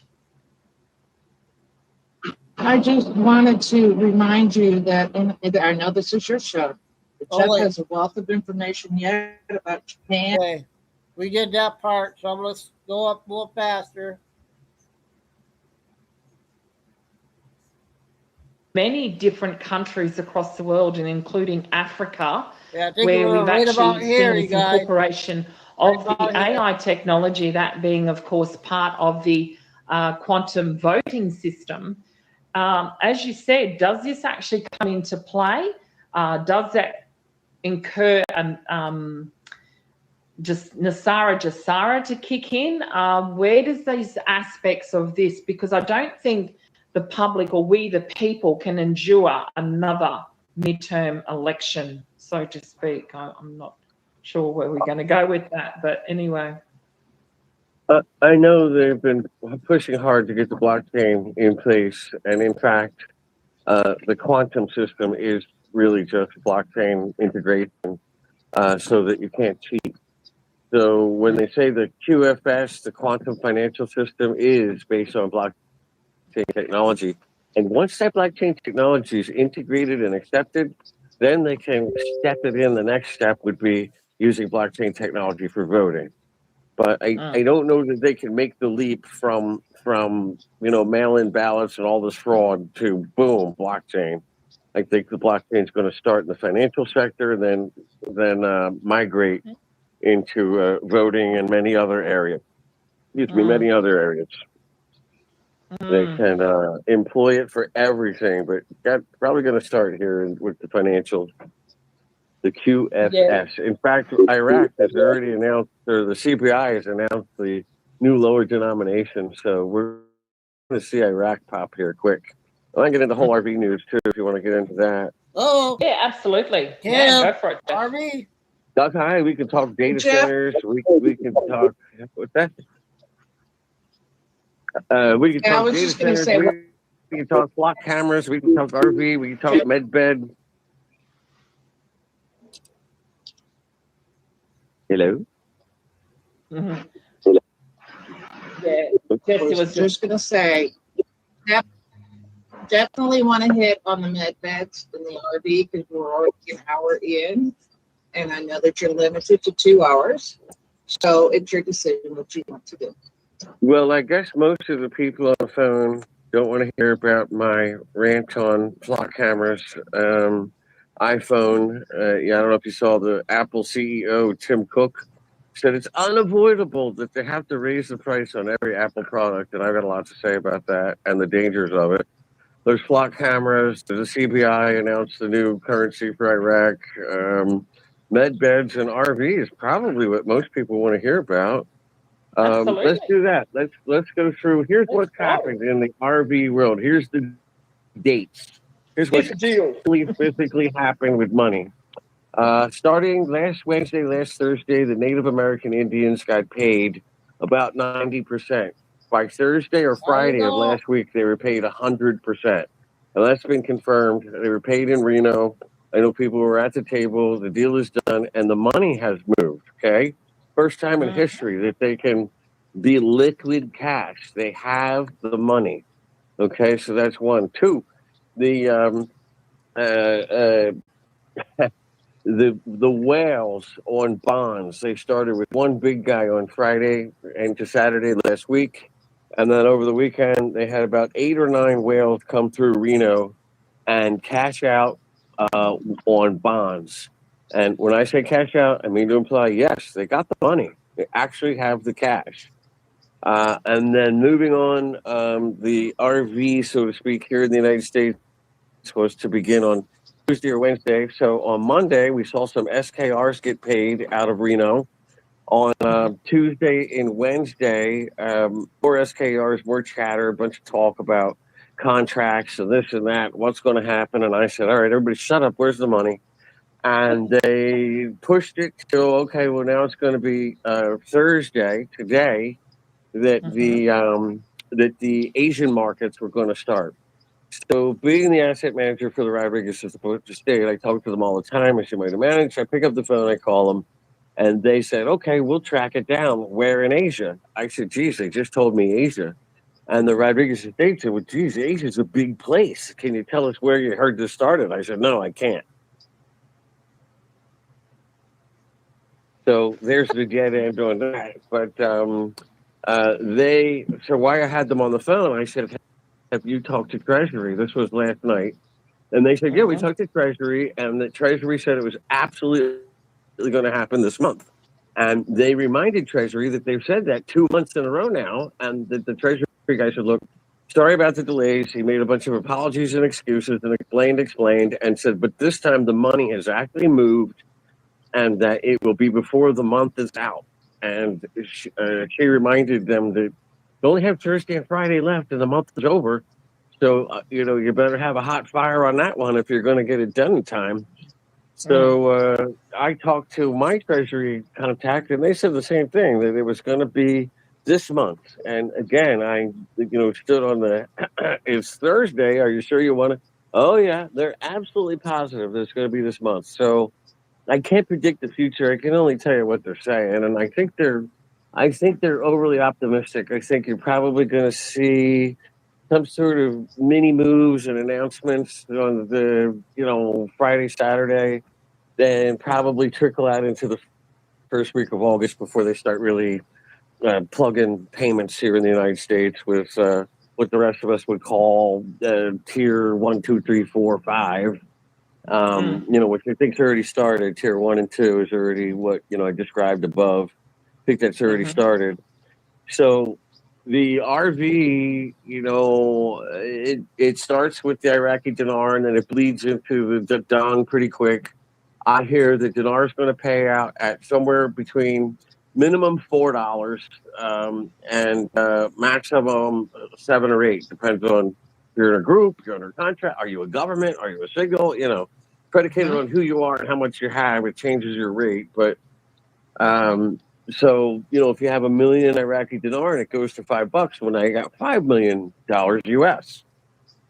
I just wanted to remind you that, and I know this is your show, but Jeff has a wealth of information yet about Japan. Okay. We did that part, so let's go up a little faster. Many different countries across the world, and including Africa, I think where we're we've right actually about here, seen you this guys. incorporation of the AI technology, that being, of course, part of the quantum voting system. As you said, does this actually come into play? Does that incur just Nasara Jasara to kick in? Where does these aspects of this, because I don't think the public or we the people can endure another midterm election, so to speak. I'm not sure where we're going to go with that, but anyway. I know they've been pushing hard to get the blockchain in place, and in fact, the quantum system is really just blockchain integration, so that you can't cheat. So when they say the QFS, the quantum financial system, is based on blockchain technology, and once that blockchain technology is integrated and accepted, then they can step it in. The next step would be using blockchain technology for voting. But I don't know that they can make the leap from mail-in ballots and all this fraud to boom, blockchain. I think the blockchain is going to start in the financial sector and then migrate into voting and many other areas. Many other areas. They can employ it for everything, but that's probably going to start here with the financials. The QFS. Yeah. In fact, Iraq has already announced, or the CPI has announced the new lower denomination. So we're going to see Iraq pop here quick. I can get into the whole RV news too, if you want to get into that. Oh, yeah, absolutely. Yeah, go for it. RV. Hi, we can talk data centers. We can talk. What's that? We can talk data centers. We can talk flock cameras. We can talk RV. We can talk med bed. Hello. Yeah, Jesse was just going to say, definitely want to hit on the med beds and the RV because we're already an hour in, and I know that you're limited to 2 hours. So it's your decision what you want to do. Well, I guess most of the people on the phone don't want to hear about my rant on flock cameras. iPhone, I don't know if you saw the Apple CEO, Tim Cook, said it's unavoidable that they have to raise the price on every Apple product. And I've got a lot to say about that and the dangers of it. There's flock cameras. The CBI announced the new currency for Iraq. Med beds and RV is probably what most people want to hear about. Let's do that. Let's go through. Here's what's happened in the RV world. Here's the dates. Here's what's physically happened with money. Starting last Wednesday, last Thursday, the Native American Indians got paid about 90%. By Thursday or Friday of last week, they were paid 100%. And that's been confirmed. They were paid in Reno. I know people were at the table. The deal is done, and the money has moved, okay? First time in history that they can be liquid cash. They have the money. Okay, so that's one. Two, the the whales on bonds. They started with one big guy on Friday and to Saturday last week, and then over the weekend they had about 8 or 9 whales come through Reno and cash out on bonds. And when I say cash out, I mean to imply yes, they got the money. They actually have the cash. And then moving on, the RV, so to speak, here in the United States was to begin on Tuesday or Wednesday. So on Monday, we saw some SKRs get paid out of Reno. On Tuesday and Wednesday, more SKRs, more chatter, a bunch of talk about contracts and this and that, what's going to happen. And I said, all right, everybody shut up. Where's the money? And they pushed it till, okay, well, now it's going to be Thursday, today, that the Asian markets were going to start. So being the asset manager for the Rodriguez estate, I talk to them all the time, as you might imagine. I pick up the phone, I call them, and they said, okay, we'll track it down. Where in Asia? I said, geez, they just told me Asia. And the Rodriguez estate said, well, geez, Asia's a big place. Can you tell us where you heard this started? I said, no, I can't. So there's the dead end on that. But so why I had them on the phone, I said, have you talked to Treasury? This was last night. And they said, yeah, we talked to Treasury, and the Treasury said it was absolutely going to happen this month. And they reminded Treasury that they've said that 2 months in a row now, and that the Treasury guy said, look, sorry about the delays. He made a bunch of apologies and excuses and explained, and said, but this time the money has actually moved, and that it will be before the month is out. And she reminded them that they only have Thursday and Friday left, and the month is over. So, you better have a hot fire on that one if you're going to get it done in time. So I talked to my Treasury contact, and they said the same thing, that it was going to be this month. And again, I stood on the, it's Thursday. Are you sure you want to? Oh, yeah, they're absolutely positive that it's going to be this month. So I can't predict the future. I can only tell you what they're saying. And I think they're overly optimistic. I think you're probably going to see some sort of mini moves and announcements on the, Friday, Saturday, then probably trickle out into the first week of August before they start really plugging payments here in the United States with what the rest of us would call tier 1, 2, 3, 4, 5. Which I think's already started. Tier 1 and 2 is already what I described above. I think that's already started. So the RV, it starts with the Iraqi dinar, and then it bleeds into the dong pretty quick. I hear the dinar is going to pay out at somewhere between minimum $4 and maximum 7 or 8. Depends on if you're in a group, you're under contract, are you a government, are you a signal? Predicated on who you are and how much you have, it changes your rate. But so if you have $1 million Iraqi dinar and it goes to $5, well, now you got $5 million US.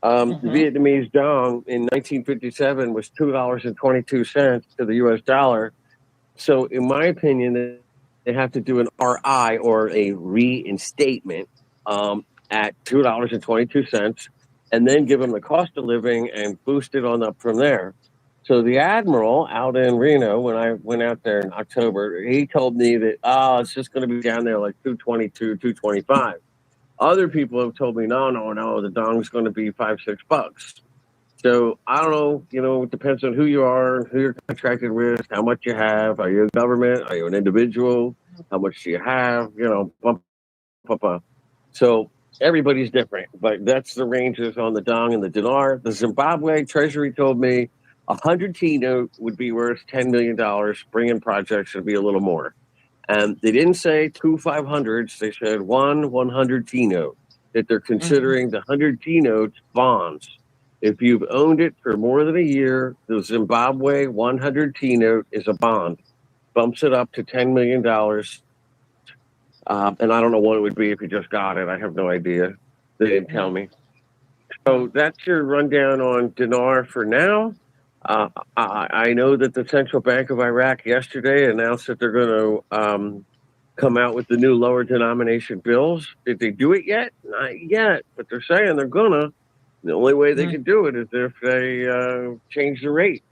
The Vietnamese dong in 1957 was $2.22 to the US dollar. So in my opinion, they have to do an RI, or a reinstatement, at $2.22, and then give them the cost of living and boost it on up from there. So the Admiral out in Reno, when I went out there in October, he told me that, it's just going to be down there like $2.22, $2.25. Other people have told me, no, the dong's going to be $5, $6. So I don't know, it depends on who you are, who you're contracted with, how much you have. Are you a government? Are you an individual? How much do you have? So everybody's different, but that's the ranges on the dong and the dinar. The Zimbabwe Treasury told me 100 T-note would be worth $10 million. Bring-in projects would be a little more. And they didn't say 2 500s. They said 100 T-note, that they're considering the 100 T-notes bonds. If you've owned it for more than a year, the Zimbabwe 100 T-note is a bond. Bumps it up to $10 million. And I don't know what it would be if you just got it. I have no idea. They didn't tell me. So that's your rundown on dinar for now. I know that the Central Bank of Iraq yesterday announced that they're going to come out with the new lower denomination bills. Did they do it yet? Not yet, but they're saying they're gonna. The only way they can do it is if they change the rate.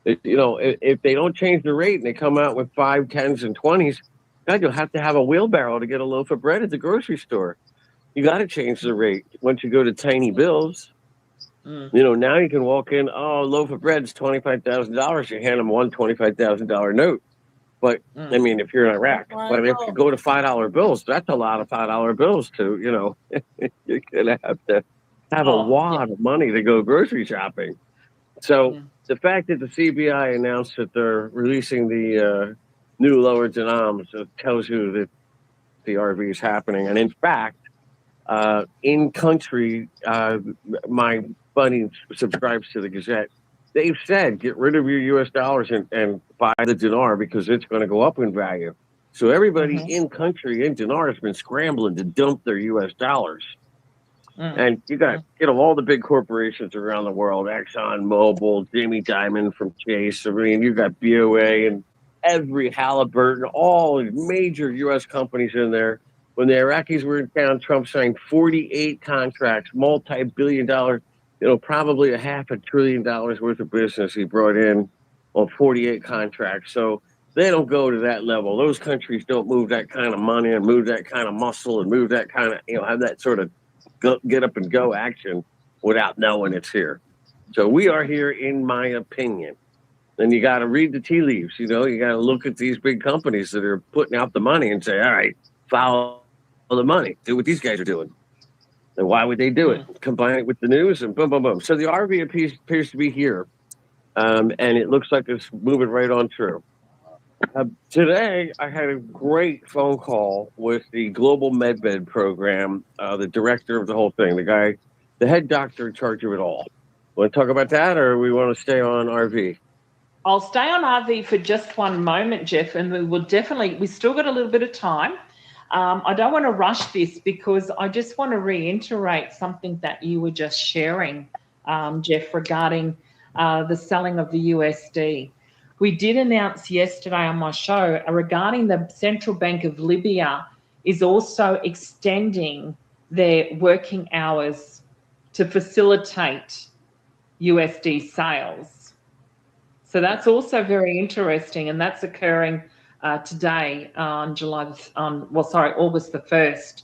If they don't change the rate and they come out with 5, 10s, and 20s, God, you'll have to have a wheelbarrow to get a loaf of bread at the grocery store. You got to change the rate once you go to tiny bills. Now you can walk in, a loaf of bread's $25,000. You hand them one $25,000 note. But I mean, if you're in Iraq, but if you go to $5 bills, that's a lot of $5 bills too. You're gonna have to have a wad of money to go grocery shopping. So the fact that the CBI announced that they're releasing the new lower denoms tells you that the RV is happening. And in fact, in country, my buddy subscribes to the Gazette. They've said, get rid of your U.S. dollars and buy the dinar because it's going to go up in value. So everybody in country in dinar has been scrambling to dump their U.S. dollars. And you got, all the big corporations around the world, Exxon Mobil, Jamie Dimon from Chase. I mean, you got BOA and every Halliburton, all major U.S. companies in there. When the Iraqis were in town, Trump signed 48 contracts, multi-billion-dollar, probably $500 billion worth of business he brought in on 48 contracts. So they don't go to that level. Those countries don't move that kind of money and move that kind of muscle and move that kind of, have that sort of get up and go action without knowing it's here. So we are here, in my opinion. Then you got to read the tea leaves. You got to look at these big companies that are putting out the money and say, all right, follow the money. Do what these guys are doing. And why would they do it? Combine it with the news and boom, boom, boom. So the RV appears to be here. And it looks like it's moving right on through. Today, I had a great phone call with the Global MedBed program, the director of the whole thing, the head doctor in charge of it all. Want to talk about that, or we want to stay on RV? I'll stay on RV for just one moment, Jeff, and we still got a little bit of time. I don't want to rush this because I just want to reiterate something that you were just sharing, Jeff, regarding the selling of the USD. We did announce yesterday on my show regarding the Central Bank of Libya is also extending their working hours to facilitate USD sales. So that's also very interesting, and that's occurring today on August the 1st.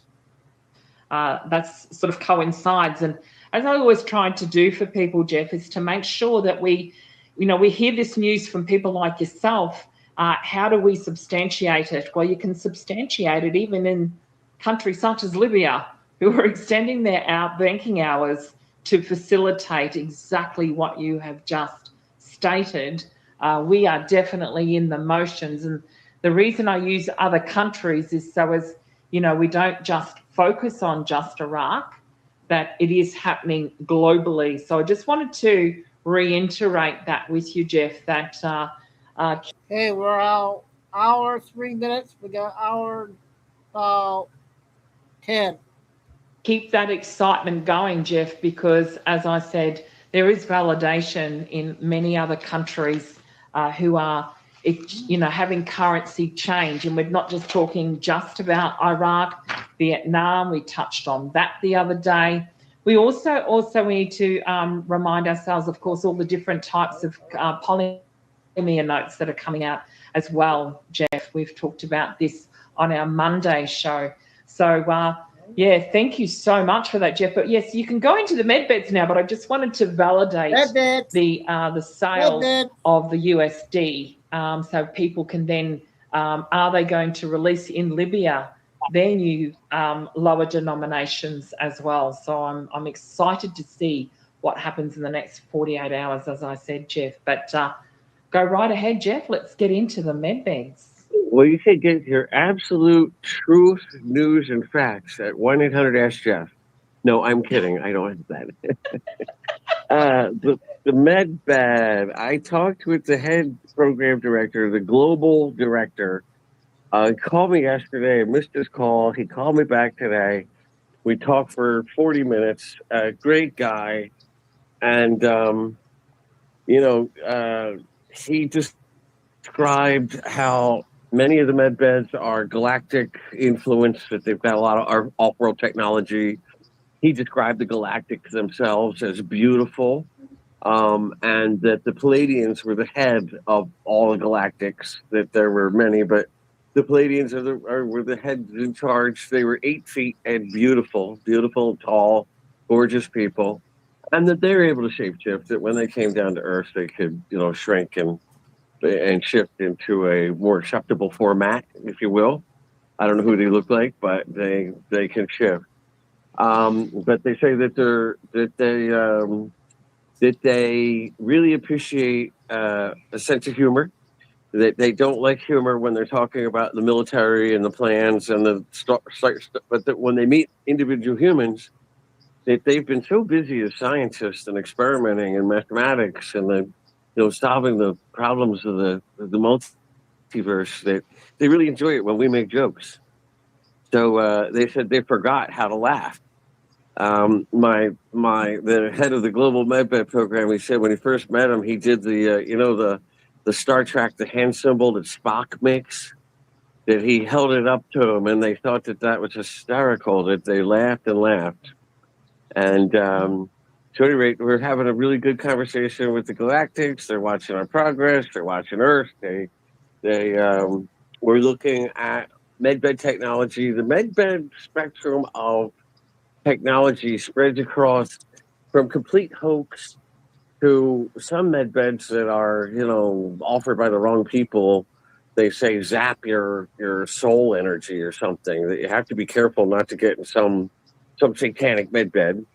That's sort of coincides. And as I always try to do for people, Jeff, is to make sure that we hear this news from people like yourself. How do we substantiate it? Well, you can substantiate it even in countries such as Libya, who are extending their banking hours to facilitate exactly what you have just stated. We are definitely in the motions. And the reason I use other countries is so as, we don't just focus on just Iraq, that it is happening globally. So I just wanted to reiterate that with you, Jeff, that Hey, we're out hour 3 minutes. We got hour 10. Keep that excitement going, Jeff, because as I said, there is validation in many other countries who are having currency change. And we're not just talking just about Iraq, Vietnam. We touched on that the other day. We also need to remind ourselves, of course, all the different types of polymer notes that are coming out as well, Jeff. We've talked about this on our Monday show. So, thank you so much for that, Jeff. But yes, you can go into the med beds now, but I just wanted to validate the sale of the USD so people can then, are they going to release in Libya their new lower denominations as well? So I'm excited to see what happens in the next 48 hours, as I said, Jeff. But go right ahead, Jeff. Let's get into the med beds. Well, you can get your absolute truth, news, and facts at 1-800-ASK-JEFF. No, I'm kidding. I don't have that. The med bed, I talked with the head program director, the global director. He called me yesterday. I missed his call. He called me back today. We talked for 40 minutes. Great guy. And, he just described how many of the med beds are galactic influence, that they've got a lot of off-world technology. He described the galactics themselves as beautiful, and that the Palladians were the head of all the galactics, that there were many, but the Palladians were the heads in charge. They were 8 feet and beautiful, tall, gorgeous people, and that they were able to shapeshift, that when they came down to Earth, they could, shrink and shift into a more acceptable format, if you will. I don't know who they look like, but they can shift. But they say that they really appreciate a sense of humor. That they don't like humor when they're talking about the military and the plans and but that when they meet individual humans, that they've been so busy as scientists and experimenting in mathematics and solving the problems of the multiverse, that they really enjoy it when we make jokes. So they said they forgot how to laugh. The head of the global medbed program, he said when he first met him, he did the Star Trek, the hand symbol that Spock makes, that he held it up to him, and they thought that was hysterical, that they laughed and laughed. And so at any rate, we're having a really good conversation with the galactics. They're watching our progress. They're watching Earth. We're looking at medbed technology. The medbed spectrum of technology spreads across from complete hoax to some med beds that are, offered by the wrong people. They say zap your soul energy or something. That you have to be careful not to get in some satanic med bed.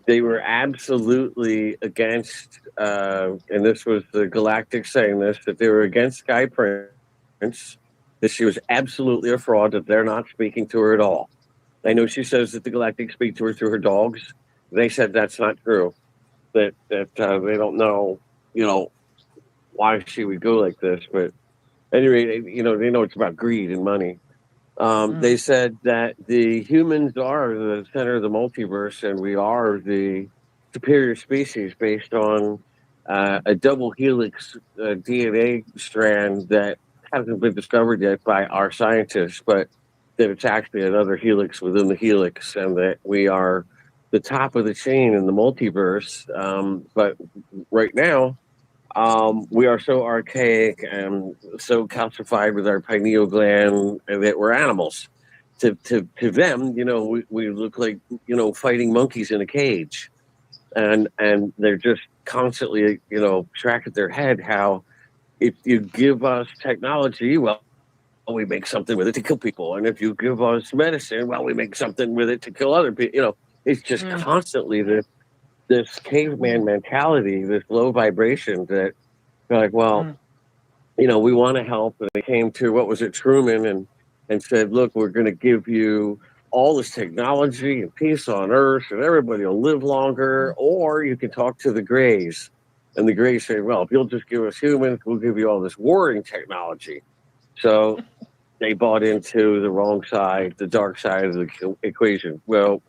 They were absolutely against, and this was the Galactic saying this, that they were against Sky Prince, that she was absolutely a fraud, that they're not speaking to her at all. I know she says that the Galactic speak to her through her dogs. They said that's not true. That they don't know, why she would go like this. But anyway, they know it's about greed and money. They said that the humans are the center of the multiverse, and we are the superior species based on a double helix DNA strand that hasn't been discovered yet by our scientists, but that it's actually another helix within the helix, and that we are the top of the chain in the multiverse. But right now, we are so archaic and so calcified with our pineal gland that we're animals. To them, we look like, fighting monkeys in a cage. And they're just constantly, track at their head how if you give us technology, well, we make something with it to kill people. And if you give us medicine, well, we make something with it to kill other people. It's just constantly this caveman mentality, this low vibration that they're like, well, we want to help. And they came to, what was it, Truman, and said, look, we're going to give you all this technology and peace on Earth, and everybody will live longer, or you can talk to the Greys. And the Greys say, well, if you'll just give us humans, we'll give you all this warring technology. So they bought into the wrong side, the dark side of the equation. Well,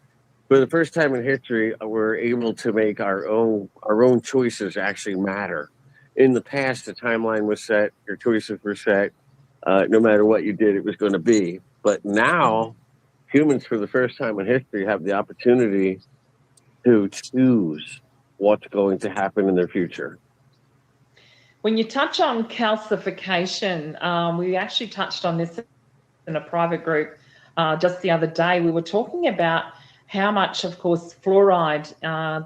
for the first time in history, we're able to make our own choices actually matter. In the past, the timeline was set, your choices were set. No matter what you did, it was going to be. But now, humans, for the first time in history, have the opportunity to choose what's going to happen in their future. When you touch on calcification, we actually touched on this in a private group just the other day. We were talking about how much, of course, fluoride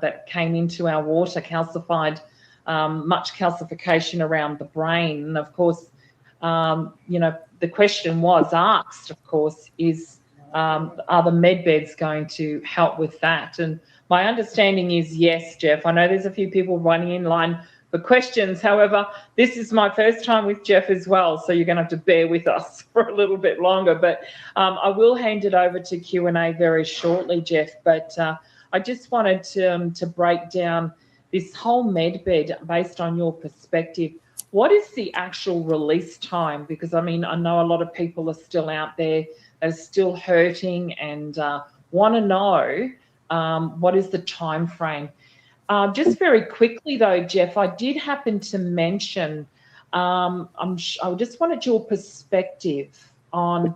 that came into our water calcified, much calcification around the brain. And of course, the question was asked, of course, is are the med beds going to help with that? And my understanding is yes, Jeff. I know there's a few people running in line for questions. However, this is my first time with Jeff as well, so you're going to have to bear with us for a little bit longer. But I will hand it over to Q&A very shortly, Jeff. But I just wanted to break down this whole medbed based on your perspective. What is the actual release time? Because, I mean, I know a lot of people are still out there, that are still hurting and want to know what is the time frame. Just very quickly, though, Jeff, I did happen to mention I just wanted your perspective on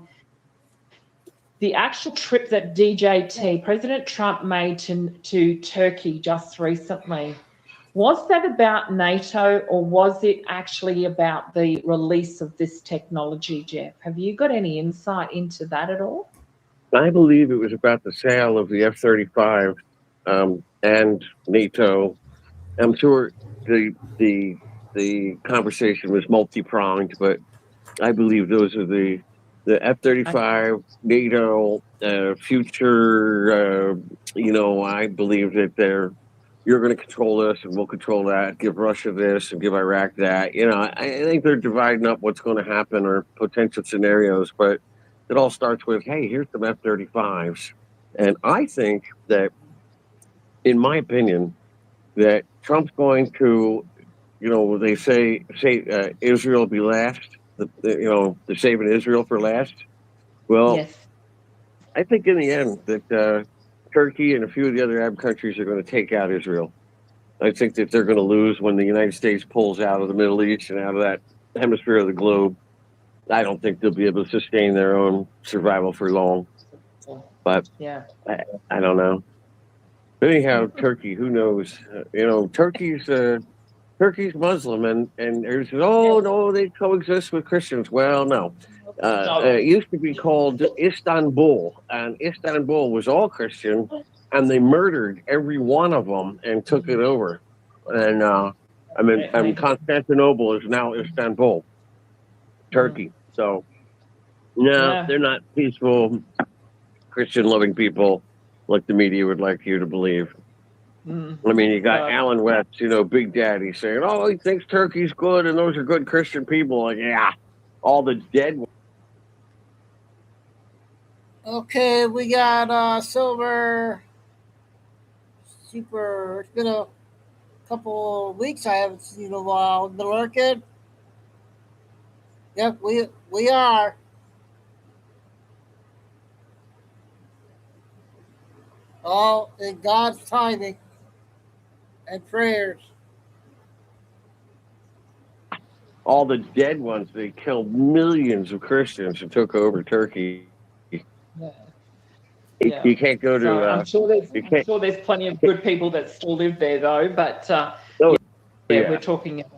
the actual trip that DJT, President Trump, made to Turkey just recently. Was that about NATO, or was it actually about the release of this technology, Jeff? Have you got any insight into that at all? I believe it was about the sale of the F-35 and NATO. I'm sure the conversation was multi-pronged, but I believe those are the F-35, NATO, future. I believe that you're going to control this and we'll control that. Give Russia this and give Iraq that. I think they're dividing up what's going to happen or potential scenarios, but it all starts with, hey, here's some F-35s. And I think that, in my opinion, that Trump's going to, they say Israel will be last, they're saving Israel for last. Well, yes. I think in the end that Turkey and a few of the other Arab countries are going to take out Israel. I think that they're going to lose when the United States pulls out of the Middle East and out of that hemisphere of the globe. I don't think they'll be able to sustain their own survival for long. But yeah, I don't know. But anyhow, Turkey, who knows? Turkey's Muslim, and there's no, they coexist with Christians. Well, no. It used to be called Istanbul, and Istanbul was all Christian, and they murdered every one of them and took it over. And Constantinople is now Istanbul, Turkey. So, no, they're not peaceful, Christian-loving people like the media would like you to believe. I mean, you got Alan West, Big Daddy, saying, "Oh, he thinks Turkey's good, and those are good Christian people." Like, yeah, all the dead ones. Okay, we got Silver Super. It's been a couple of weeks. I haven't seen you in a while. Been lurking? Yep, we are. All in God's timing and prayers. All the dead ones, they killed millions of Christians and took over Turkey. Yeah. You can't go to. I'm sure there's plenty of good people that still live there, though. But we're talking about.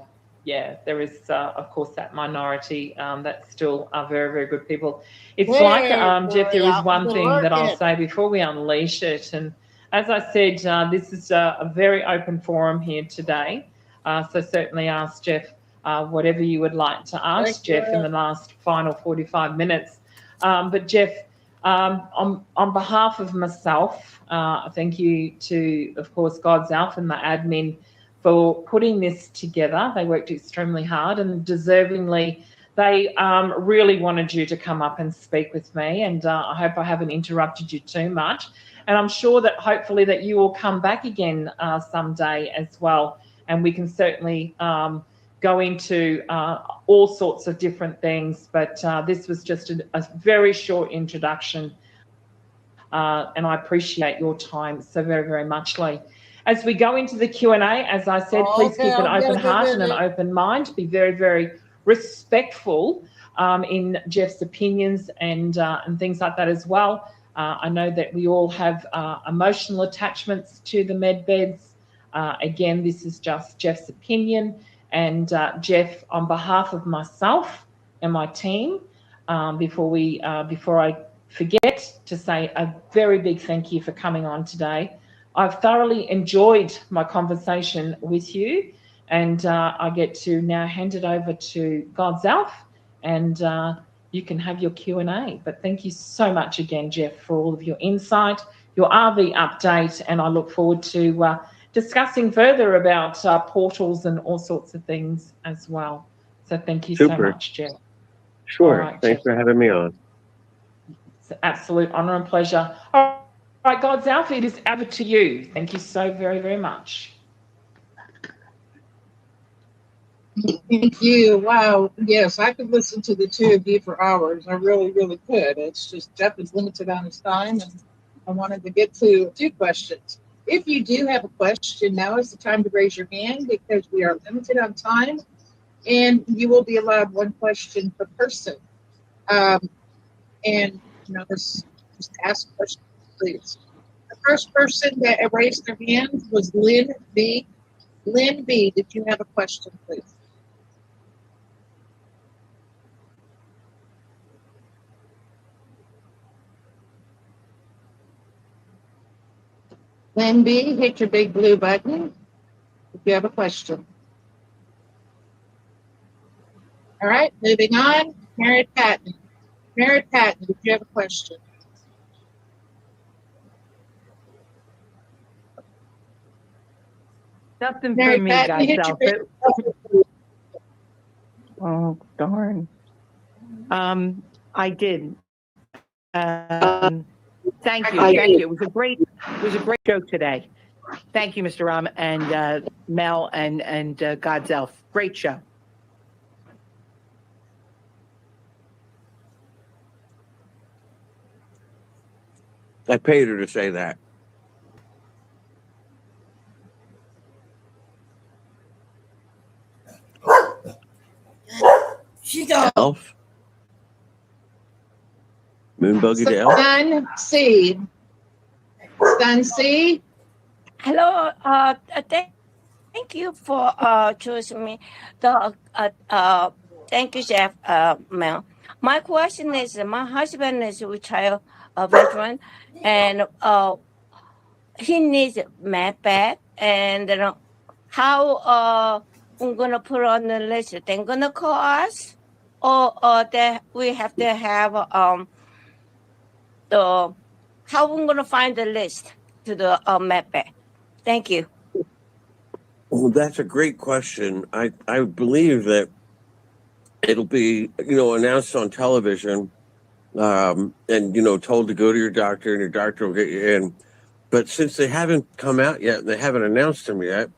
Yeah, there is, of course, that minority that still are very, very good people. It's like, Jeff, there is one thing that I'll say before we unleash it. And as I said, this is a very open forum here today. So certainly ask Jeff whatever you would like to ask Jeff in the last final 45 minutes. But Jeff, on behalf of myself, thank you to, of course, God's Alpha and the admin for putting this together. They worked extremely hard, and deservingly, they really wanted you to come up and speak with me. And I hope I haven't interrupted you too much. And I'm sure that hopefully that you will come back again someday as well. And we can certainly go into all sorts of different things. But this was just a very short introduction. And I appreciate your time so very, very much, Lee. As we go into the Q&A, as I said, please keep an open heart and an open mind. Be very, very respectful in Jeff's opinions and things like that as well. I know that we all have emotional attachments to the med beds. Again, this is just Jeff's opinion. And Jeff, on behalf of myself and my team, before I forget to say a very big thank you for coming on today. I've thoroughly enjoyed my conversation with you, and I get to now hand it over to God's Alf, and you can have your Q&A. But thank you so much again, Jeff, for all of your insight, your RV update, and I look forward to discussing further about portals and all sorts of things as well. So thank you so much, Jeff. Sure. Right, Thanks Jeff. for having me on. It's an absolute honour and pleasure. All right, God's Alpha, it is over to you. Thank you so very, very much. Thank you. Wow. Yes, I could listen to the two of you for hours. I really, really could. It's just Jeff is limited on his time, and I wanted to get to 2 questions. If you do have a question, now is the time to raise your hand because we are limited on time. and you will be allowed one question per person. And just ask questions, please. The first person that raised their hand was Lynn B. Lynn B., did you have a question, please? Lynn B., hit your big blue button if you have a question. All right, moving on. Mary Patton. Mary Patton, did you have a question? Nothing Mary for me, Patton, guys. hit your big button. Oh, darn. I did. Thank you. Thank you. It was a great show today. Thank you, Mr. Ram and Mel and God's Elf. Great show. I paid her to say that. Chico. Elf? Moonbuggy the elf? Sun C. Sun C. Hello. Thank you for choosing me. Thank you, Chef Mel. My question is, my husband is a retired veteran, and he needs med bed. And how I'm gonna put on the list? They're gonna call us, or that we have to have the how I'm gonna find the list to the med bed. Thank you. Well, that's a great question. I believe that it'll be, announced on television, and, told to go to your doctor and your doctor will get you in. But since they haven't come out yet and they haven't announced them yet,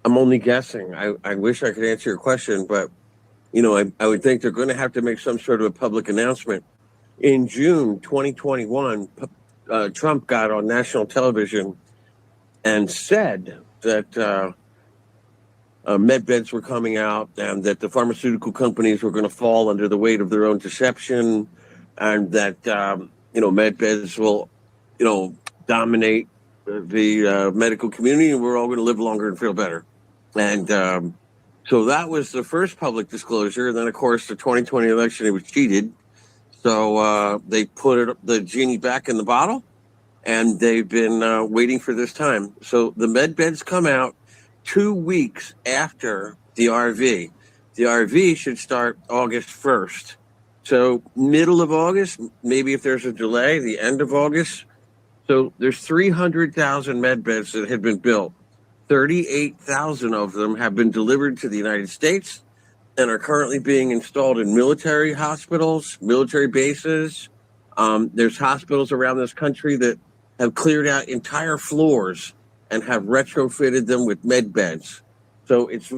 I'm only guessing. I wish I could answer your question, but, I would think they're going to have to make some sort of a public announcement. In June 2021, Trump got on national television and said that med beds were coming out and that the pharmaceutical companies were going to fall under the weight of their own deception, and that, med beds will, dominate the medical community, and we're all going to live longer and feel better. And so that was the first public disclosure. And then, of course, the 2020 election, it was cheated. So they put the genie back in the bottle, and they've been waiting for this time. So the med beds come out 2 weeks after the RV. The RV should start August 1st. So middle of August, maybe if there's a delay, the end of August. So there's 300,000 med beds that have been built. 38,000 of them have been delivered to the United States and are currently being installed in military hospitals, military bases. There's hospitals around this country that have cleared out entire floors and have retrofitted them with med beds. So it's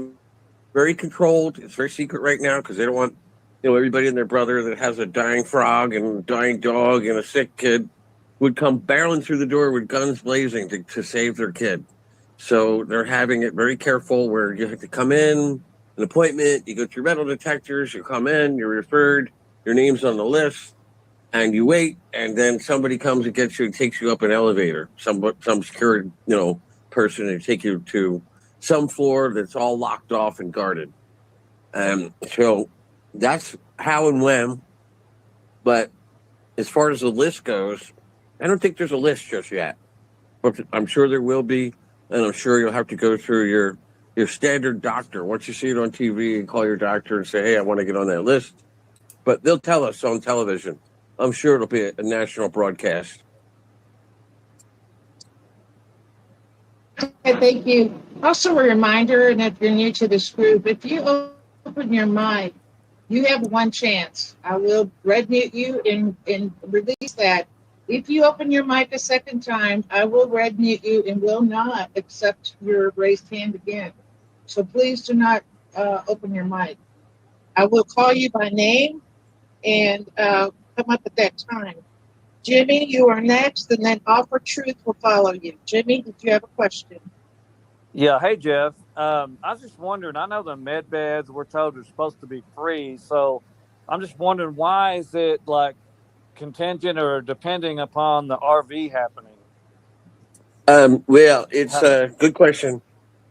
very controlled. It's very secret right now because they don't want, everybody and their brother that has a dying frog and a dying dog and a sick kid would come barreling through the door with guns blazing to save their kid. So they're having it very careful where you have to come in, an appointment, you go through metal detectors, you come in, you're referred, your name's on the list, and you wait, and then somebody comes and gets you and takes you up an elevator, some secured, person, and take you to some floor that's all locked off and guarded. So that's how and when. But as far as the list goes, I don't think there's a list just yet. But I'm sure there will be, and I'm sure you'll have to go through your standard doctor. Once you see it on TV, and call your doctor and say, hey, I want to get on that list. But they'll tell us on television. I'm sure it'll be a national broadcast. Okay, thank you. Also a reminder, and if you're new to this group, if you open your mic, you have one chance. I will red mute you and release that. If you open your mic a second time, I will red mute you and will not accept your raised hand again. So please do not open your mic. I will call you by name and come up at that time. Jimmy, you are next, and then Offer Truth will follow you. Jimmy, did you have a question? Yeah, hey Jeff. I was just wondering. I know the med beds we're told are supposed to be free, so I'm just wondering why is it like contingent or depending upon the RV happening? Well, it's a good question.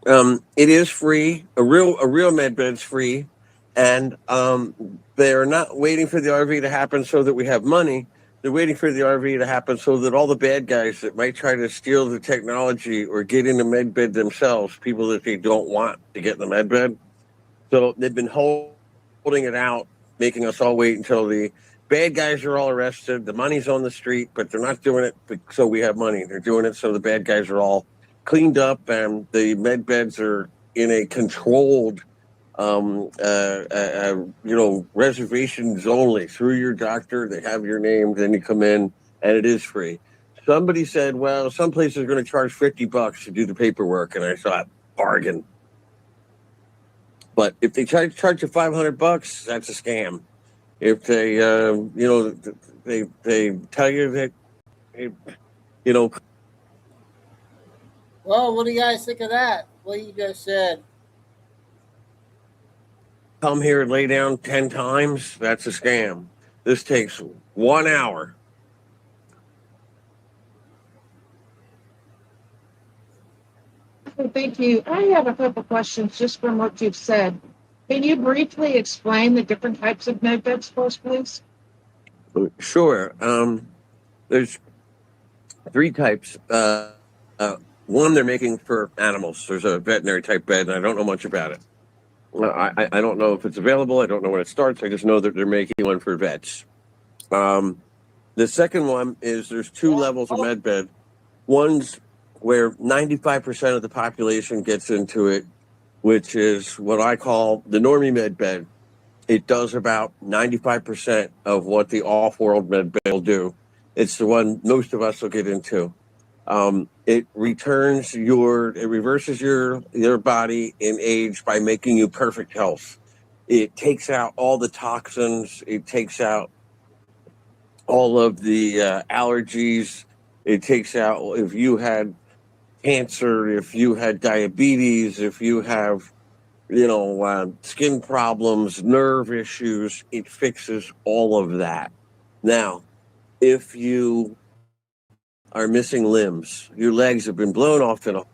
It is free. A real med bed's free, and they're not waiting for the RV to happen so that we have money. They're waiting for the RV to happen so that all the bad guys that might try to steal the technology or get in the med bed themselves, people that they don't want to get in the med bed. So they've been holding it out, making us all wait until the bad guys are all arrested. The money's on the street, but they're not doing it so we have money. They're doing it so the bad guys are all cleaned up and the med beds are in a controlled, reservations only through your doctor. They have your name, then you come in, and it is free. Somebody said, well, some places are going to charge $50 to do the paperwork, and I thought, bargain. But if they try to charge you $500, that's a scam. If they, they tell you that, Well, what do you guys think of that? What you just said? come here and lay down 10 times, that's a scam. This takes 1 hour. Thank you. I have a couple questions just from what you've said. Can you briefly explain the different types of med beds for us, please? Sure. There's 3 types. One they're making for animals. There's a veterinary type bed, and I don't know much about it. I don't know if it's available. I don't know when it starts. I just know that they're making one for vets. The second one is there's 2 levels of med bed. One's where 95% of the population gets into it, which is what I call the normie med bed. It does about 95% of what the off-world med bed will do. It's the one most of us will get into. It reverses your body in age by making you perfect health. It takes out all the toxins. It takes out all of the allergies. It takes out if you had cancer, if you had diabetes, if you have, skin problems, nerve issues, it fixes all of that. Now, if you are missing limbs, your legs have been blown off in a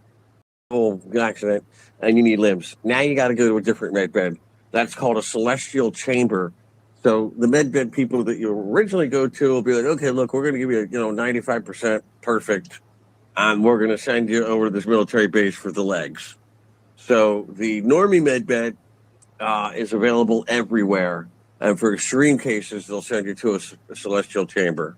whole accident, and you need limbs. Now you got to go to a different med bed. That's called a celestial chamber. So the med bed people that you originally go to will be like, okay, look, we're going to give you, 95% perfect, and we're going to send you over to this military base for the legs. So the normie med bed is available everywhere. And for extreme cases, they'll send you to a celestial chamber.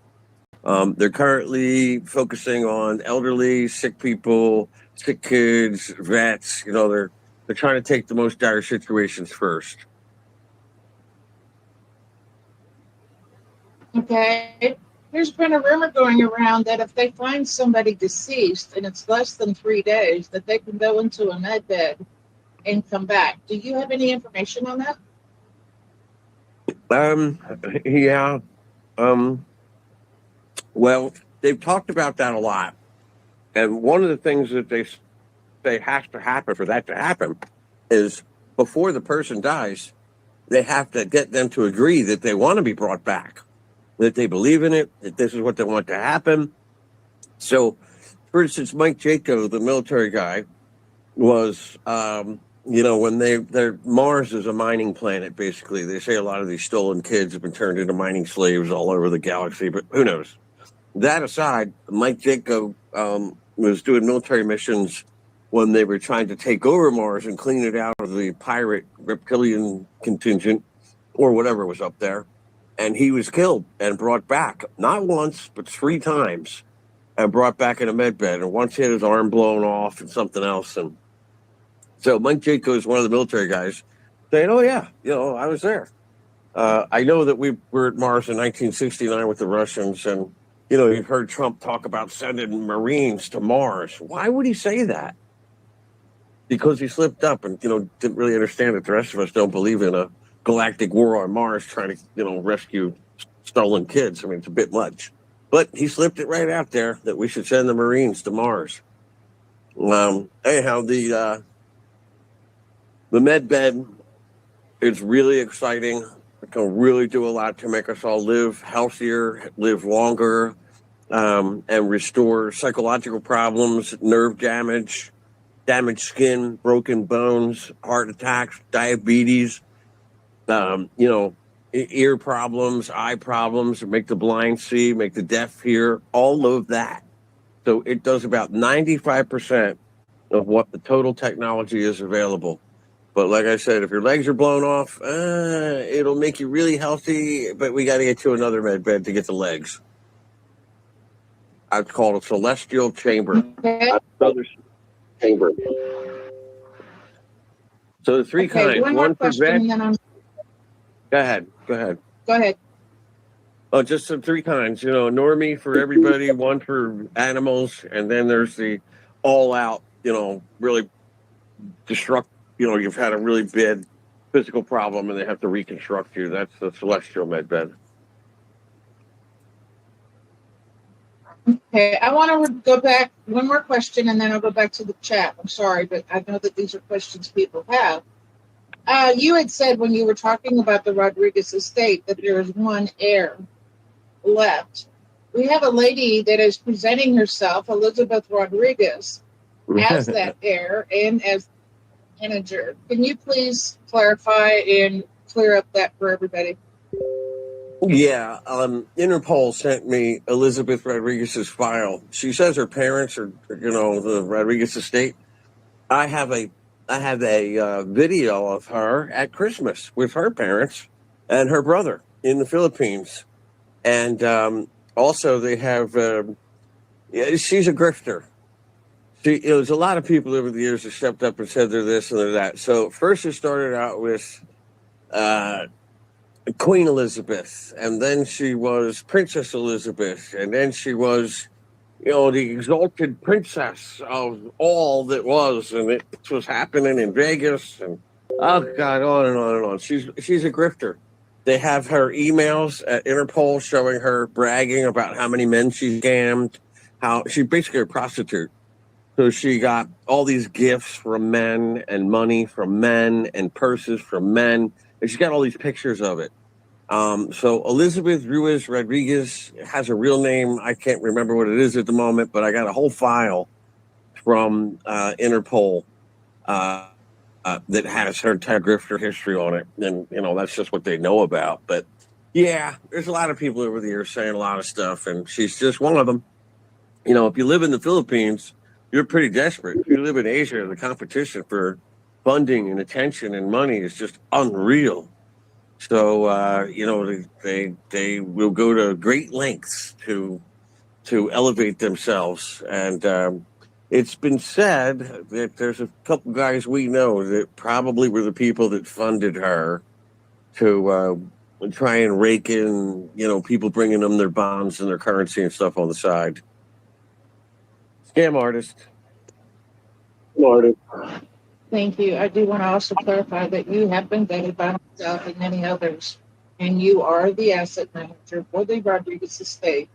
They're currently focusing on elderly, sick people, sick kids, vets. They're trying to take the most dire situations first. Okay. There's been a rumor going around that if they find somebody deceased and it's less than 3 days, that they can go into a med bed and come back. Do you have any information on that? Yeah. Well, they've talked about that a lot. And one of the things that they say has to happen for that to happen is before the person dies, they have to get them to agree that they want to be brought back, that they believe in it, that this is what they want to happen. So, for instance, Mike Chico, the military guy, was, when Mars is a mining planet, basically. They say a lot of these stolen kids have been turned into mining slaves all over the galaxy, but who knows? That aside, Mike Chico was doing military missions when they were trying to take over Mars and clean it out of the pirate reptilian contingent or whatever was up there. And he was killed and brought back, not once, but 3 times, and brought back in a med bed. And once he had his arm blown off and something else. And so Mike Chico is one of the military guys saying, oh, yeah, I was there. I know that we were at Mars in 1969 with the Russians. And, you've heard Trump talk about sending Marines to Mars. Why would he say that? Because he slipped up and, didn't really understand that the rest of us don't believe in a galactic war on Mars trying to, rescue stolen kids. I mean, it's a bit much. But he slipped it right out there that we should send the Marines to Mars. Anyhow, the med bed is really exciting. It can really do a lot to make us all live healthier, live longer, and restore psychological problems, nerve damage, damaged skin, broken bones, heart attacks, diabetes, ear problems, eye problems, make the blind see, make the deaf hear, all of that. So it does about 95% of what the total technology is available. But like I said, if your legs are blown off, it'll make you really healthy, but we got to get you another med bed to get the legs. It's called a celestial chamber. Another chamber. So the three kinds. One more question, and then I'm. Go ahead. Go ahead. Oh, just the three kinds. Normie for everybody, one for animals, and then there's the all-out. Really destruct. You've had a really bad physical problem, and they have to reconstruct you. That's the celestial med bed. Okay, I want to go back one more question, and then I'll go back to the chat. I'm sorry, but I know that these are questions people have. You had said when you were talking about the Rodriguez estate that there is one heir left. We have a lady that is presenting herself, Elizabeth Rodriguez, as that heir and as manager. Can you please clarify and clear up that for everybody? Yeah, Interpol sent me Elizabeth Rodriguez's file. She says her parents are, the Rodriguez estate. I have a video of her at Christmas with her parents and her brother in the Philippines, and also they have. She's a grifter. There's a lot of people over the years that stepped up and said they're this and they're that. So first it started out with Queen Elizabeth, and then she was Princess Elizabeth, and then she was, the exalted princess of all that was, and it was happening in Vegas, and oh God, on and on and on. She's a grifter. They have her emails at Interpol showing her bragging about how many men she scammed, how she's basically a prostitute. So she got all these gifts from men and money from men and purses from men, and she's got all these pictures of it. So Elizabeth Ruiz Rodriguez has a real name. I can't remember what it is at the moment, but I got a whole file from Interpol that has her entire grifter history on it. And, that's just what they know about. But, yeah, there's a lot of people over the years saying a lot of stuff, and she's just one of them. If you live in the Philippines, you're pretty desperate. If you live in Asia, the competition for funding and attention and money is just unreal. So, they will go to great lengths to elevate themselves. And it's been said that there's a couple guys we know that probably were the people that funded her to try and rake in, people bringing them their bonds and their currency and stuff on the side. Scam artist. Thank you. I do want to also clarify that you have been vetted by myself and many others, and you are the asset manager for the Rodriguez estate.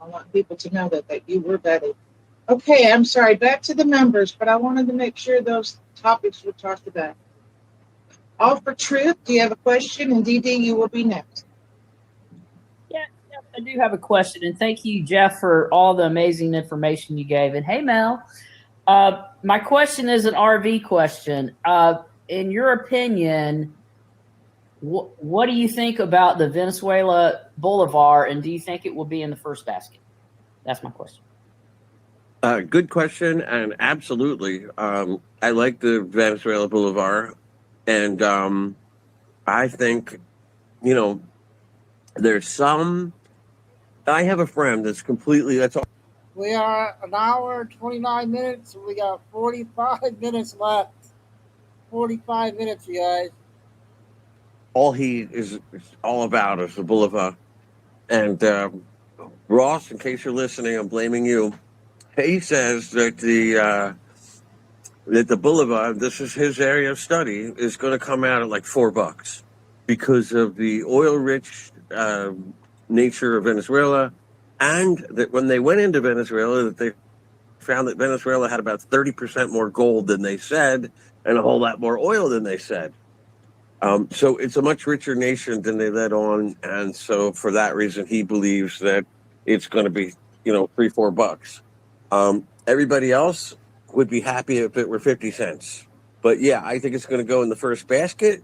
I want people to know that you were vetted. Okay, I'm sorry. Back to the members, but I wanted to make sure those topics were talked about. All for Truth, do you have a question? And DD, you will be next. Yeah, I do have a question, and thank you, Jeff, for all the amazing information you gave. And hey, Mel. My question is an RV question. In your opinion, what do you think about the Venezuela Boulevard, and do you think it will be in the first basket? That's my question. Good question, and absolutely. I like the Venezuela Boulevard, and I think, there's some. I have a friend that's all. We are an hour, 29 minutes. We got 45 minutes left. 45 minutes, you guys. All he is all about is the Boulevard. And Ross, in case you're listening, I'm blaming you. He says that the Boulevard, this is his area of study, is going to come out at like $4 because of the oil-rich nature of Venezuela. And that when they went into Venezuela, that they found that Venezuela had about 30% more gold than they said and a whole lot more oil than they said. So it's a much richer nation than they let on. And so for that reason, he believes that it's going to be, $3-4. Everybody else would be happy if it were 50 cents. But yeah, I think it's going to go in the first basket.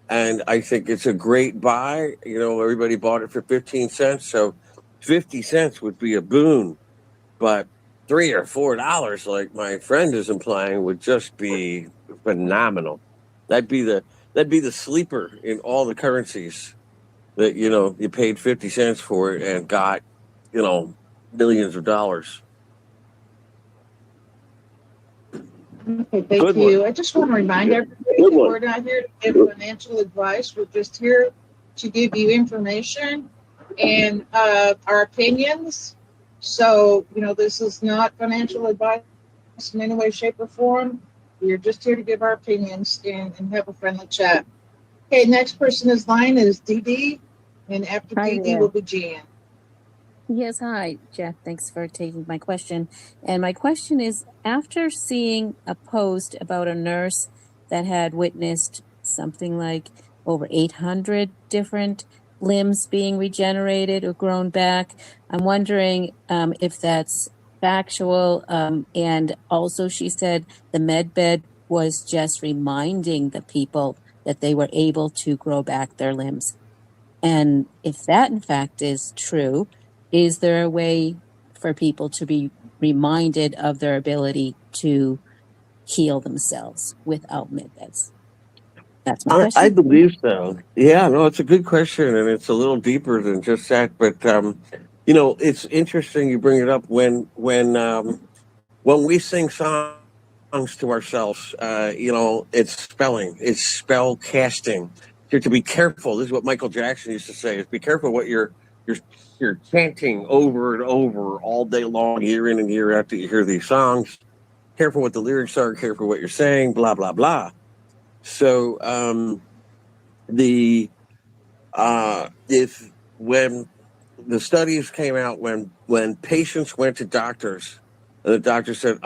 And I think it's a great buy. Everybody bought it for 15 cents. So 50 cents would be a boon. But $3 or $4, like my friend is implying, would just be phenomenal. That'd be the sleeper in all the currencies that, you paid 50 cents for it and got, millions of dollars. Okay, thank you. I just want to remind everybody that we're not here to give financial advice. We're just here to give you information and our opinions. So, this is not financial advice in any way, shape, or form. We're just here to give our opinions and have a friendly chat. Okay, next person in line is Dee Dee, and after Dee Dee will be Jan. Yes, hi, Jeff. Thanks for taking my question. And my question is, after seeing a post about a nurse that had witnessed something like over 800 different limbs being regenerated or grown back, I'm wondering if that's factual. And also she said the med bed was just reminding the people that they were able to grow back their limbs. And if that in fact is true, is there a way for people to be reminded of their ability to heal themselves without med beds? That's my question. I believe so. Yeah, no, it's a good question, and it's a little deeper than just that. But it's interesting you bring it up when we sing songs to ourselves. It's spelling, it's spell casting. You have to be careful. This is what Michael Jackson used to say: is be careful what you're chanting over and over all day long, year in and year out, that you hear these songs. Careful what the lyrics are. Careful what you're saying. Blah blah blah. So if when the studies came out, when patients went to doctors and the doctor said,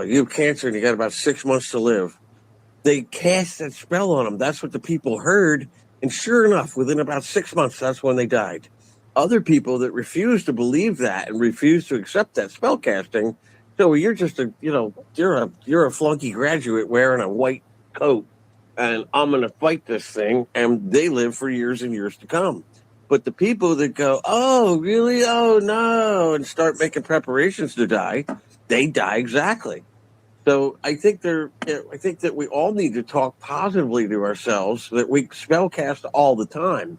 you have cancer and you got about 6 months to live, they cast that spell on them. That's what the people heard. And sure enough, within about 6 months, that's when they died. Other people that refused to believe that and refused to accept that spell casting, so you're just you're a flunky graduate wearing a white coat, and I'm going to fight this thing, and they live for years and years to come. But the people that go, oh, really? Oh, no, and start making preparations to die, they die exactly. So I think that we all need to talk positively to ourselves, that we spellcast all the time.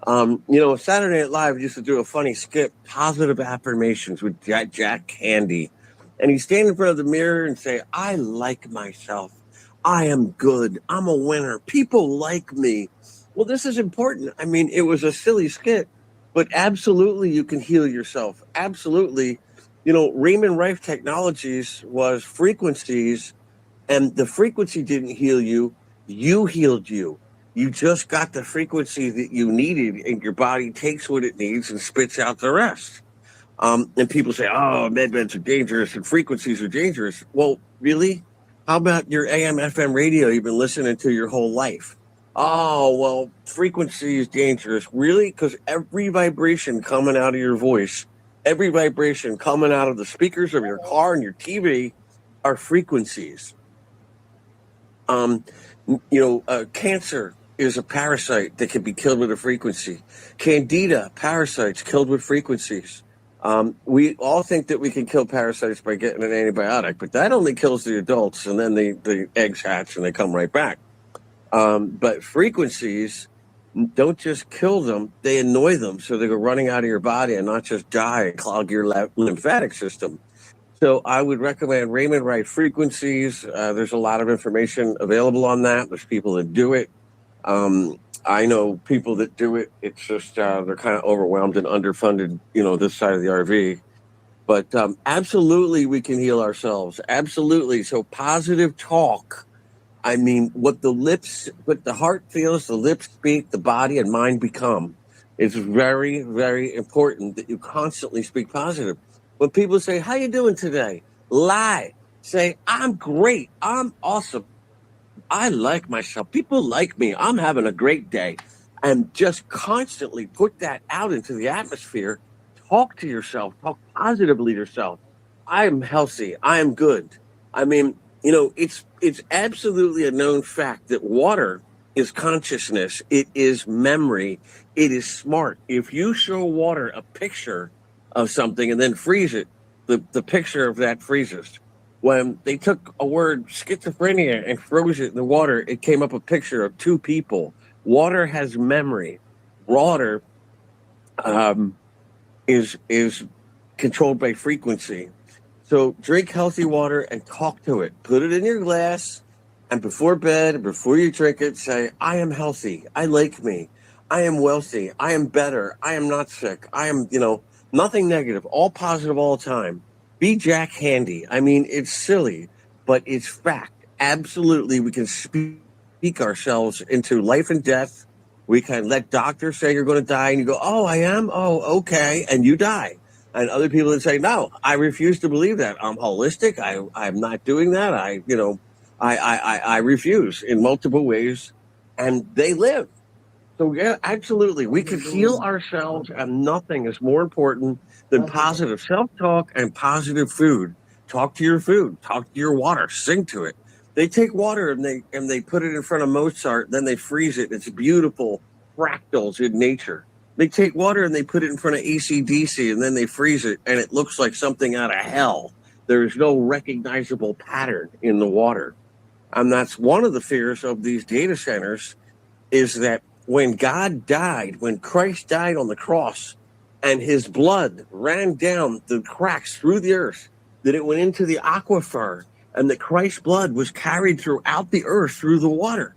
Saturday Night Live used to do a funny skit, Positive Affirmations, with Jack Candy. And he'd stand in front of the mirror and say, I like myself. I am good. I'm a winner. People like me. Well, this is important. I mean, it was a silly skit, but absolutely you can heal yourself. Absolutely. Raymond Rife Technologies was frequencies, and the frequency didn't heal you. You healed you. You just got the frequency that you needed, and your body takes what it needs and spits out the rest. And people say, oh, med beds are dangerous and frequencies are dangerous. Well, really? How about your AM, FM radio you've been listening to your whole life? Oh, well, frequency is dangerous. Really? Because every vibration coming out of your voice, every vibration coming out of the speakers of your car and your TV are frequencies. Cancer is a parasite that can be killed with a frequency. Candida, parasites killed with frequencies. We all think that we can kill parasites by getting an antibiotic, but that only kills the adults, and then the eggs hatch and they come right back. But frequencies don't just kill them, they annoy them, so they go running out of your body and not just die and clog your lymphatic system. So I would recommend Raymond Rife frequencies. There's a lot of information available on that. There's people that do it. I know people that do it. It's just they're kind of overwhelmed and underfunded, this side of the RV. But absolutely, we can heal ourselves. Absolutely. So positive talk. I mean, what the heart feels, the lips speak, the body and mind become. It's very, very important that you constantly speak positive. When people say, how you doing today? lie. Say, I'm great. I'm awesome. I like myself. People like me. I'm having a great day. And just constantly put that out into the atmosphere. Talk to yourself. Talk positively to yourself. I am healthy. I am good. I mean, it's absolutely a known fact that water is consciousness. It is memory. It is smart. If you show water a picture of something and then freeze it, the picture of that freezes. When they took a word schizophrenia and froze it in the water, it came up a picture of two people. Water has memory. Water is controlled by frequency. So drink healthy water and talk to it. Put it in your glass, and before bed, before you drink it, say, I am healthy. I like me. I am wealthy. I am better. I am not sick. I am, nothing negative, all positive all the time. Be Jack Handy. I mean, it's silly, but it's fact. Absolutely, we can speak ourselves into life and death. We can let doctors say you're going to die, and you go, oh, I am? Oh, okay. And you die. And other people that say, no, I refuse to believe that. I'm holistic. I'm not doing that. I refuse in multiple ways. And they live. So, yeah, absolutely. We could heal ourselves, and nothing is more important than positive self-talk and positive food. Talk to your food. Talk to your water. Sing to it. They take water and they put it in front of Mozart. Then they freeze it. It's beautiful fractals in nature. They take water and they put it in front of AC/DC, and then they freeze it, and it looks like something out of hell. There is no recognizable pattern in the water. And that's one of the fears of these data centers, is that when God died, when Christ died on the cross, and his blood ran down the cracks through the earth, that it went into the aquifer, and that Christ's blood was carried throughout the earth through the water.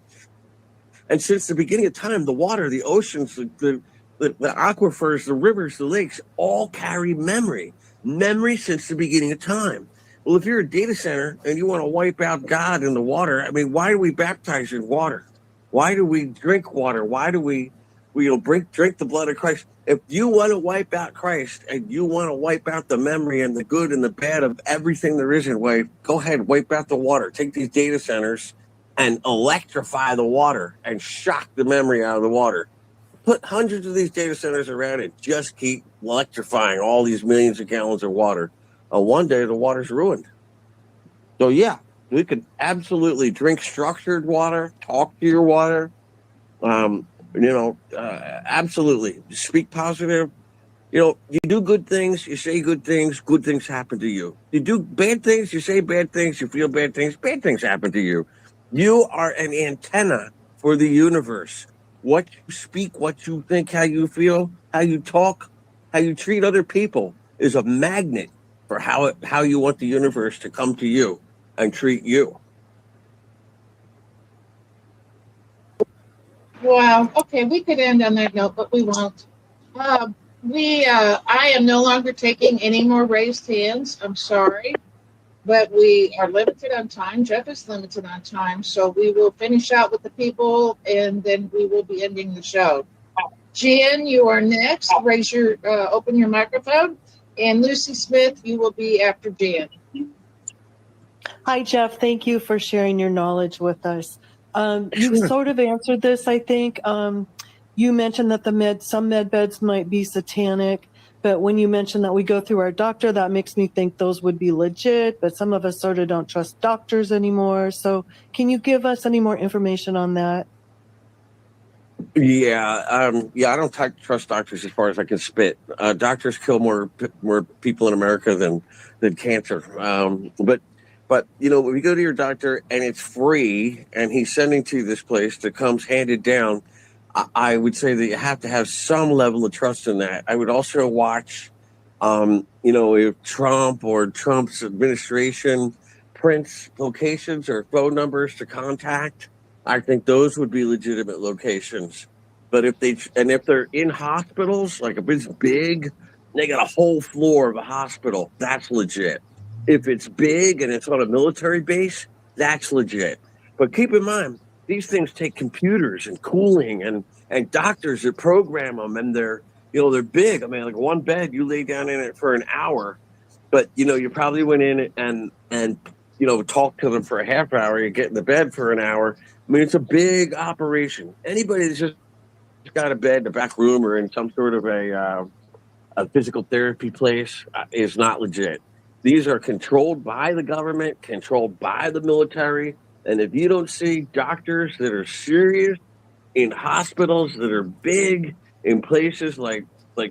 And since the beginning of time, the water, the oceans, the aquifers, the rivers, the lakes, all carry memory. Memory since the beginning of time. Well, if you're a data center and you want to wipe out God in the water, I mean, why do we baptize in water? Why do we drink water? Why do we drink the blood of Christ? If you want to wipe out Christ and you want to wipe out the memory and the good and the bad of everything there is in life, go ahead, wipe out the water. Take these data centers and electrify the water and shock the memory out of the water. Put hundreds of these data centers around it. Just keep electrifying all these millions of gallons of water. One day the water's ruined. So yeah, we could absolutely drink structured water, talk to your water. Absolutely speak positive. You do good things, you say good things happen to you. You do bad things, you say bad things, you feel bad things happen to you. You are an antenna for the universe. What you speak, what you think, how you feel, how you talk, how you treat other people is a magnet for how you want the universe to come to you and treat you. Wow. Okay, we could end on that note, but we won't. I am no longer taking any more raised hands. I'm sorry, but we are limited on time. Jeff is limited on time, so we will finish out with the people, and then we will be ending the show. Jen, you are next. Open your microphone, and Lucy Smith, you will be after Jen. Hi, Jeff. Thank you for sharing your knowledge with us. You sort of answered this, I think. You mentioned that some med beds might be satanic, but when you mentioned that we go through our doctor, that makes me think those would be legit, but some of us sort of don't trust doctors anymore. So can you give us any more information on that? Yeah, I don't trust doctors as far as I can spit. Doctors kill more people in America than cancer. But when you go to your doctor and it's free, and he's sending to this place that comes handed down, I would say that you have to have some level of trust in that. I would also watch, if Trump or Trump's administration prints locations or phone numbers to contact. I think those would be legitimate locations. But if they're in hospitals, like if it's big, they got a whole floor of a hospital, that's legit. If it's big and it's on a military base, that's legit. But keep in mind, these things take computers and cooling and doctors that program them, and they're big. I mean, like one bed, you lay down in it for an hour, but you probably went in and talked to them for a half hour. You get in the bed for an hour. I mean, it's a big operation. Anybody that's just got a bed in the back room or in some sort of a physical therapy place is not legit. These are controlled by the government, controlled by the military. And if you don't see doctors that are serious in hospitals that are big, in places like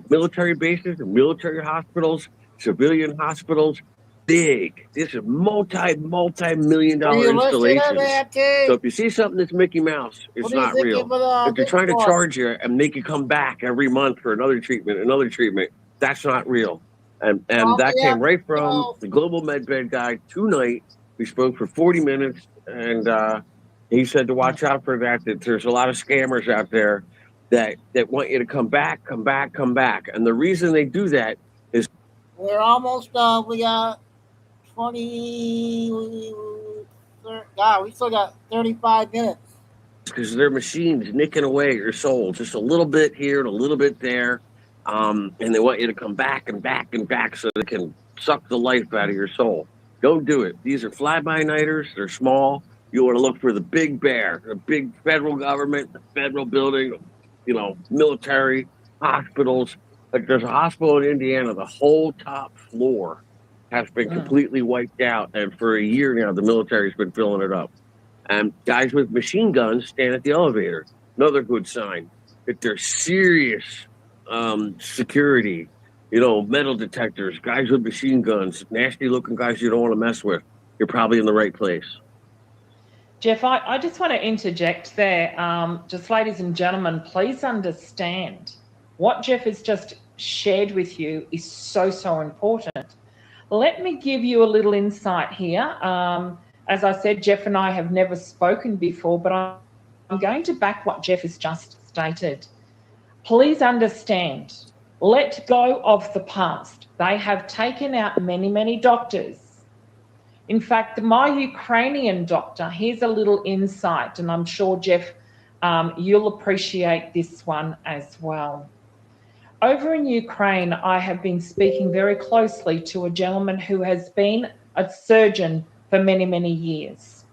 military bases and military hospitals, civilian hospitals, big. This is multi-million Are dollar you listening to installations. that, T? So if you see something that's Mickey Mouse, it's What do you not think real. of If they're trying to Bitcoin? charge you and make you come back every month for another treatment, that's not real. And that yeah, came right from the Global MedBed guy tonight. We spoke for 40 minutes, and he said to watch out for that there's a lot of scammers out there that want you to come back. And the reason they do that is We're almost done. We got 20. God, we still got 35 minutes. because they're machines nicking away at your soul, just a little bit here and a little bit there. And they want you to come back and back and back so they can suck the life out of your soul. Don't do it. These are fly-by-nighters. They're small. You want to look for the big bear, the big federal government, the federal building, military, hospitals. Like there's a hospital in Indiana, the whole top floor has been completely wiped out. And for a year now, the military's been filling it up. And guys with machine guns stand at the elevator. Another good sign that there's serious security, metal detectors, guys with machine guns, nasty looking guys you don't want to mess with. You're probably in the right place. Jeff, I just want to interject there. Just ladies and gentlemen, please understand what Jeff has just shared with you is so, so important. Let me give you a little insight here. As I said, Jeff and I have never spoken before, but I'm going to back what Jeff has just stated. Please understand, let go of the past. They have taken out many, many doctors. In fact, my Ukrainian doctor, here's a little insight, and I'm sure, Jeff, you'll appreciate this one as well. Over in Ukraine, I have been speaking very closely to a gentleman who has been a surgeon for many, many years.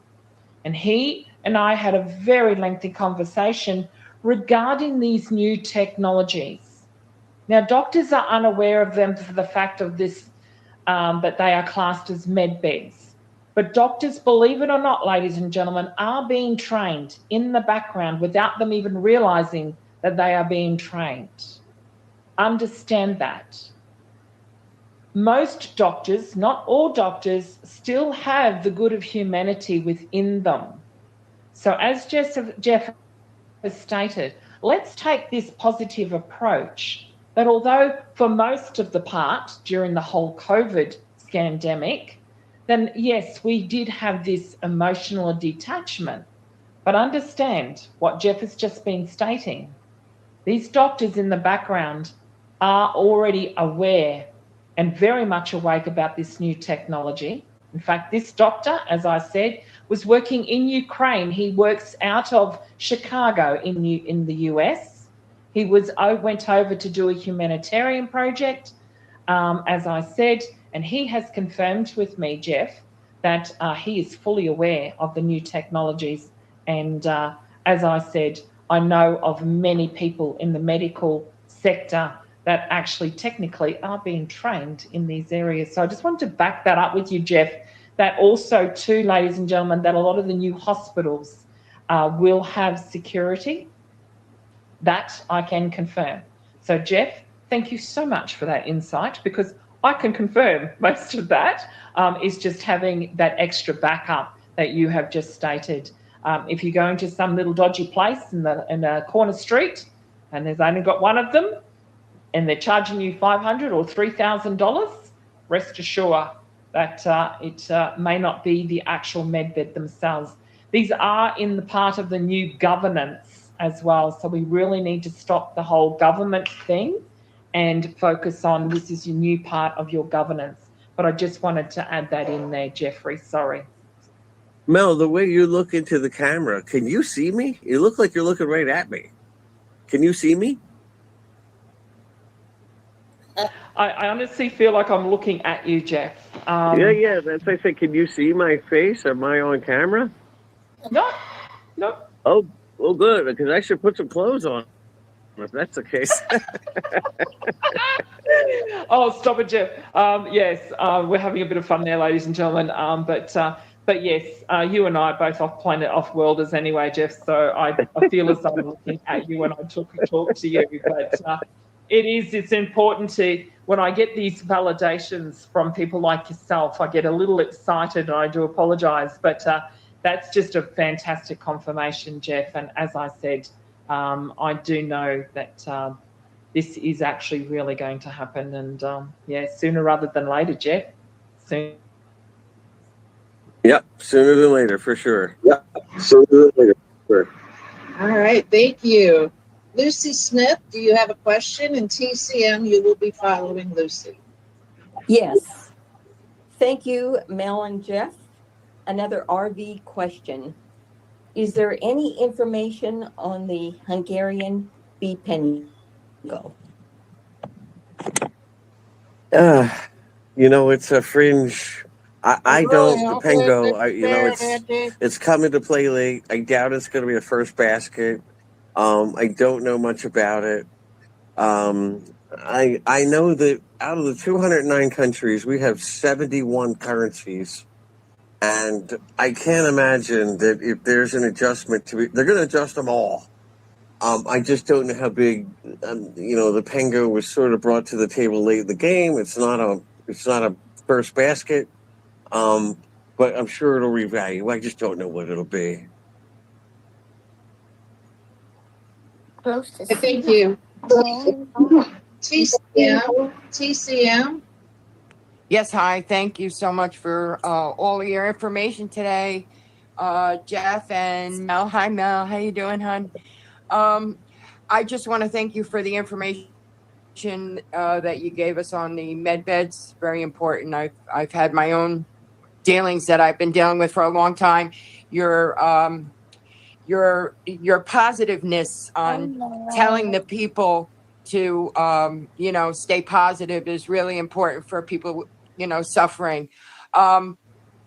And he and I had a very lengthy conversation regarding these new technologies. Now, doctors are unaware of them for the fact of this, that they are classed as med beds. But doctors, believe it or not, ladies and gentlemen, are being trained in the background without them even realizing that they are being trained. Understand that. Most doctors, not all doctors, still have the good of humanity within them. So as Jeff has stated, let's take this positive approach that although for most of the part during the whole COVID scandemic, then yes, we did have this emotional detachment. But understand what Jeff has just been stating. These doctors in the background are already aware and very much awake about this new technology. In fact, this doctor, as I said, was working in Ukraine. He works out of Chicago in the US. He went over to do a humanitarian project, as I said, and he has confirmed with me, Jeff, that he is fully aware of the new technologies. And as I said, I know of many people in the medical sector that actually technically are being trained in these areas. So I just wanted to back that up with you, Jeff, that also too, ladies and gentlemen, that a lot of the new hospitals will have security. That I can confirm. So Jeff, thank you so much for that insight, because I can confirm most of that is just having that extra backup that you have just stated. If you go into some little dodgy place in a corner street and there's only got one of them and they're charging you $500 or $3,000, rest assured that it may not be the actual medbed themselves. These are in the part of the new governance as well. So we really need to stop the whole government thing and focus on this is your new part of your governance. But I just wanted to add that in there, Jeffrey. Sorry. Mel, the way you look into the camera, can you see me? You look like you're looking right at me. Can you see me? I honestly feel like I'm looking at you, Jeff. Yeah. That's I said. Can you see my face? Am I on camera? No. Oh, good. Because I should put some clothes on if that's the case. Oh, stop it, Jeff. Yes, we're having a bit of fun there, ladies and gentlemen. But yes, you and I are both off planet, off worlders anyway, Jeff. So I feel as though I'm looking at you when I talk to you. But it's important when I get these validations from people like yourself, I get a little excited, and I do apologise. But that's just a fantastic confirmation, Jeff. And as I said, I do know that this is actually really going to happen. And sooner rather than later, Jeff. Soon. Yep, sooner than later, for sure. All right, thank you. Lucy Smith, do you have a question? And TCM, you will be following Lucy. Yes. Thank you, Mel and Jeff. Another RV question. Is there any information on the Hungarian bee penguin? It's a fringe. I don't. The Pengo. It's coming to play late. I doubt it's going to be a first basket. I don't know much about it. I know that out of the 209 countries, we have 71 currencies, and I can't imagine that if there's an adjustment they're going to adjust them all. I just don't know how big. The Pengo was sort of brought to the table late in the game. It's not a first basket. But I'm sure it'll revalue. I just don't know what it'll be. Thank you. TCM. Yes, hi. Thank you so much for all of your information today, Jeff and Mel. Hi, Mel. How you doing, hon? I just want to thank you for the information that you gave us on the med beds. Very important. I've had my own dealings that I've been dealing with for a long time. Your positiveness on telling the people to stay positive is really important for people suffering.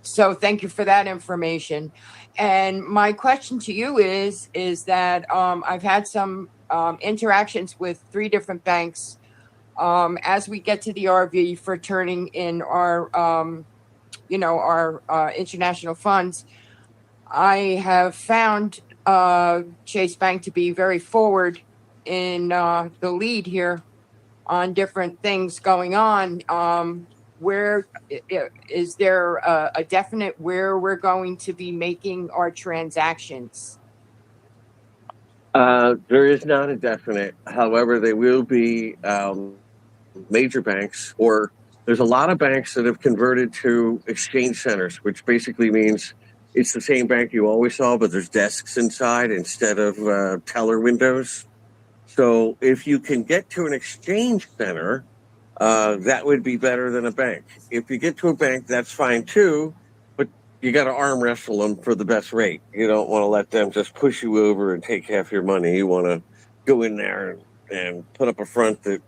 So thank you for that information. And my question to you is that I've had some interactions with 3 different banks as we get to the RV for turning in our international funds. I have found Chase Bank to be very forward in the lead here on different things going on. Where is there a definite where we're going to be making our transactions? There is not a definite. However, they will be major banks, or there's a lot of banks that have converted to exchange centers, which basically means it's the same bank you always saw, but there's desks inside instead of teller windows. So if you can get to an exchange center, that would be better than a bank. If you get to a bank, that's fine too, but you got to arm wrestle them for the best rate. You don't want to let them just push you over and take half your money. You want to go in there and put up a front that,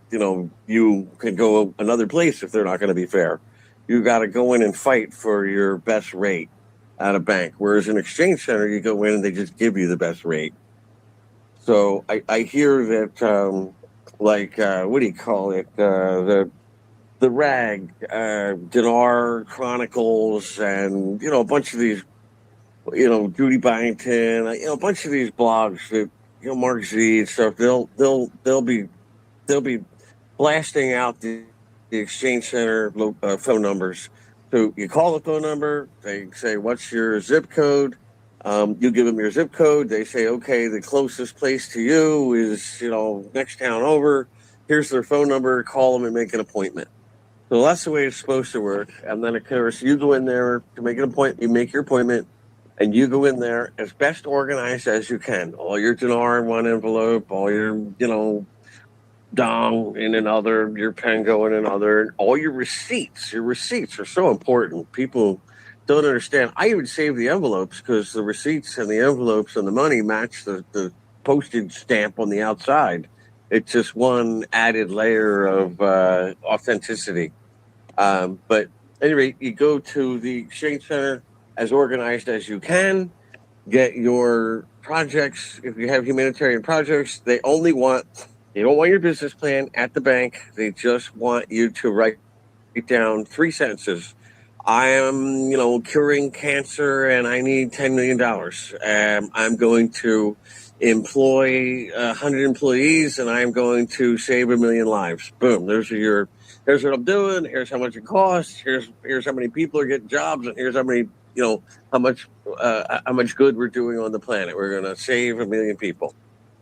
you can go another place if they're not going to be fair. You got to go in and fight for your best rate at a bank. Whereas an exchange center, you go in and they just give you the best rate. So I hear that, what do you call it? The Rag, Dinar Chronicles, and, a bunch of these, Judy Byington, a bunch of these blogs that, Mark Z and stuff, they'll be blasting out the exchange center phone numbers. So you call the phone number, they say, what's your zip code? You give them your zip code. They say, okay, the closest place to you is, next town over. Here's their phone number. Call them and make an appointment. So that's the way it's supposed to work. And then, of course, you go in there to make an appointment. You make your appointment, and you go in there as best organized as you can. All your dinar in one envelope, all your, dong in another, your Pengo in another, all your receipts. Your receipts are so important. People don't understand. I even save the envelopes because the receipts and the envelopes and the money match the postage stamp on the outside. It's just one added layer of authenticity. But anyway, you go to the Exchange Center as organized as you can. Get your projects. If you have humanitarian projects, they don't want your business plan at the bank. They just want you to write down 3 sentences. I am, curing cancer and I need $10 million. I'm going to employ 100 employees and I'm going to save 1 million lives. Boom. Here's what I'm doing. Here's how much it costs. Here's how many people are getting jobs, and here's how many, how much good we're doing on the planet. We're going to save 1 million people.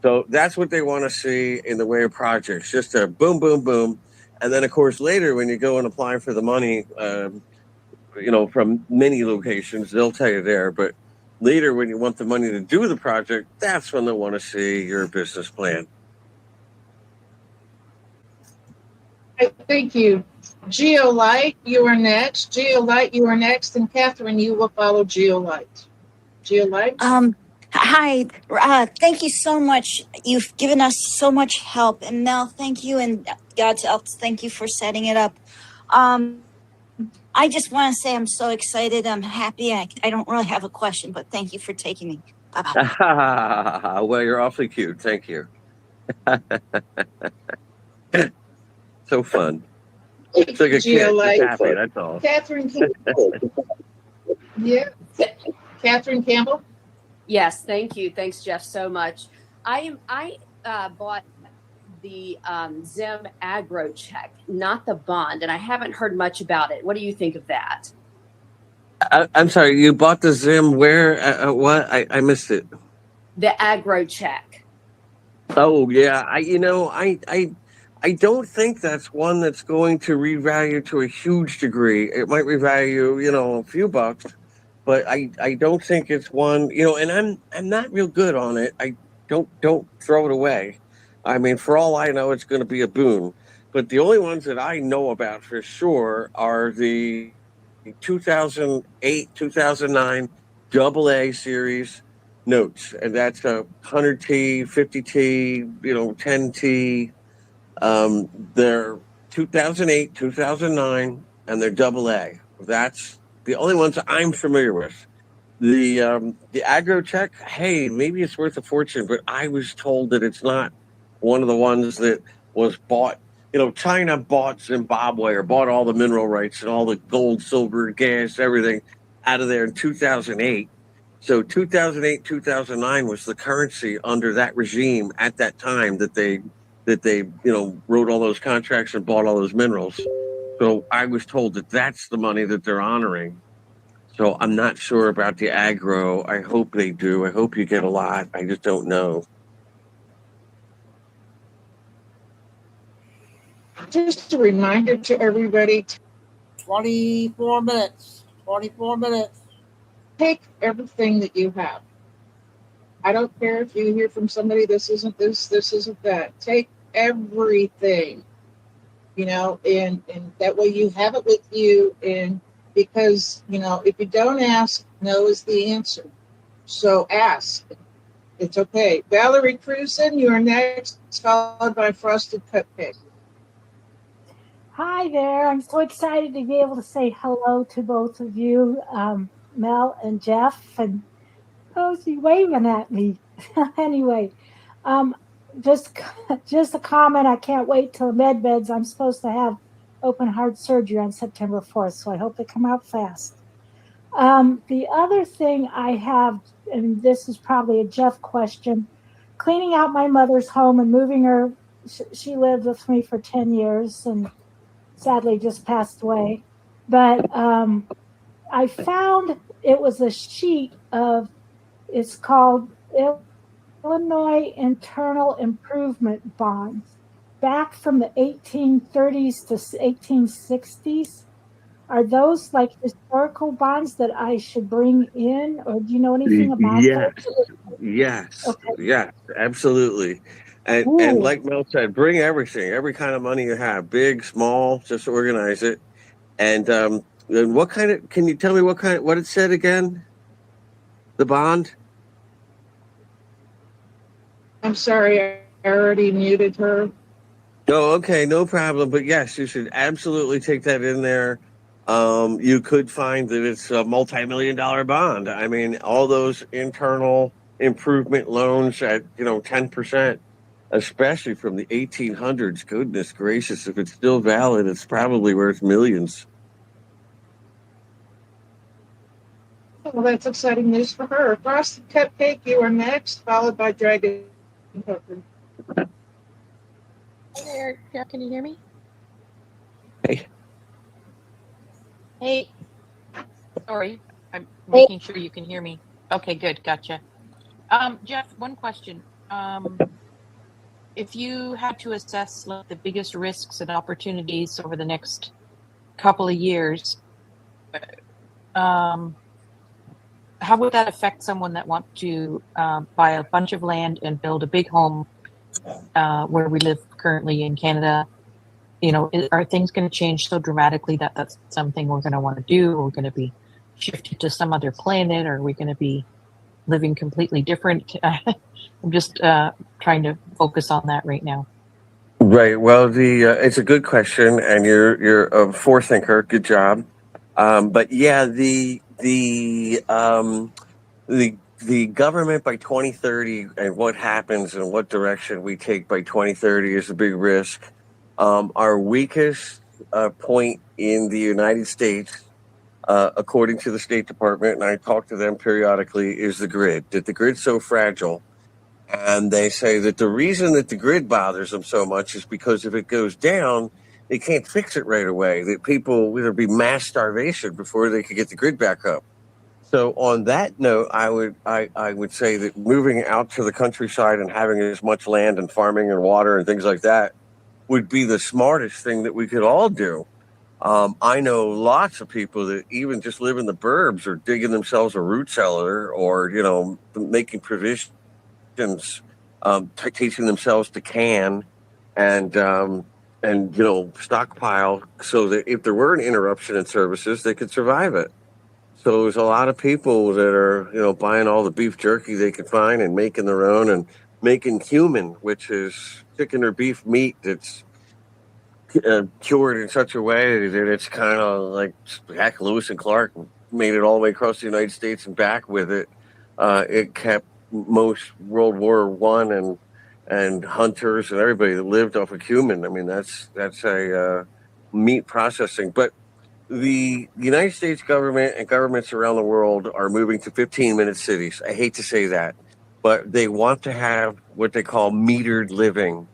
So that's what they want to see in the way of projects. Just a boom, boom, boom. And then, of course, later when you go and apply for the money, from many locations, they'll tell you there. But later, when you want the money to do the project, that's when they want to see your business plan. Thank you. Geolite, you are next. Geolite, you are next. And Catherine, you will follow Geolite. Geolite? Hi. Thank you so much. You've given us so much help. And Mel, thank you. And God's help, thank you for setting it up. I just want to say I'm so excited. I'm happy. I don't really have a question, but thank you for taking me. Bye-bye. Well, you're awfully cute. Thank you. So fun. It's like a kid. Just happy, that's all. Catherine Campbell. Yeah. Catherine Campbell? Yes, thank you. Thanks, Jeff, so much. I bought the Zim Agro check, not the bond, and I haven't heard much about it. What do you think of that? I'm sorry, you bought the Zim where? What? I missed it. The agro check. Oh yeah, I don't think that's one that's going to revalue to a huge degree. It might revalue, a few bucks, but I don't think it's one, and I'm not real good on it. I don't throw it away. I mean, for all I know, it's going to be a boon. But the only ones that I know about for sure are the 2008, 2009 AA series notes, and that's a 100T, 50T, 10T. They're 2008, 2009, and they're AA. That's the only ones I'm familiar with. The agro check, hey, maybe it's worth a fortune, but I was told that it's not one of the ones that was bought. China bought Zimbabwe or bought all the mineral rights and all the gold, silver, gas, everything out of there in 2008. So 2008, 2009 was the currency under that regime at that time that they wrote all those contracts and bought all those minerals. So I was told that that's the money that they're honoring. So I'm not sure about the agro. I hope they do. I hope you get a lot. I just don't know. Just a reminder to everybody, 24 minutes. 24 minutes. Take everything that you have. I don't care if you hear from somebody, this isn't this, this isn't that. Take everything, and that way you have it with you. And because, if you don't ask, no is the answer. So ask. It's okay. Valerie Cruzen, you are next, followed by Frosted Cupcake. Hi there. I'm so excited to be able to say hello to both of you, Mel and Jeff. And she's waving at me. Anyway, just a comment. I can't wait till med beds. I'm supposed to have open heart surgery on September 4th, so I hope they come out fast. The other thing I have, and this is probably a Jeff question, cleaning out my mother's home and moving her. She lived with me for 10 years and sadly just passed away. But I found it was a sheet of, it's called Illinois Internal Improvement Bonds, back from the 1830s to 1860s. Are those like historical bonds that I should bring in, or do you know anything about that? Yes, Okay. yes, absolutely. And like Mel said, bring everything, every kind of money you have, big, small, just organize it. And then can you tell me what it said again? The bond? I'm sorry, I already muted her. Oh, okay, no problem. But yes, you should absolutely take that in there. You could find that it's a multi-million-dollar bond. I mean, all those internal improvement loans at 10%, especially from the 1800s. Goodness gracious, if it's still valid, it's probably worth millions. Well, that's exciting news for her. Frosted Cupcake, you are next, followed by Dragon Cooker. Hey there, Jeff, can you hear me? Hey. Hey. Sorry, I'm making sure you can hear me. Okay, good, gotcha. Jeff, one question. If you had to assess like the biggest risks and opportunities over the next couple of years, how would that affect someone that wants to buy a bunch of land and build a big home where we live currently in Canada? Are things going to change so dramatically that that's something we're going to want to do? Or we're going to be shifted to some other planet? Or are we going to be living completely different? I'm just trying to focus on that right now. Right. Well, it's a good question, and you're a forethinker. Good job. But yeah, the government by 2030 and what happens and what direction we take by 2030 is a big risk. Our weakest point in the United States, according to the State Department, and I talk to them periodically, is the grid. That the grid's so fragile. And they say that the reason that the grid bothers them so much is because if it goes down, they can't fix it right away. That people, there'd be mass starvation before they could get the grid back up. So on that note, I would say that moving out to the countryside and having as much land and farming and water and things like that would be the smartest thing that we could all do. I know lots of people that even just live in the burbs or digging themselves a root cellar or, making provisions, teaching themselves to can and stockpile so that if there were an interruption in services, they could survive it. So there's a lot of people that are, buying all the beef jerky they can find and making their own and making cumin, which is chicken or beef meat that's cured in such a way that it's kind of like heck, Lewis and Clark made it all the way across the United States and back with it. It kept most World War I and hunters and everybody that lived off of cumin. I mean, that's a meat processing. But the United States government and governments around the world are moving to 15-minute cities. I hate to say that, but they want to have what they call metered living.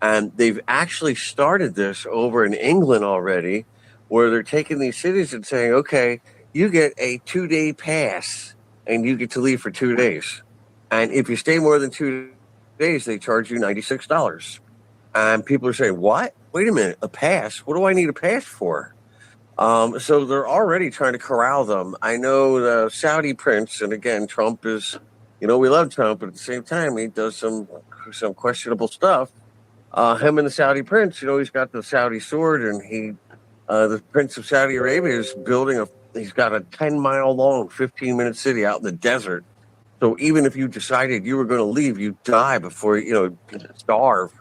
And they've actually started this over in England already, where they're taking these cities and saying, okay, you get a 2-day pass and you get to leave for 2 days. And if you stay more than 2 days, they charge you $96. And people are saying, what? Wait a minute, a pass? What do I need a pass for? So they're already trying to corral them. I know the Saudi prince, and again, Trump is, we love Trump, but at the same time, he does some questionable stuff. Him and the Saudi prince, he's got the Saudi sword, and the prince of Saudi Arabia is he's got a 10-mile long, 15-minute city out in the desert. So even if you decided you were going to leave, you'd die before, starve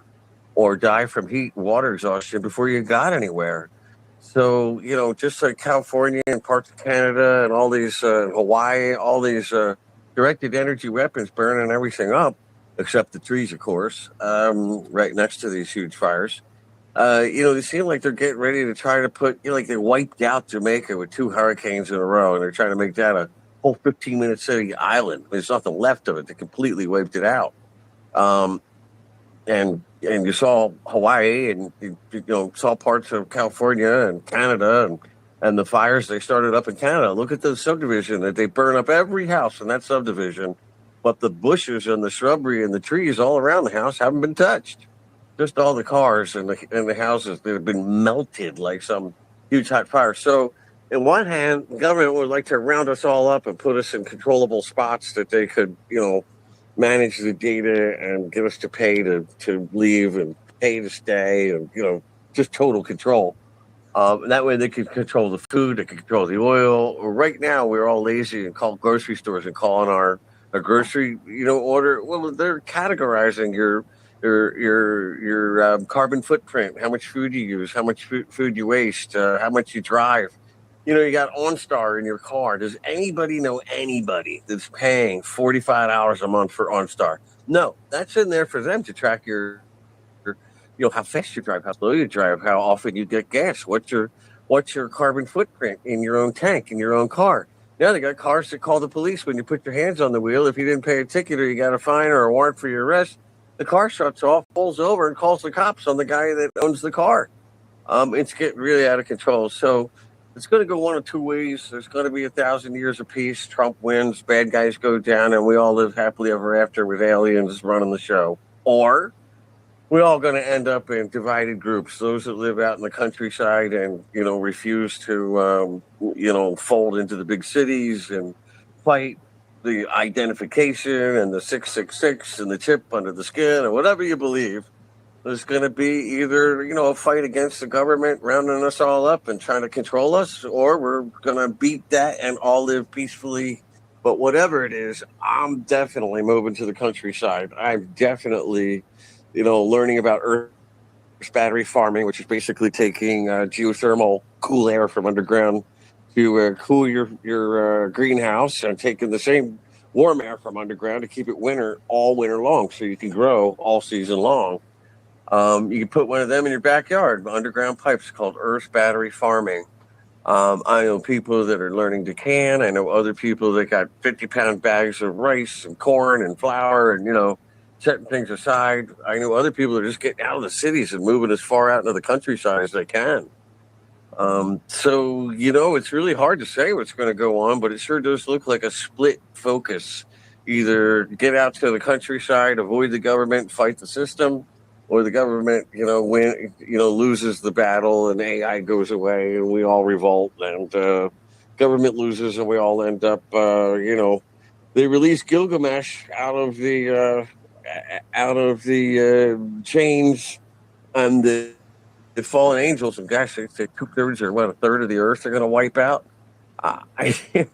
or die from heat and water exhaustion before you got anywhere. So, just like California and parts of Canada and all these, Hawaii, all these directed energy weapons burning everything up, except the trees, of course, right next to these huge fires. They seem like they're getting ready to try to put, like they wiped out Jamaica with 2 hurricanes in a row, and they're trying to make that a whole 15-minute city island. There's nothing left of it. They completely wiped it out. And you saw Hawaii, and saw parts of California and Canada, and the fires they started up in Canada. Look at the subdivision that they burn up every house in that subdivision, but the bushes and the shrubbery and the trees all around the house haven't been touched. Just all the cars and the houses that have been melted like some huge hot fire. So, in one hand, the government would like to round us all up and put us in controllable spots that they could, manage the data and give us to pay to leave and pay to stay and, just total control. That way they could control the food, they could control the oil. Right now, we're all lazy and call grocery stores and call on our grocery, order. Well, they're categorizing your carbon footprint, how much food you use, how much food you waste, how much you drive. You got OnStar in your car. Does anybody know anybody that's paying $45 a month for OnStar? No, that's in there for them to track how fast you drive, how slow you drive, how often you get gas, what's your carbon footprint in your own tank, in your own car. Now they got cars that call the police when you put your hands on the wheel. If you didn't pay a ticket or you got a fine or a warrant for your arrest, the car shuts off, pulls over, and calls the cops on the guy that owns the car. It's getting really out of control. So it's going to go one of two ways. There's going to be 1,000 years of peace. Trump wins, bad guys go down, and we all live happily ever after with aliens running the show. Or we're all going to end up in divided groups. Those that live out in the countryside and, refuse to, fold into the big cities and fight the identification and the 666 and the chip under the skin or whatever you believe. There's going to be either, a fight against the government rounding us all up and trying to control us, or we're going to beat that and all live peacefully. But whatever it is, I'm definitely moving to the countryside. I'm definitely, learning about Earth battery farming, which is basically taking geothermal cool air from underground to cool your greenhouse, and taking the same warm air from underground to keep it all winter long, so you can grow all season long. You can put one of them in your backyard, underground pipes, called Earth battery farming. I know people that are learning to can. I know other people that got 50-pound bags of rice and corn and flour and, setting things aside. I know other people that are just getting out of the cities and moving as far out into the countryside as they can. So, it's really hard to say what's going to go on, but it sure does look like a split focus. Either get out to the countryside, avoid the government, fight the system, or the government, loses the battle and AI goes away and we all revolt, and government loses and we all end up, they release Gilgamesh out of the chains, and the fallen angels, and gosh, they say 2/3 or a third of the earth are going to wipe out.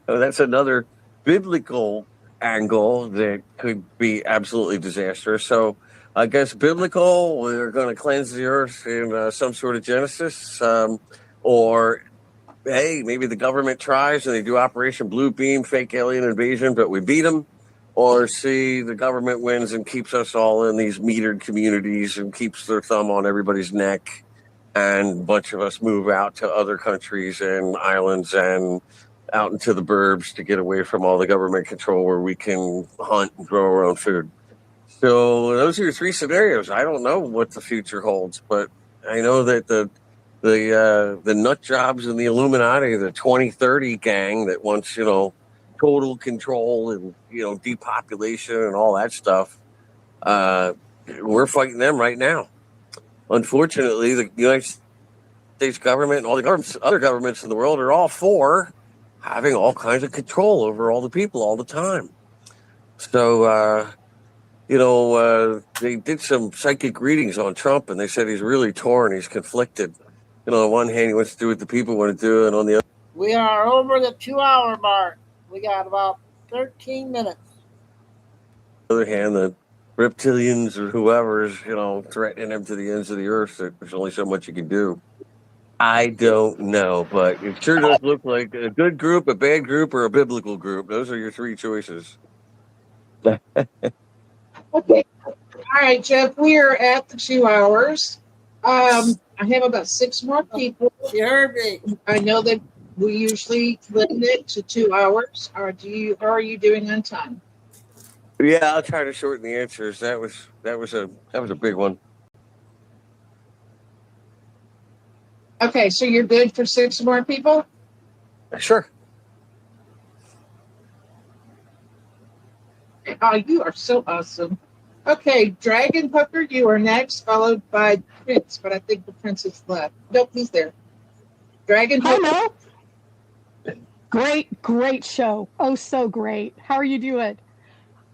That's another biblical angle that could be absolutely disastrous. So I guess biblical, we're going to cleanse the earth in some sort of Genesis, or hey, maybe the government tries and they do Operation Blue Beam, fake alien invasion, but we beat them. Or see, the government wins and keeps us all in these metered communities and keeps their thumb on everybody's neck, and a bunch of us move out to other countries and islands and out into the burbs to get away from all the government control, where we can hunt and grow our own food. So those are your three scenarios. I don't know what the future holds, but I know that the nut jobs in the Illuminati, the 2030 gang that wants, total control and, depopulation and all that stuff, we're fighting them right now. Unfortunately, the United States government and all the other governments in the world are all for having all kinds of control over all the people all the time. So, they did some psychic readings on Trump, and they said he's really torn. He's conflicted. On one hand, he wants to do what the people want to do, and on the other, We are over the 2-hour mark. We got about 13 minutes. hand, the reptilians or whoever's, threatening him to the ends of the earth, that there's only so much you can do. I don't know, but it sure does look like a good group, a bad group, or a biblical group. Those are your three choices. Okay. All right, Jeff, we are at the 2 hours. I have about 6 more people. She heard me. I know that we usually limit it to 2 hours. How are you doing on time? Yeah, I'll try to shorten the answers. That was a big one. Okay, so you're good for 6 more people? Sure. Oh, you are so awesome. Okay, Dragon Hooker, you are next, followed by Prince, but I think the Prince is left. Nope, he's there. Dragon Hooker. Hello. Great show. Oh, so great. How are you doing?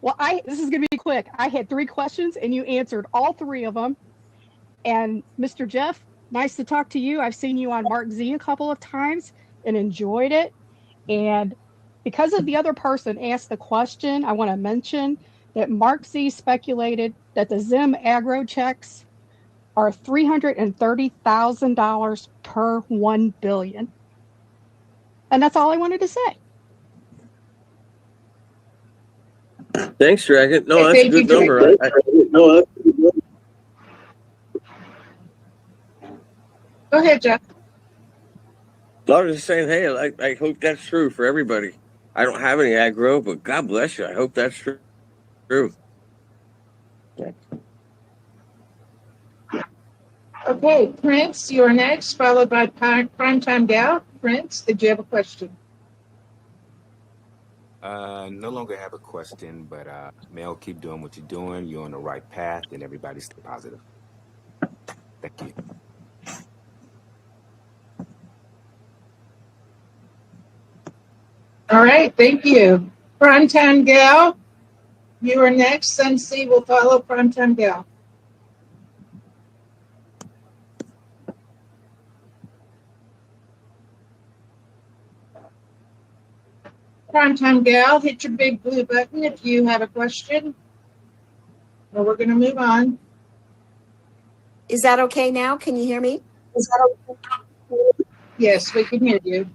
Well, this is going to be quick. I had 3 questions, and you answered all 3 of them. And Mr. Jeff, nice to talk to you. I've seen you on Mark Z a couple of times and enjoyed it. And because of the other person asked the question, I want to mention that Mark Z speculated that the Zim agro checks are $330,000 per 1 billion. And that's all I wanted to say. Thanks, Dragon. No, that's a Thank you, good number. Go ahead, Jeff. I was just saying, hey, I hope that's true for everybody. I don't have any aggro, but God bless you. I hope that's true. Yeah. Okay, Prince, you're next, followed by Primetime Gal. Prince, did you have a question? No longer have a question, but Mel, keep doing what you're doing. You're on the right path, and everybody stay positive. Thank you. All right, thank you. Primetime Gal, you are next. Sun C will follow Primetime Gal. Primetime Gal, hit your big blue button if you have a question. Well, we're going to move on. Is that okay now? Can you hear me? Is that okay? Yes, we can hear you.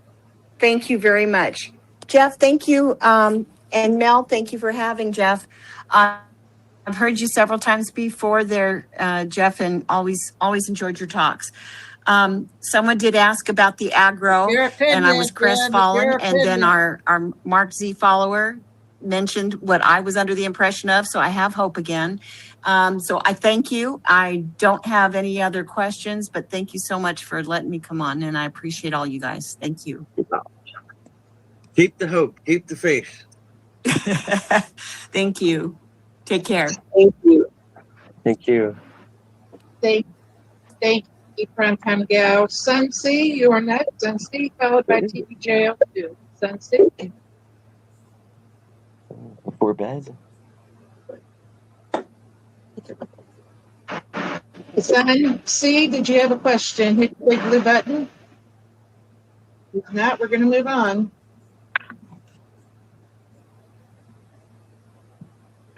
Thank you very much. Jeff, thank you. And Mel, thank you for having Jeff. I've heard you several times before there, Jeff, and always enjoyed your talks. Someone did ask about the agro, and I was crestfallen. And then our Mark Z follower mentioned what I was under the impression of, so I have hope again. So I thank you. I don't have any other questions, but thank you so much for letting me come on, and I appreciate all you guys. Thank you. Keep the hope. Keep the faith. Thank you. Take care. Thank you. Thank you. Thank you, Primetime Gal. Sun C, you are next. Sun C, followed by TVJL2. Sun C. Before bed. Sun C, did you have a question? Hit the big blue button. If not, we're going to move on.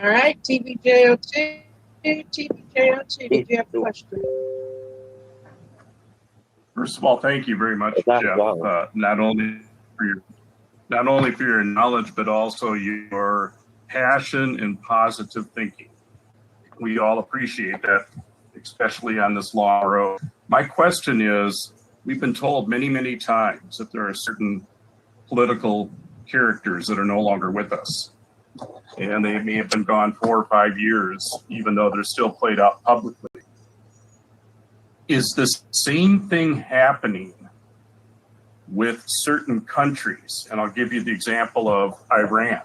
All right, TVJL2. TVJL2, did you have a question? First of all, thank you very much, Jeff. Not only for your knowledge, but also your passion and positive thinking. We all appreciate that, especially on this long road. My question is, we've been told many, many times that there are certain political characters that are no longer with us. And they may have been gone 4 or 5 years, even though they're still played out publicly. Is this same thing happening with certain countries? And I'll give you the example of Iran.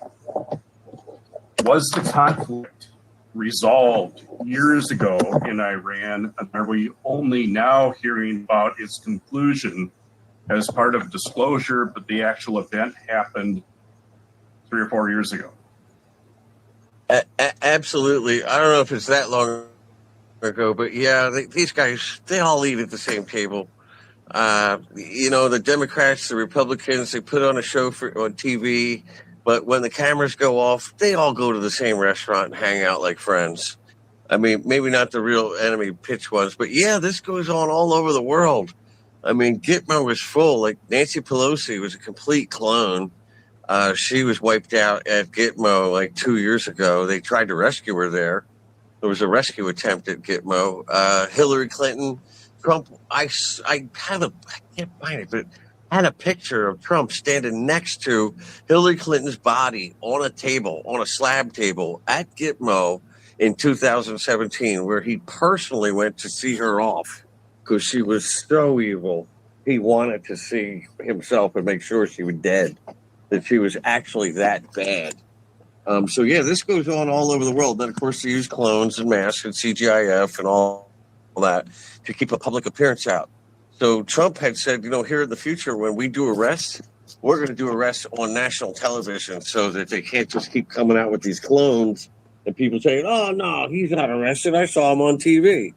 Was the conflict resolved years ago in Iran? And are we only now hearing about its conclusion as part of disclosure, but the actual event happened 3 or 4 years ago? Absolutely. I don't know if it's that long ago, but yeah, these guys, they all eat at the same table. The Democrats, the Republicans, they put on a show on TV, but when the cameras go off, they all go to the same restaurant and hang out like friends. I mean, maybe not the real enemy pitch ones, but yeah, this goes on all over the world. I mean, Gitmo was full. Like Nancy Pelosi was a complete clone. She was wiped out at Gitmo like 2 years ago. They tried to rescue her there. There was a rescue attempt at Gitmo. Hillary Clinton, Trump. I can't find it, but I had a picture of Trump standing next to Hillary Clinton's body on a table, on a slab table at Gitmo in 2017, where he personally went to see her off because she was so evil. He wanted to see himself and make sure she was dead, that she was actually that bad. So yeah, this goes on all over the world. Then of course they use clones and masks and CGIF and all that to keep a public appearance out. So Trump had said, here in the future when we do arrests, we're going to do arrests on national television so that they can't just keep coming out with these clones and people saying, oh no, he's not arrested. I saw him on TV.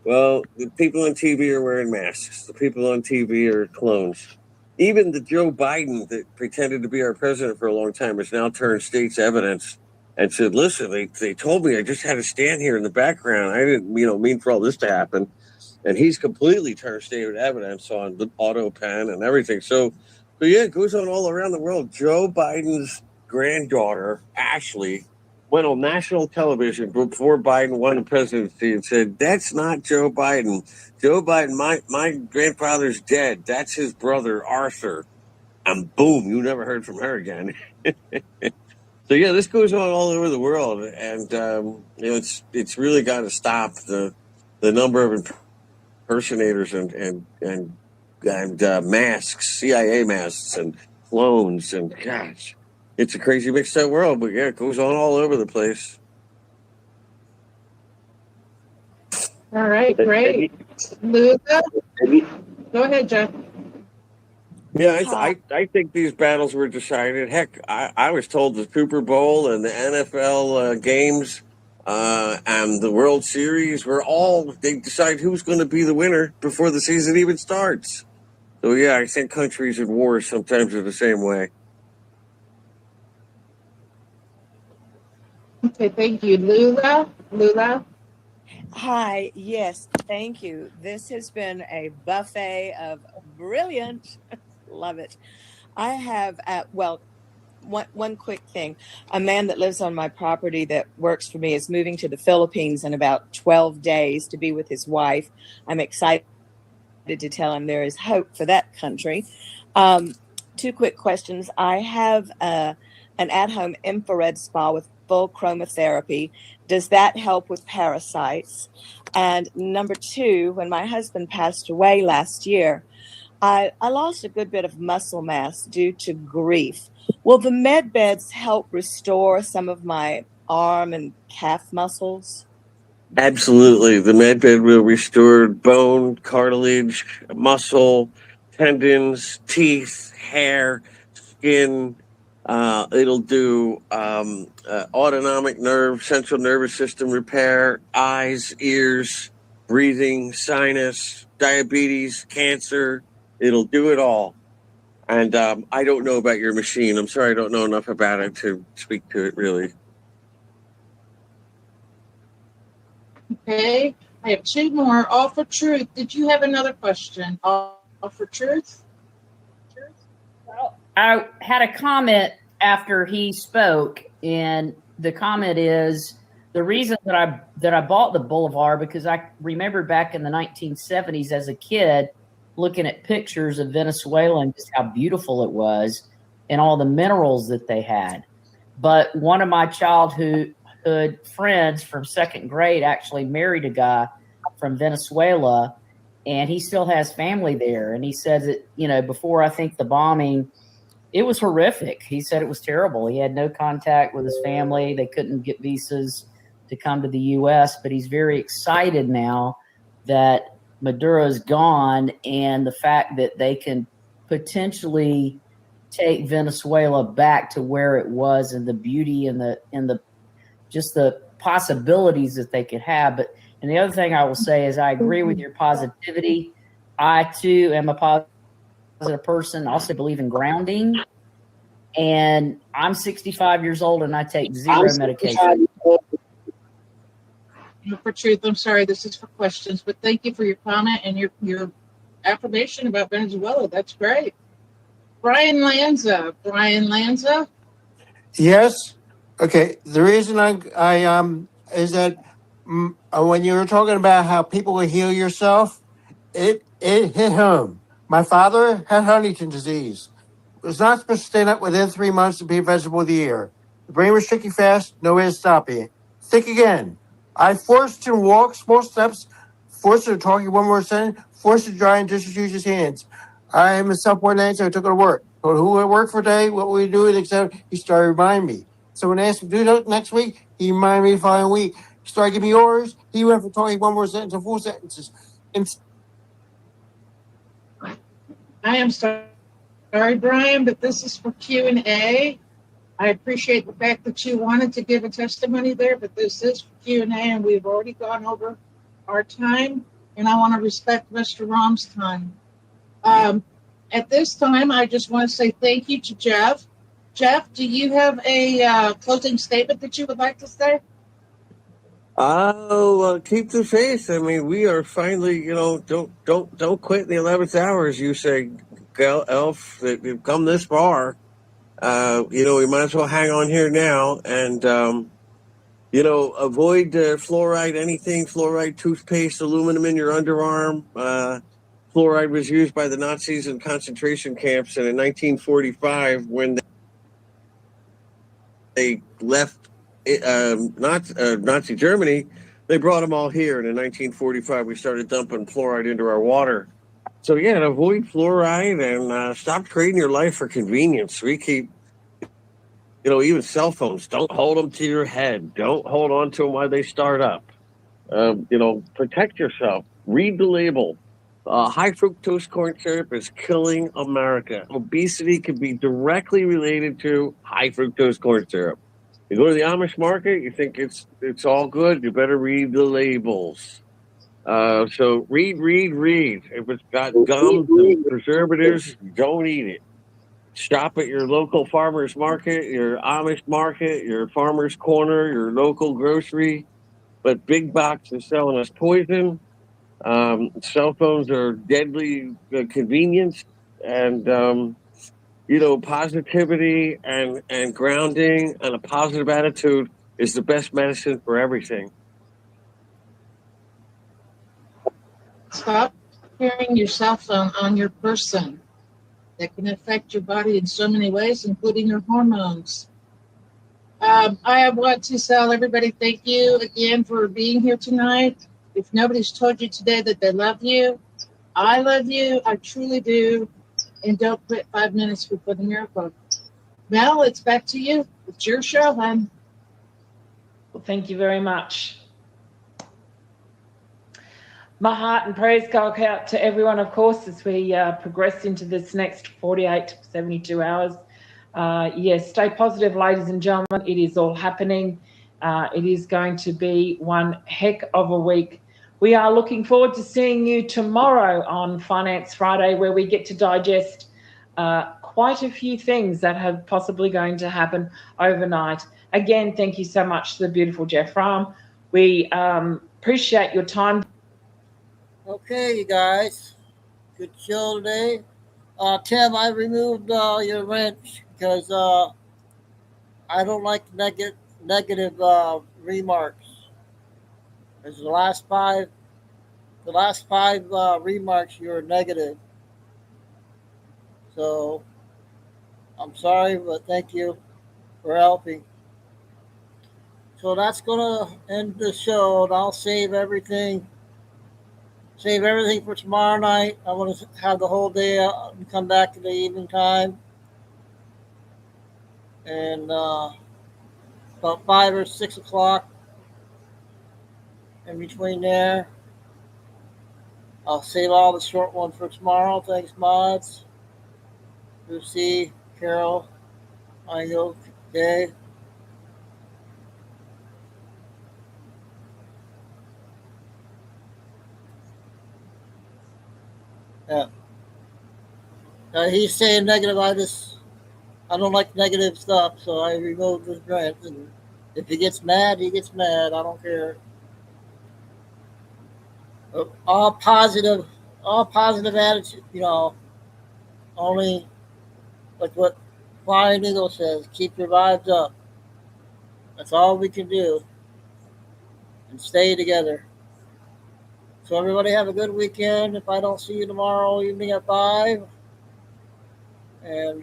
Well, the people on TV are wearing masks. The people on TV are clones. Even the Joe Biden that pretended to be our president for a long time has now turned state's evidence and said, listen, they told me I just had to stand here in the background. I didn't, mean for all this to happen. And he's completely turned statement evidence on the auto pen and everything. So yeah, it goes on all around the world. Joe Biden's granddaughter, Ashley, went on national television before Biden won the presidency and said, that's not Joe Biden. Joe Biden, my grandfather's dead. That's his brother, Arthur. And boom, you never heard from her again. So yeah, this goes on all over the world, and it's really got to stop. The number of impersonators and masks, CIA masks, and clones, and gosh, it's a crazy mixed up world. But yeah, it goes on all over the place. All right, great. Luca? Go ahead, Jeff. Yeah, I think these battles were decided. Heck, I was told the Super Bowl and the NFL games and the World Series they decide who's going to be the winner before the season even starts. So yeah, I think countries and wars sometimes are the same way. Okay, thank you. Lula? Hi, yes, thank you. This has been a buffet of brilliant. Love it. I have, one quick thing. A man that lives on my property that works for me is moving to the Philippines in about 12 days to be with his wife. I'm excited to tell him there is hope for that country. Two quick questions. I have an at-home infrared spa with full chromotherapy. Does that help with parasites? And number two, when my husband passed away last year, I lost a good bit of muscle mass due to grief. Will the med beds help restore some of my arm and calf muscles? Absolutely. The medbed will restore bone, cartilage, muscle, tendons, teeth, hair, skin. It'll do autonomic nerve, central nervous system repair, eyes, ears, breathing, sinus, diabetes, cancer. It'll do it all. And I don't know about your machine. I'm sorry I don't know enough about it to speak to it, really. Okay, I have two more. All for Truth. Did you have another question? All for Truth? Well, I had a comment after he spoke, and the comment is the reason that I bought the Boulevard, because I remember back in the 1970s as a kid looking at pictures of Venezuela and just how beautiful it was and all the minerals that they had. But one of my childhood friends from second grade actually married a guy from Venezuela, and he still has family there. And he says that, before I think the bombing, it was horrific. He said it was terrible. He had no contact with his family. They couldn't get visas to come to the U.S., but he's very excited now that Maduro's gone, and the fact that they can potentially take Venezuela back to where it was, and the beauty and the just the possibilities that they could have. And the other thing I will say is I agree with your positivity. I too am a positive person. I also believe in grounding. And I'm 65 years old and I take zero medication. For Truth, I'm sorry, this is for questions, but thank you for your comment and your affirmation about Venezuela. That's great. Brian Lanza. Yes. Okay. The reason I is that when you were talking about how people will heal yourself, it hit home. My father had Huntington's disease. Was not supposed to stand up within 3 months to be vegetable of the year. The brain was shaking fast, no way to stop it. Think again. I forced him to walk small steps, forced him to talk in one more sentence, forced him to dry and just use his hands. I am a self-ordinated, so I took it to work. Told who I work for today, what we do, etc. He started reminding me. So when I asked him to do that next week, he reminded me the following week. He started giving me orders. He went from talking one more sentence to 4 sentences. I am sorry, Brian, but this is for Q&A. I appreciate the fact that you wanted to give a testimony there, but this is for Q&A, and we've already gone over our time, and I want to respect Mr. Rom's time. At this time, I just want to say thank you to Jeff Jeff, do you have a closing statement that you would like to say? Oh, keep the faith. I mean, we are finally, don't quit in the 11th hour, as you say, Elf. That we've come this far. We might as well hang on here now and, avoid fluoride, anything, fluoride toothpaste, aluminum in your underarm. Fluoride was used by the Nazis in concentration camps, and in 1945, when they left Nazi Germany, they brought them all here. And in 1945, we started dumping fluoride into our water. So, yeah, avoid fluoride and stop trading your life for convenience. We keep, even cell phones, don't hold them to your head. Don't hold on to them while they start up. Protect yourself. Read the label. High fructose corn syrup is killing America. Obesity can be directly related to high fructose corn syrup. You go to the Amish market, you think it's all good. You better read the labels. So read. If it's got gums and preservatives, don't eat it. Shop at your local farmer's market, your Amish market, your farmer's corner, your local grocery. But big box is selling us poison. Cell phones are deadly convenience, and positivity and grounding and a positive attitude is the best medicine for everything. Stop carrying your cell phone on your person. That can affect your body in so many ways, including your hormones. I want to tell everybody thank you again for being here tonight. If nobody's told you today that they love you, I love you. I truly do. And don't quit 5 minutes before the miracle. Mel, it's back to you. It's your show, hon. Well, thank you very much. My heart and prayers go out to everyone, of course, as we progress into this next 48 to 72 hours. Yes, stay positive, ladies and gentlemen. It is all happening. It is going to be one heck of a week. We are looking forward to seeing you tomorrow on Finance Friday, where we get to digest quite a few things that are possibly going to happen overnight. Again, thank you so much to the beautiful Jeff Rahm. We appreciate your time. Okay, you guys. Good show today. Tim, I removed your wrench because I don't like negative remarks. There's the last five remarks you were negative. So I'm sorry, but thank you for helping. So that's gonna end the show, and I'll save everything for tomorrow night. I want to have the whole day and come back in the evening time. And about 5 or 6 o'clock in between there. I'll save all the short ones for tomorrow. Thanks, mods. Lucy, Carol, Michael, Kay. Yeah. He's saying negative. I don't like negative stuff, so I removed his rant. And if he gets mad, he gets mad. I don't care. All positive attitude. Only like what Flying Eagle says. Keep your vibes up. That's all we can do. And stay together. So everybody have a good weekend. If I don't see you tomorrow evening at 5. And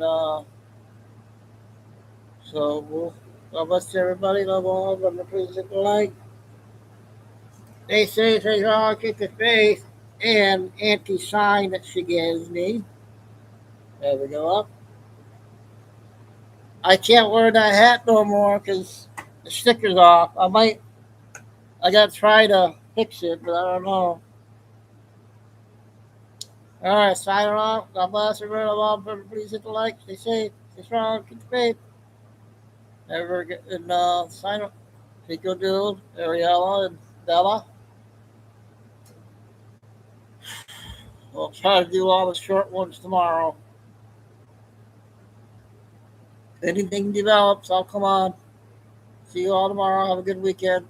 so God bless everybody. Love all. Love the please the light. They say strong, keep the faith, and anti-sign that she gives me. There we go up. I can't wear that hat no more because the sticker's off. I gotta try to fix it, but I don't know. All right, signing off. God bless everyone. Love all. Please hit the like. Stay safe. Stay strong. Keep the faith. Never get sign up. Chico Dude, Ariella, and Bella. We'll try to do all the short ones tomorrow. If anything develops, I'll come on. See you all tomorrow. Have a good weekend.